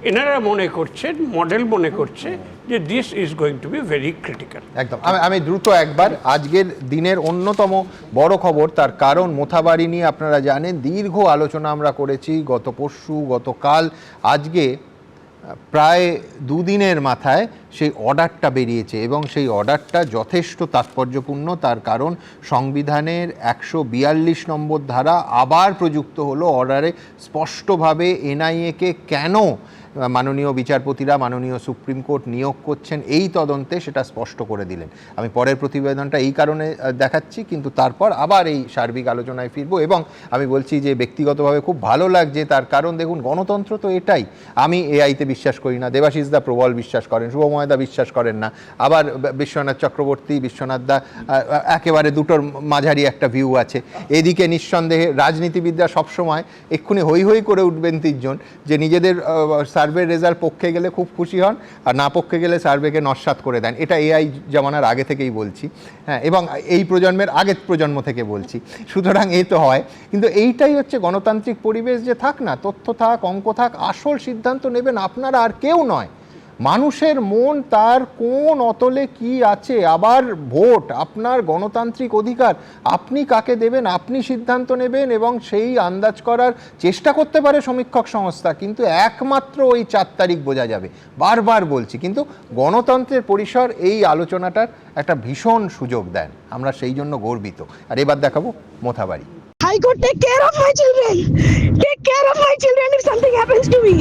এনারা মনে করছেন, মডেল মনে করছে যে this is going to be very critical. একদম। আমি দ্রুত একবার আজকের দিনের অন্যতম বড় খবর, তার কারণ মোথাবাড়ি নিয়ে আপনারা জানেন দীর্ঘ আলোচনা আমরা করেছি গত পরশু, গতকাল, আজকে প্রায় 2 দিনের মাথায় সেই অর্ডারটা বেরিয়েছে, এবং সেই অর্ডারটা যথেষ্ট তাৎপর্যপূর্ণ। তার কারণ সংবিধানের 142 নম্বর ধারা আবার প্রযুক্ত হলো। অর্ডারে স্পষ্টভাবে এনআইএকে কেন মাননীয় বিচারপতিরা, মাননীয় সুপ্রিম কোর্ট নিয়োগ করছেন এই তদন্তে, সেটা স্পষ্ট করে দিলেন। আমি পরের প্রতিবেদনটা এই কারণে দেখাচ্ছি, কিন্তু তারপর আবার এই সার্বিক আলোচনায় ফিরবো। এবং আমি বলছি যে ব্যক্তিগতভাবে খুব ভালো লাগছে, তার কারণ দেখুন, গণতন্ত্র তো এটাই। আমি এআইতে বিশ্বাস করি না, দেবাশিস দা প্রবল বিশ্বাস করেন, শুভময় দা বিশ্বাস করেন না, আবার বিশ্বনাথ চক্রবর্তী, বিশ্বনাথ দা একেবারে দুটোর মাঝারি একটা ভিউ আছে। এদিকে নিঃসন্দেহে রাজনীতিবিদরা সবসময় এক্ষুনি হই হই করে উঠবেন 3 জন, যে নিজেদের সার্ভের রেজাল্ট পক্ষে গেলে খুব খুশি হন, আর না পক্ষে গেলে সার্ভেকে নস্যাৎ করে দেন। এটা এআই জামানার আগে থেকেই বলছি, হ্যাঁ, এবং এই প্রজন্মের আগের প্রজন্ম থেকে বলছি। সুতরাং এই তো হয়, কিন্তু এইটাই হচ্ছে গণতান্ত্রিক পরিবেশ, যে থাক না, তথ্য থাক, অঙ্ক থাক, আসল সিদ্ধান্ত নেবেন আপনারা, আর কেউ নয়। মানুষের মন তার কোন অতলে কি আছে, আবার ভোট আপনার গণতান্ত্রিক অধিকার, আপনি কাকে দেবেন আপনি সিদ্ধান্ত নেবেন, এবং সেই আন্দাজ করার চেষ্টা করতে পারে সমীক্ষক সংস্থা, কিন্তু একমাত্র ওই 4 তারিখ বোঝা যাবে। বারবার বলছি, কিন্তু গণতন্ত্রের পরিসর এই আলোচনাটার একটা ভীষণ সুযোগ দেন, আমরা সেই জন্য গর্বিত। আর এবার দেখাবো Mothabari. Court, take care of my children. Take care of my children if something happens to me.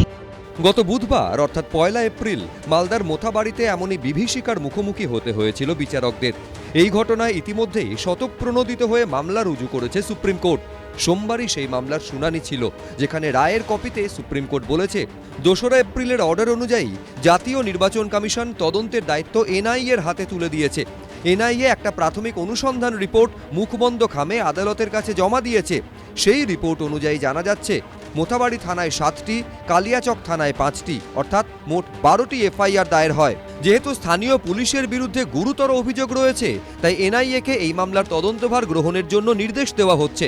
গত বুধবার অর্থাৎ 1 এপ্রিল মালদার মোথাবাড়িতে এমনই বিভীষিকার মুখোমুখি হতে হয়েছিল বিচারকদের। এই ঘটনায় ইতিমধ্যেই শতপ্রণোদিত হয়ে মামলা রুজু করেছে সুপ্রিম কোর্ট। সোমবারই সেই মামলার শুনানি ছিল, যেখানে রায়ের কপিতে সুপ্রিম কোর্ট বলেছে 2 এপ্রিলের অর্ডার অনুযায়ী জাতীয় নির্বাচন কমিশন তদন্তের দায়িত্ব এনআইএর হাতে তুলে দিয়েছে। এনআইএ একটা প্রাথমিক অনুসন্ধান রিপোর্ট মুখবন্ধ খামে আদালতের কাছে জমা দিয়েছে। সেই রিপোর্ট অনুযায়ী জানা যাচ্ছে মোথাবাড়ি থানায় 7টি, কালিয়াচক থানায় 5টি, অর্থাৎ মোট 12টি এফআইআর দায়ের হয়। যেহেতু স্থানীয় পুলিশের বিরুদ্ধে গুরুতর অভিযোগ রয়েছে, তাই এনআইএকে এই মামলার তদন্তভার গ্রহণের জন্য নির্দেশ দেওয়া হচ্ছে।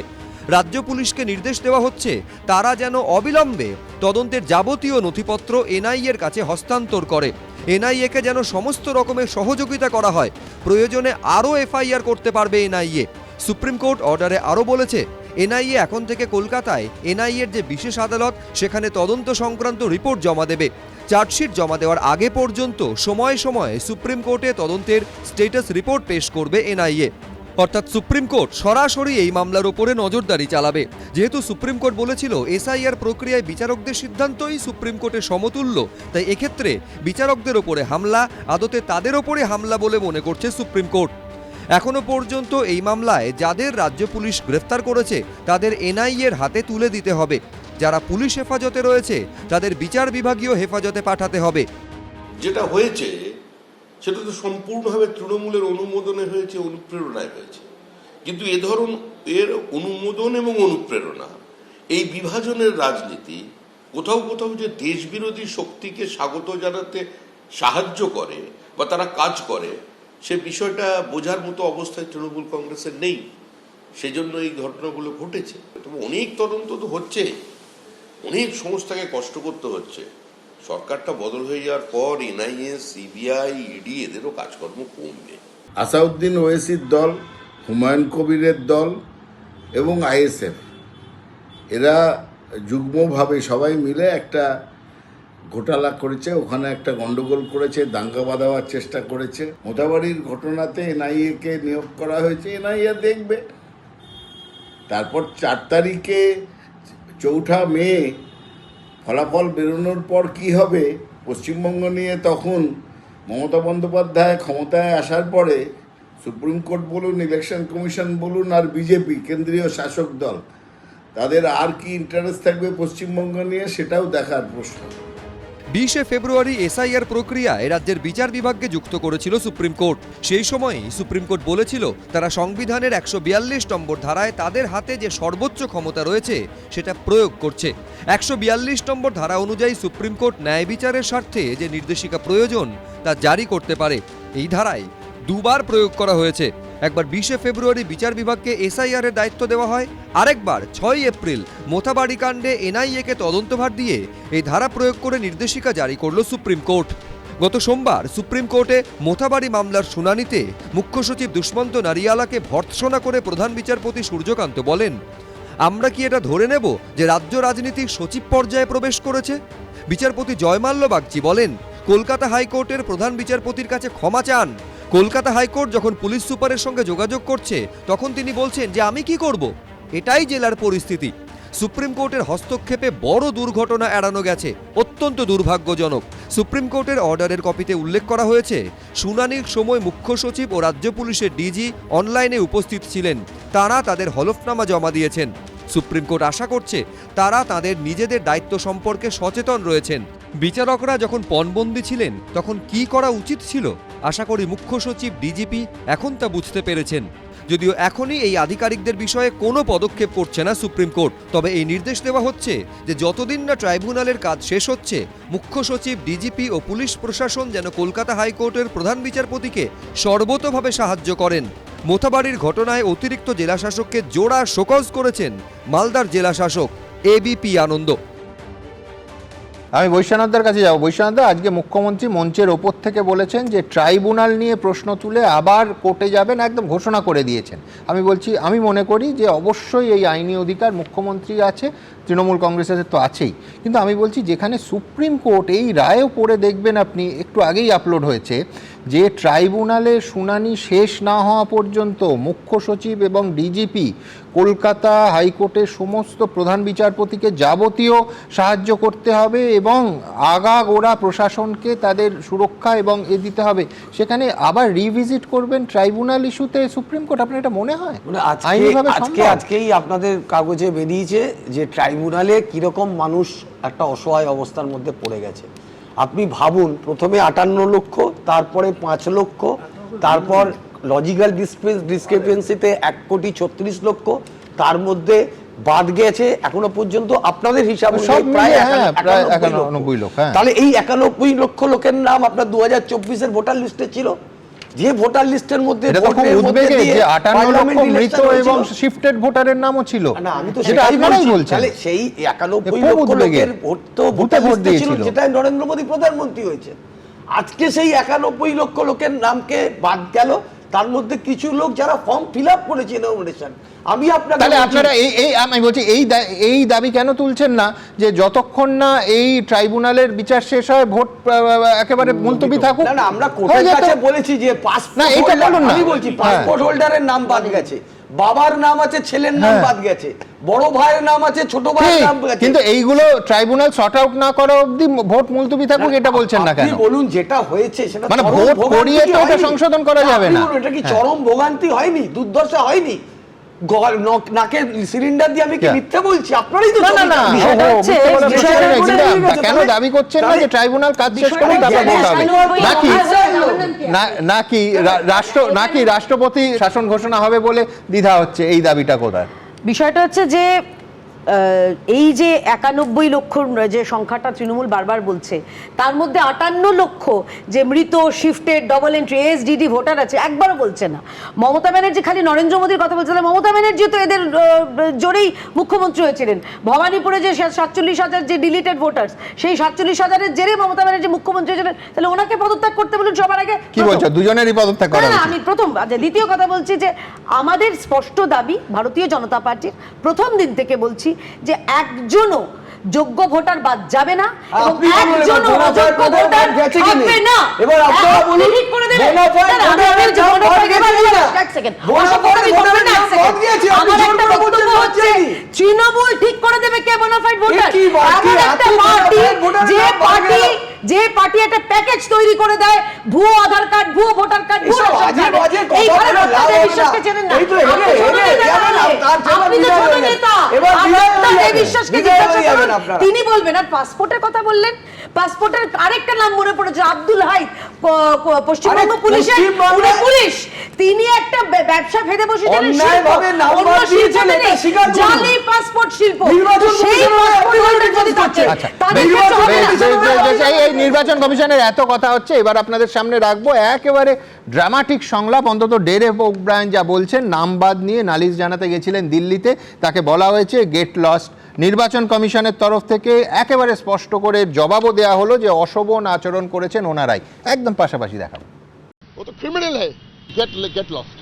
রাজ্য পুলিশকে নির্দেশ দেওয়া হচ্ছে তারা যেন অবিলম্বে তদন্তের যাবতীয় নথিপত্র এনআইএর কাছে হস্তান্তর করে। এনআইএকে যেন সমস্ত রকমের সহযোগিতা করা হয়। প্রয়োজনে আরও এফআইআর করতে পারবে এনআইএ। সুপ্রিম কোর্ট অর্ডারে আরও বলেছে, এনআইএ এখন থেকে কলকাতায় এনআইএর যে বিশেষ আদালত, সেখানে তদন্ত সংক্রান্ত রিপোর্ট জমা দেবে। চার্জশিট জমা দেওয়ার আগে পর্যন্ত সময়ে সময়ে সুপ্রিম কোর্টে তদন্তের স্টেটাস রিপোর্ট পেশ করবে এনআইএ। অর্থাৎ সুপ্রিম কোর্ট সরাসরি এই মামলার উপরে নজরদারি চালাবে। যেহেতু সুপ্রিম কোর্ট বলেছিল এসআইআর প্রক্রিয়ায় বিচারকদের সিদ্ধান্তই সুপ্রিম কোর্টের সমতুল্য, তাই এক্ষেত্রে বিচারকদের ওপরে হামলা আদতে তাদের ওপরে হামলা বলে মনে করছে সুপ্রিম কোর্ট। এখনো পর্যন্ত এই মামলায় যাদের রাজ্য পুলিশ গ্রেফতার করেছে তাদের এনআইএর হাতে তুলে দিতে হবে। যারা পুলিশ হেফাজতে রয়েছে তাদের বিচার বিভাগীয় হেফাজতে পাঠাতে হবে। যেটা হয়েছে সেটা তো সম্পূর্ণভাবে তৃণমূলের অনুমোদনে হয়েছে, অনুপ্রেরণায় হয়েছে। কিন্তু এর অনুমোদন এবং অনুপ্রেরণা, এই বিভাজনের রাজনীতি কোথাও কোথাও যে দেশবিরোধী শক্তিকে স্বাগত জানাতে সাহায্য করে বা তারা কাজ করে, সে বিষয়টা বোঝার মতো অবস্থায় তৃণমূল কংগ্রেসের নেই। সেজন্য এই ঘটনাগুলো ঘটেছে। তবে অনেক তদন্ত তো হচ্ছে, অনেক সংস্থাকে কষ্ট করতে হচ্ছে। সরকারটা বদল হয়ে যাওয়ার পর এনআইএ, সিবিআই, ইডি এদেরও কাজকর্ম কমবে। আসাউদ্দিন ওয়েসির দল, হুমায়ুন কবিরের দল এবং আইএসএফ এরা যুগ্মভাবে সবাই মিলে একটা ঘোটালা করেছে, ওখানে একটা গন্ডগোল করেছে, দাঙ্গা বাঁধাবার চেষ্টা করেছে। মোথাবাড়ির ঘটনাতে এনআইএকে নিয়োগ করা হয়েছে, এনআইএ দেখবে। তারপর 4 তারিখে 4 মে ফলাফল বেরোনোর পর কি হবে পশ্চিমবঙ্গ নিয়ে, তখন মমতা বন্দ্যোপাধ্যায় ক্ষমতায় আসার পরে সুপ্রিম কোর্ট বলুন, ইলেকশন কমিশন বলুন, আর বিজেপি কেন্দ্রীয় শাসক দল, তাদের আর কি ইন্টারেস্ট থাকবে পশ্চিমবঙ্গ নিয়ে, সেটাও দেখার প্রশ্ন। 20 ফেব্রুয়ারি এসআইআর প্রক্রিয়ায় রাজ্যের বিচার বিভাগকে যুক্ত করেছিল সুপ্রিম কোর্ট। সেই সময়ই সুপ্রিম কোর্ট বলেছিল তারা সংবিধানের 142 নম্বর ধারায় তাদের হাতে যে সর্বোচ্চ ক্ষমতা রয়েছে সেটা প্রয়োগ করছে। 142 নম্বর ধারা অনুযায়ী সুপ্রিম কোর্ট ন্যায় বিচারের স্বার্থে যে নির্দেশিকা প্রয়োজন তা জারি করতে পারে। এই ধারায় দুবার প্রয়োগ করা হয়েছে। একবার 20 ফেব্রুয়ারি বিচার বিভাগকে এসআইআর এর দায়িত্ব দেওয়া হয়, আরেকবার 6 এপ্রিল মোথাবাড়ি কাণ্ডে এনআইএকে তদন্তভার দিয়ে এই ধারা প্রয়োগ করে নির্দেশিকা জারি করল সুপ্রিম কোর্ট। গত সোমবার সুপ্রিম কোর্টে মোথাবাড়ি মামলার শুনানিতে মুখ্য সচিব দুষ্মন্ত নারিয়ালাকে ভর্ৎসনা করে প্রধান বিচারপতি সূর্যকান্ত বলেন, আমরা কি এটা ধরে নেব যে রাজ্য রাজনীতি সচিব পর্যায়ে প্রবেশ করেছে? বিচারপতি জয়মাল্য বাগচি বলেন, কলকাতা হাইকোর্টের প্রধান বিচারপতির কাছে ক্ষমা চান। কলকাতা হাইকোর্ট যখন পুলিশ সুপারের সঙ্গে যোগাযোগ করছে তখন তিনি বলছেন যে আমি কি করব, এটাই জেলার পরিস্থিতি। সুপ্রিম কোর্টের হস্তক্ষেপে বড় দুর্ঘটনা এড়ানো গেছে, অত্যন্ত দুর্ভাগ্যজনক। সুপ্রিম কোর্টের অর্ডারের কপিতে উল্লেখ করা হয়েছে, শুনানির সময় মুখ্য সচিব ও রাজ্য পুলিশের ডিজি অনলাইনে উপস্থিত ছিলেন। তারা তাদের হলফনামা জমা দিয়েছেন। সুপ্রিম কোর্ট আশা করছে তারা তাদের নিজেদের দায়িত্ব সম্পর্কে সচেতন রয়েছেন। বিচারকরা যখন পণবন্দী ছিলেন তখন কি করা উচিত ছিল, আশা করি মুখ্য সচিব, ডিজিপি এখন তা বুঝতে পেরেছেন। যদিও এখনই এই আধিকারিকদের বিষয়ে কোনো পদক্ষেপ করছে না সুপ্রিম কোর্ট, তবে এই নির্দেশ দেওয়া হচ্ছে যে যতদিন না ট্রাইব্যুনালের কাজ শেষ হচ্ছে, মুখ্য সচিব, ডিজিপি ও পুলিশ প্রশাসন যেন কলকাতা হাইকোর্টের প্রধান বিচারপতিকে সর্বতোভাবে সাহায্য করেন। মোথাবাড়ির ঘটনায় অতিরিক্ত জেলাশাসককে জোড়া শোকজ করেছেন মালদার জেলাশাসক এবিপি আনন্দ। আমি বৈশ্বনাথদার কাছে যাব। বৈশ্বনাথদা, আজকে মুখ্যমন্ত্রী মঞ্চের ওপর থেকে বলেছেন যে ট্রাইব্যুনাল নিয়ে প্রশ্ন তুলে আবার কোর্টে যাবেন, একদম ঘোষণা করে দিয়েছেন। আমি মনে করি যে অবশ্যই এই আইনি অধিকার মুখ্যমন্ত্রী আছে, তৃণমূল কংগ্রেসের তো আছেই, কিন্তু আমি বলছি যেখানে সুপ্রিম কোর্ট এই রায়ও পড়ে দেখবেন, আপনি একটু আগেই আপলোড হয়েছে যে ট্রাইব্যুনালে শুনানি শেষ না হওয়া পর্যন্ত মুখ্য সচিব এবং ডিজিপি কলকাতা হাইকোর্টের সমস্ত প্রধান বিচারপতিকে যাবতীয় সাহায্য করতে হবে এবং আগাগোড়া প্রশাসনকে তাদের সুরক্ষা এবং দিতে হবে, সেখানে আবার রিভিজিট করবেন ট্রাইব্যুনাল ইস্যুতে সুপ্রিম কোর্ট। আপনার এটা মনে হয় আজকেই আপনাদের কাগজে বেরিয়েছে যে ট্রাইব্যুনালে কিরকম মানুষ একটা অসহায় অবস্থার মধ্যে পড়ে গেছে। আপনি ভাবুন, প্রথমে 58 লক্ষ, তারপরে 5 লক্ষ, তারপর লজিক্যাল ডিসক্রিপেন্সিতে 1,36,00,000, তার মধ্যে বাদ গেছে এখনো পর্যন্ত আপনাদের হিসাব সব অনুযায়ী প্রায় মিলিয়ে, হ্যাঁ, প্রায় 91 91 লোক, হ্যাঁ। তাহলে এই 91 লক্ষ লোকের নাম আপনার 2024-এর ভোটার লিস্টে ছিল, যে ভোটার লিস্টের মধ্যে এটা তো খুব ভোটের মধ্যে উদ্বেগের দিয়ে যে 58 লক্ষ parliament মৃত election হয়েছিল। এবং শিফটেড ভোটারের নামও ছিল। না, আমি তো সেটা সেটাই আপনারাই বলছি। বলছেন। তাহলে সেই 91 খুব লক্ষ উদ্বেগের। লোকের ভোট তো ভোটে ভোটার ভোট লিস্টে ছিল, দিয়েছিল। যেটাই নরেন্দ্র মোদী প্রধানমন্ত্রী হয়েছে। আজকে সেই 91 লক্ষ লোকের নামকে বাদ গেল, তার মধ্যে কিছু লোক যারা ফর্ম ফিল আপ করেছে নমিনেশন। আমি আপনাকে তাহলে বলছি- আপনারা আমি বলছি এই দাবি কেন তুলছেন না যে যতক্ষণ না এই ট্রাইব্যুনালের বিচার শেষ হয় ভোট একেবারে মুলতবি থাকুক? না, আমরা হয়ে কোর্টের যেত। কাছে বলেছি যে না, পাসপোর্ট এইটা বলুন না। আমি বলছি হ্যাঁ। পাসপোর্ট হোল্ডারের নাম বাদ গেছে, বাবার নাম আছে, ছেলের নাম হ্যাঁ। বাদ গেছে, বড় ভাইয়ের নাম আছে, ছোট ভাইয়ের ঠিক, নাম গেছে। কিন্তু এইগুলো ট্রাইব্যুনাল সর্ট আউট না করা অবধি ভোট মুলতবি থাকুক, এটা বলছেন না কেন? আপনি বলুন যেটা হয়েছে সেটা মানে চরম ভোট ভোগান্তি করিয়ে তো কি ওটা হয়নি? সংশোধন করা যাবে আপনি না। বলুন, এটা কি হ্যাঁ। চরম ভোগান্তি হয়নি, দুর্দশা হয়নি? নাকে সিলিন্ডার দিয়ে আমি কি হ্যাঁ। মিথ্যে বলছি? আপনারই তো না, না, না, বিষয়টা ও, হচ্ছে- মিথ্যে বলার বিষয়টা প্রশ্ন নেই, করে কিন্তু নিয়ে গেছে। কেন দাবি করছেন না যে ট্রাইব্যুনাল কাজ শেষ করে বিষয়টা তারপর ভোট হবে? বিষয়টা- নাকি রাষ্ট্রপতি শাসন ঘোষণা হবে বলে দ্বিধা হচ্ছে, এই দাবিটা কোথায়? বিষয়টা হচ্ছে যে এই যে 91 লক্ষ যে সংখ্যাটা তৃণমূল বারবার বলছে, তার মধ্যে 58 লক্ষ যে মৃত shifted double entry SDD voter আছে, একবারও বলছে না। মমতা ব্যানার্জি খালি নরেন্দ্র মোদীর কথা বলছে না, মমতা ব্যানার্জি তো এদের জোরেই মুখ্যমন্ত্রী হয়েছিলেন। ভবানীপুরে যে 47,000 যে ডিলিটেড ভোটার্স, সেই 47,000-এর জেরে মমতা ব্যানার্জি মুখ্যমন্ত্রী হয়েছিলেন। তাহলে ওনাকে পদত্যাগ করতে বলুন সবার আগে। কি বলছো, দুজনেরই পদত্যাগ করা না, উচিত? আমি প্রথম, দ্বিতীয় কথা বলছি যে আমাদের স্পষ্ট দাবি, ভারতীয় জনতা পার্টির প্রথম দিন থেকে বলছি যে একজনও যোগ্য ভোটার বাদ যাবে না এবং আপনি বলুন এবার একজনও bona fide অযোগ্য voter ভোটার বাদ গেছে কি নেই? থাকবে না। এবার আপনারা আপনি বলুন, ঠিক করে দেবেন। bona fide দাঁড়ান, voter আমি এর বলছি, নাম bona বাদ fide গেছে এবার কিনা? এক সেকেন্ড। bona অসম্ভব fide আমি voter বলবেন না, এর এক নাম সেকেন্ড। বাদ গেছে, আপনি আমার জোর একটা করে বক্তব্য বলছেন হচ্ছে বাদ যায়নি। তৃণমূল ঠিক করে দেবে কে বোনাফাইড ভোটার। কি বাকি? এমন একটা এত পার্টি bona fide voter এর যে নাম বাদ পার্টি গেল। যে পার্টি একটা প্যাকেজ তৈরি করে দেয়, ভুয়ো আধার কার্ড, ভুয়ো ভোটার কার্ড, ভুয়ো এসব রেশন বাজে কার্ড। বাজে কথা এইখানে বলে লাভ ডক্টর হবে বিশ্বাসকে না। চেনেন না। এই তো আপনি হেরে, ছোট হেরে, নেতা যাবেন তাহলে। তার জন্য আপনি তো বিদায় ছোট হয়ে যাবেন। নেতা। এবার আর বিদায় ডক্টর হয়ে দেব যাবেন। বিশ্বাসকে বিদায় জিজ্ঞাসা হয়ে যাবেন করুন, আপনারা। তিনি বলবেন। আর পাসপোর্টের কথা বললেন, পাসপোর্টের আরেকটা নাম মনে পড়েছে, আব্দুল হাই, পশ্চিমবঙ্গ আরে পুলিশের পশ্চিমবঙ্গে- উনি পুলিশ, তিনি একটা ব্যবসা ফেদে বসেছিলেন, অন্যায়ভাবে নাম্বার দিয়েছেন, এটা স্বীকার করুন। জালি পাসপোর্ট শিল্প। নির্বাচন সেই কমিশনের পাসপোর্ট activity হোল্ডার যদি করছে। থাকে, আচ্ছা, তাদের নির্বাচন ক্ষেত্রে হবে না। এই নির্বাচন কমিশনের এত কথা হচ্ছে, এবার আপনাদের সামনে রাখবো একেবারে ড্রামাটিক সংলাপ। অন্তত ডেরেক ওব্রায়ান যা বলছেন, নাম বাদ নিয়ে নালিশ জানাতে গেছিলেন দিল্লিতে, তাকে বলা হয়েছে গেট লস্ট। নির্বাচন কমিশনের তরফ থেকে একেবারে স্পষ্ট করে জবাবও দেওয়া হলো যে অশোভন আচরণ করেছেন ওনারাই। একদম পাশাপাশি দেখাবো। वो तो क्रिमिनल है get lost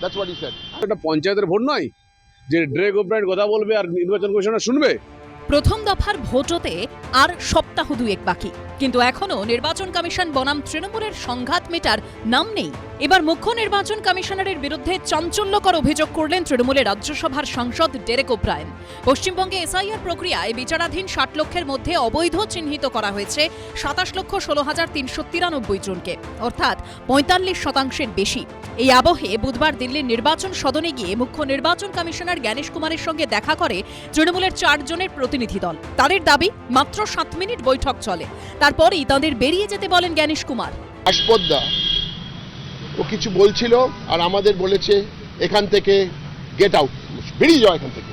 that's what he said এটা পঞ্চায়েতের ভোট নয় যে ড্রেক ওব্রায়েন কথা বলবে আর নির্বাচন কমিশনার শুনবে। প্রথম দফার ভোট হতে আর সপ্তাহ দুয়েক বাকি, কিন্তু এখনো নির্বাচন কমিশন বনাম তৃণমূলের সংঘাত মেটার নাম নেই। এবার মুখ্য নির্বাচন কমিশনারের বিরুদ্ধে চাঞ্চল্যকর অভিযোগ করলেন তৃণমূলের রাজ্যসভার সাংসদ ডেরেক ওব্রায়েন। পশ্চিমবঙ্গে এসআইআর প্রক্রিয়ায় বিচারাধীন 60 লক্ষের মধ্যে অবৈধ চিহ্নিত করা হয়েছে 27,16,393 জনকে, অর্থাৎ 45% বেশি। এই আবহে বুধবার দিল্লির নির্বাচন সদনে গিয়ে মুখ্য নির্বাচন কমিশনার জ্ঞানেশ কুমারের সঙ্গে দেখা করে তৃণমূলের 4 জনের প্রতিনিধি দল। তাদের দাবি মাত্র 7 মিনিট বৈঠক চলে, তারপরই তাদের বেরিয়ে যেতে বলেন জ্ঞানেশ কুমার। আশপদ্দা ও কিছু বলছিল আর আমাদের বলেছে এখান থেকে গেট আউট, বেরিয়ে যাও এখান থেকে।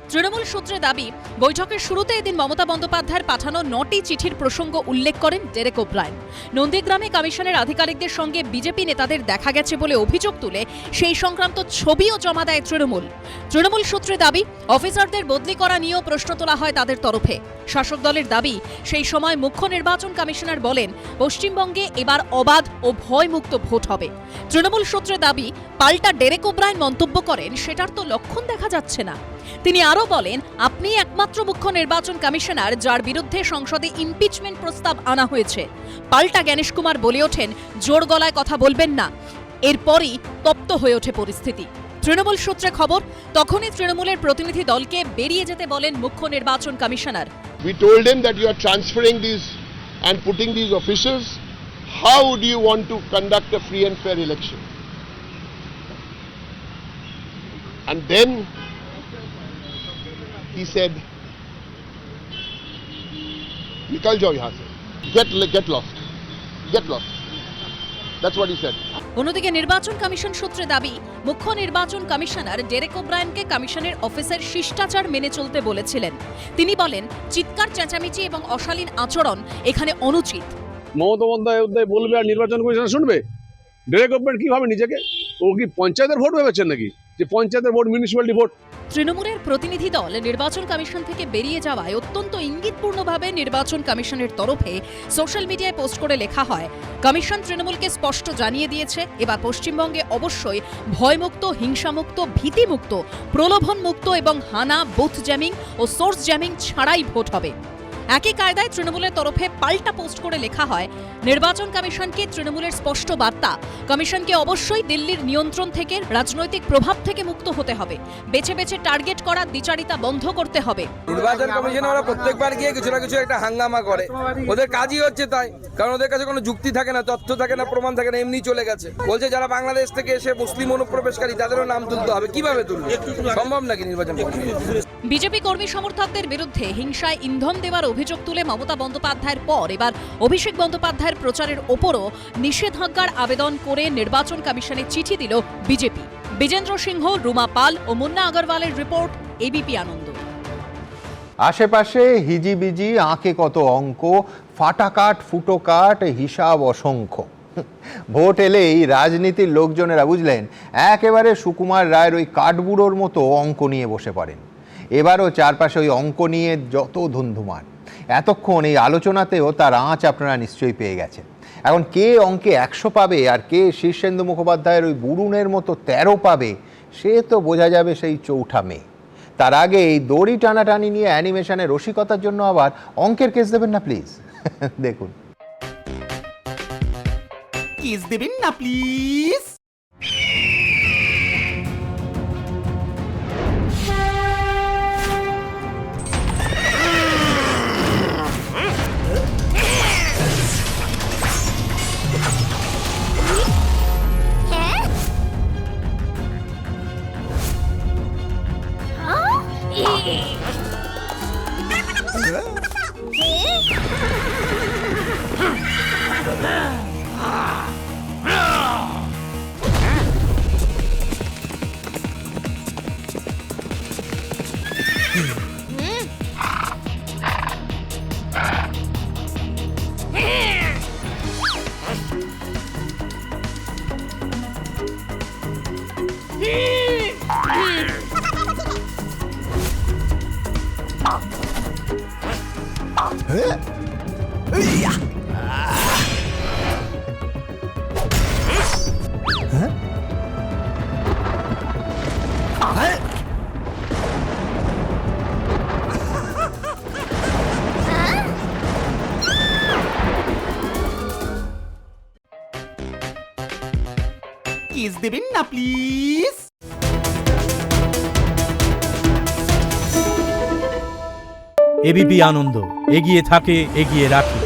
তৃণমূল সূত্রে দাবি, বৈঠকের শুরুতে এদিন মমতা বন্দ্যোপাধ্যায়ের পাঠানো 9টি চিঠির প্রসঙ্গ উল্লেখ করেন ডেরেক ওব্রায়েন। নন্দীগ্রামে কমিশনের আধিকারিকদের সঙ্গে বিজেপি নেতাদের দেখা গেছে বলে অভিযোগ তুলে সেই সংক্রান্ত ছবিও জমা দেয় তৃণমূল। তৃণমূল সূত্রে দাবি, অফিসারদের বদলি করা নিয়েও প্রশ্ন তোলা হয় তাদের তরফে। শাসক দলের দাবি, সেই সময় মুখ্য নির্বাচন কমিশনার বলেন পশ্চিমবঙ্গে এবার অবাধ ও ভয়মুক্ত ভোট হবে। তৃণমূল সূত্রে দাবি, পাল্টা ডেরেক ওব্রায়েন মন্তব্য করেন সেটার তো লক্ষণ দেখা যাচ্ছে না। তিনি আরও বলেন, আপনি একমাত্র মুখ্য নির্বাচন কমিশনার যার বিরুদ্ধে সংসদে ইমপিচমেন্ট প্রস্তাব আনা হয়েছে। পাল্টা জ্ঞানেশ কুমার বলে ওঠেন, জোর গলায় কথা বলবেন না। এরপরই তপ্ত হয়ে ওঠে পরিস্থিতি। তৃণমূল সূত্রে খবর, তখনই তৃণমূলের প্রতিনিধি দলকে বেরিয়ে যেতে বলেন মুখ্য নির্বাচন commissioner. We told him that you are transferring these and putting these officials. How do you want to conduct a free and fair election? And then he said, "Nikal jao yahan se. Get lost. That's what he said." অন্যদিকে নির্বাচন কমিশন সূত্রে দাবি, মুখ্য নির্বাচন কমিশনার ডেরেক ওব্রায়েনকে কমিশনের অফিসের শিষ্টাচার মেনে চলতে বলেছিলেন। তিনি বলেন, চিৎকার, চেঁচামেচি এবং অশালীন আচরণ এখানে অনুচিত। মমতা বন্দ্যোপাধ্যায় বলবে আর নির্বাচন কমিশন শুনবে? ডেরেক ওব্রায়েন কি ভাবে নিজেকে? ও কি পঞ্চায়েতের ভোট ভেবেছেন নাকি, যে পঞ্চায়েতের ভোট মিউনিসিপ্যালিটি ভোট? তৃণমূলের প্রতিনিধি দল নির্বাচন কমিশন থেকে বেরিয়ে যাওয়ায় অত্যন্ত ইঙ্গিতপূর্ণভাবে নির্বাচন কমিশনের তরফে সোশ্যাল মিডিয়ায় পোস্ট করে লেখা হয়, কমিশন তৃণমূলকে স্পষ্ট জানিয়ে দিয়েছে, এবার পশ্চিমবঙ্গে অবশ্যই ভয়মুক্ত, হিংসামুক্ত, ভীতিমুক্ত, প্রলোভনমুক্ত এবং হানা, বুথ জ্যামিং ও সোর্স জ্যামিং ছাড়াই ভোট হবে। একই কায়দায় তৃণমূলের তরফে পাল্টা পোস্ট করে লেখা হয়, নির্বাচন কমিশনকে তৃণমূলের স্পষ্ট বার্তা, কমিশনকে অবশ্যই দিল্লির নিয়ন্ত্রণ থেকে, রাজনৈতিক প্রভাব থেকে মুক্ত হতে হবে, বেছে বেছে টার্গেট করা দ্বিচারিতা বন্ধ করতে হবে। নির্বাচন কমিশনে ওরা প্রত্যেকবার গিয়ে কিছু না কিছু একটা হাঙ্গামা করে, ওদের কাজই হচ্ছে তাই, কারণ ওদের কাছে কোনো যুক্তি থাকে না, তথ্য থাকে না, প্রমাণ থাকে না, এমনি চলে গেছে। বলছে যারা বাংলাদেশ থেকে এসে মুসলিম অনুপ্রবেশকারী তাদেরও নাম তুলতে হবে। কিভাবে তুলবে? সম্ভব নাকি নির্বাচন কমিশন? বিজেপি কর্মী সমর্থকদের বিরুদ্ধে হিংসায় ইন্ধন দেওয়ার অভিযোগ তুলে মমতা বন্দ্যোপাধ্যায়ের পর এবার অভিষেক বন্দ্যোপাধ্যায়ের প্রচারের ওপরও নিষেধাজ্ঞার আবেদন করে নির্বাচন কমিশনে চিঠি দিল বিজেপি। বিজেন্দ্র সিংহ, রুমা পাল ও মুন্না আগরওয়ালের রিপোর্ট, এবিপি আনন্দ। আশেপাশে হিজিবিজি, আঁকে কত অঙ্ক, ফাটাকাট, ফুটোকাট, হিসাব অসংখ্য। ভোট এলেই রাজনীতির লোকজনেরা বুঝলেন একেবারে সুকুমার রায়ের ওই কাঠবুড়োর মতো অঙ্ক নিয়ে বসে পড়েন। এবারও চারপাশে ওই অঙ্ক নিয়ে যত ধুন্ধুমার। এতক্ষণ এই আলোচনাতেও তার আঁচ আপনারা নিশ্চয়ই পেয়ে গেছেন। এখন কে অঙ্কে 100 পাবে আর কে শীর্ষেন্দু মুখোপাধ্যায়ের ওই বুড়ুনের মতো 13 পাবে, সে তো বোঝা যাবে সেই 4 মে। তার আগে এই দড়ি টানাটানি নিয়ে অ্যানিমেশনের রসিকতার জন্য আবার অঙ্কের কেস দেবেন না প্লিজ। দেখুন, কেস দেবেন না প্লিজ। কেস দেবেন না প্লিজ। এবিপি আনন্দ, এগিয়ে থাকে, এগিয়ে রাখে।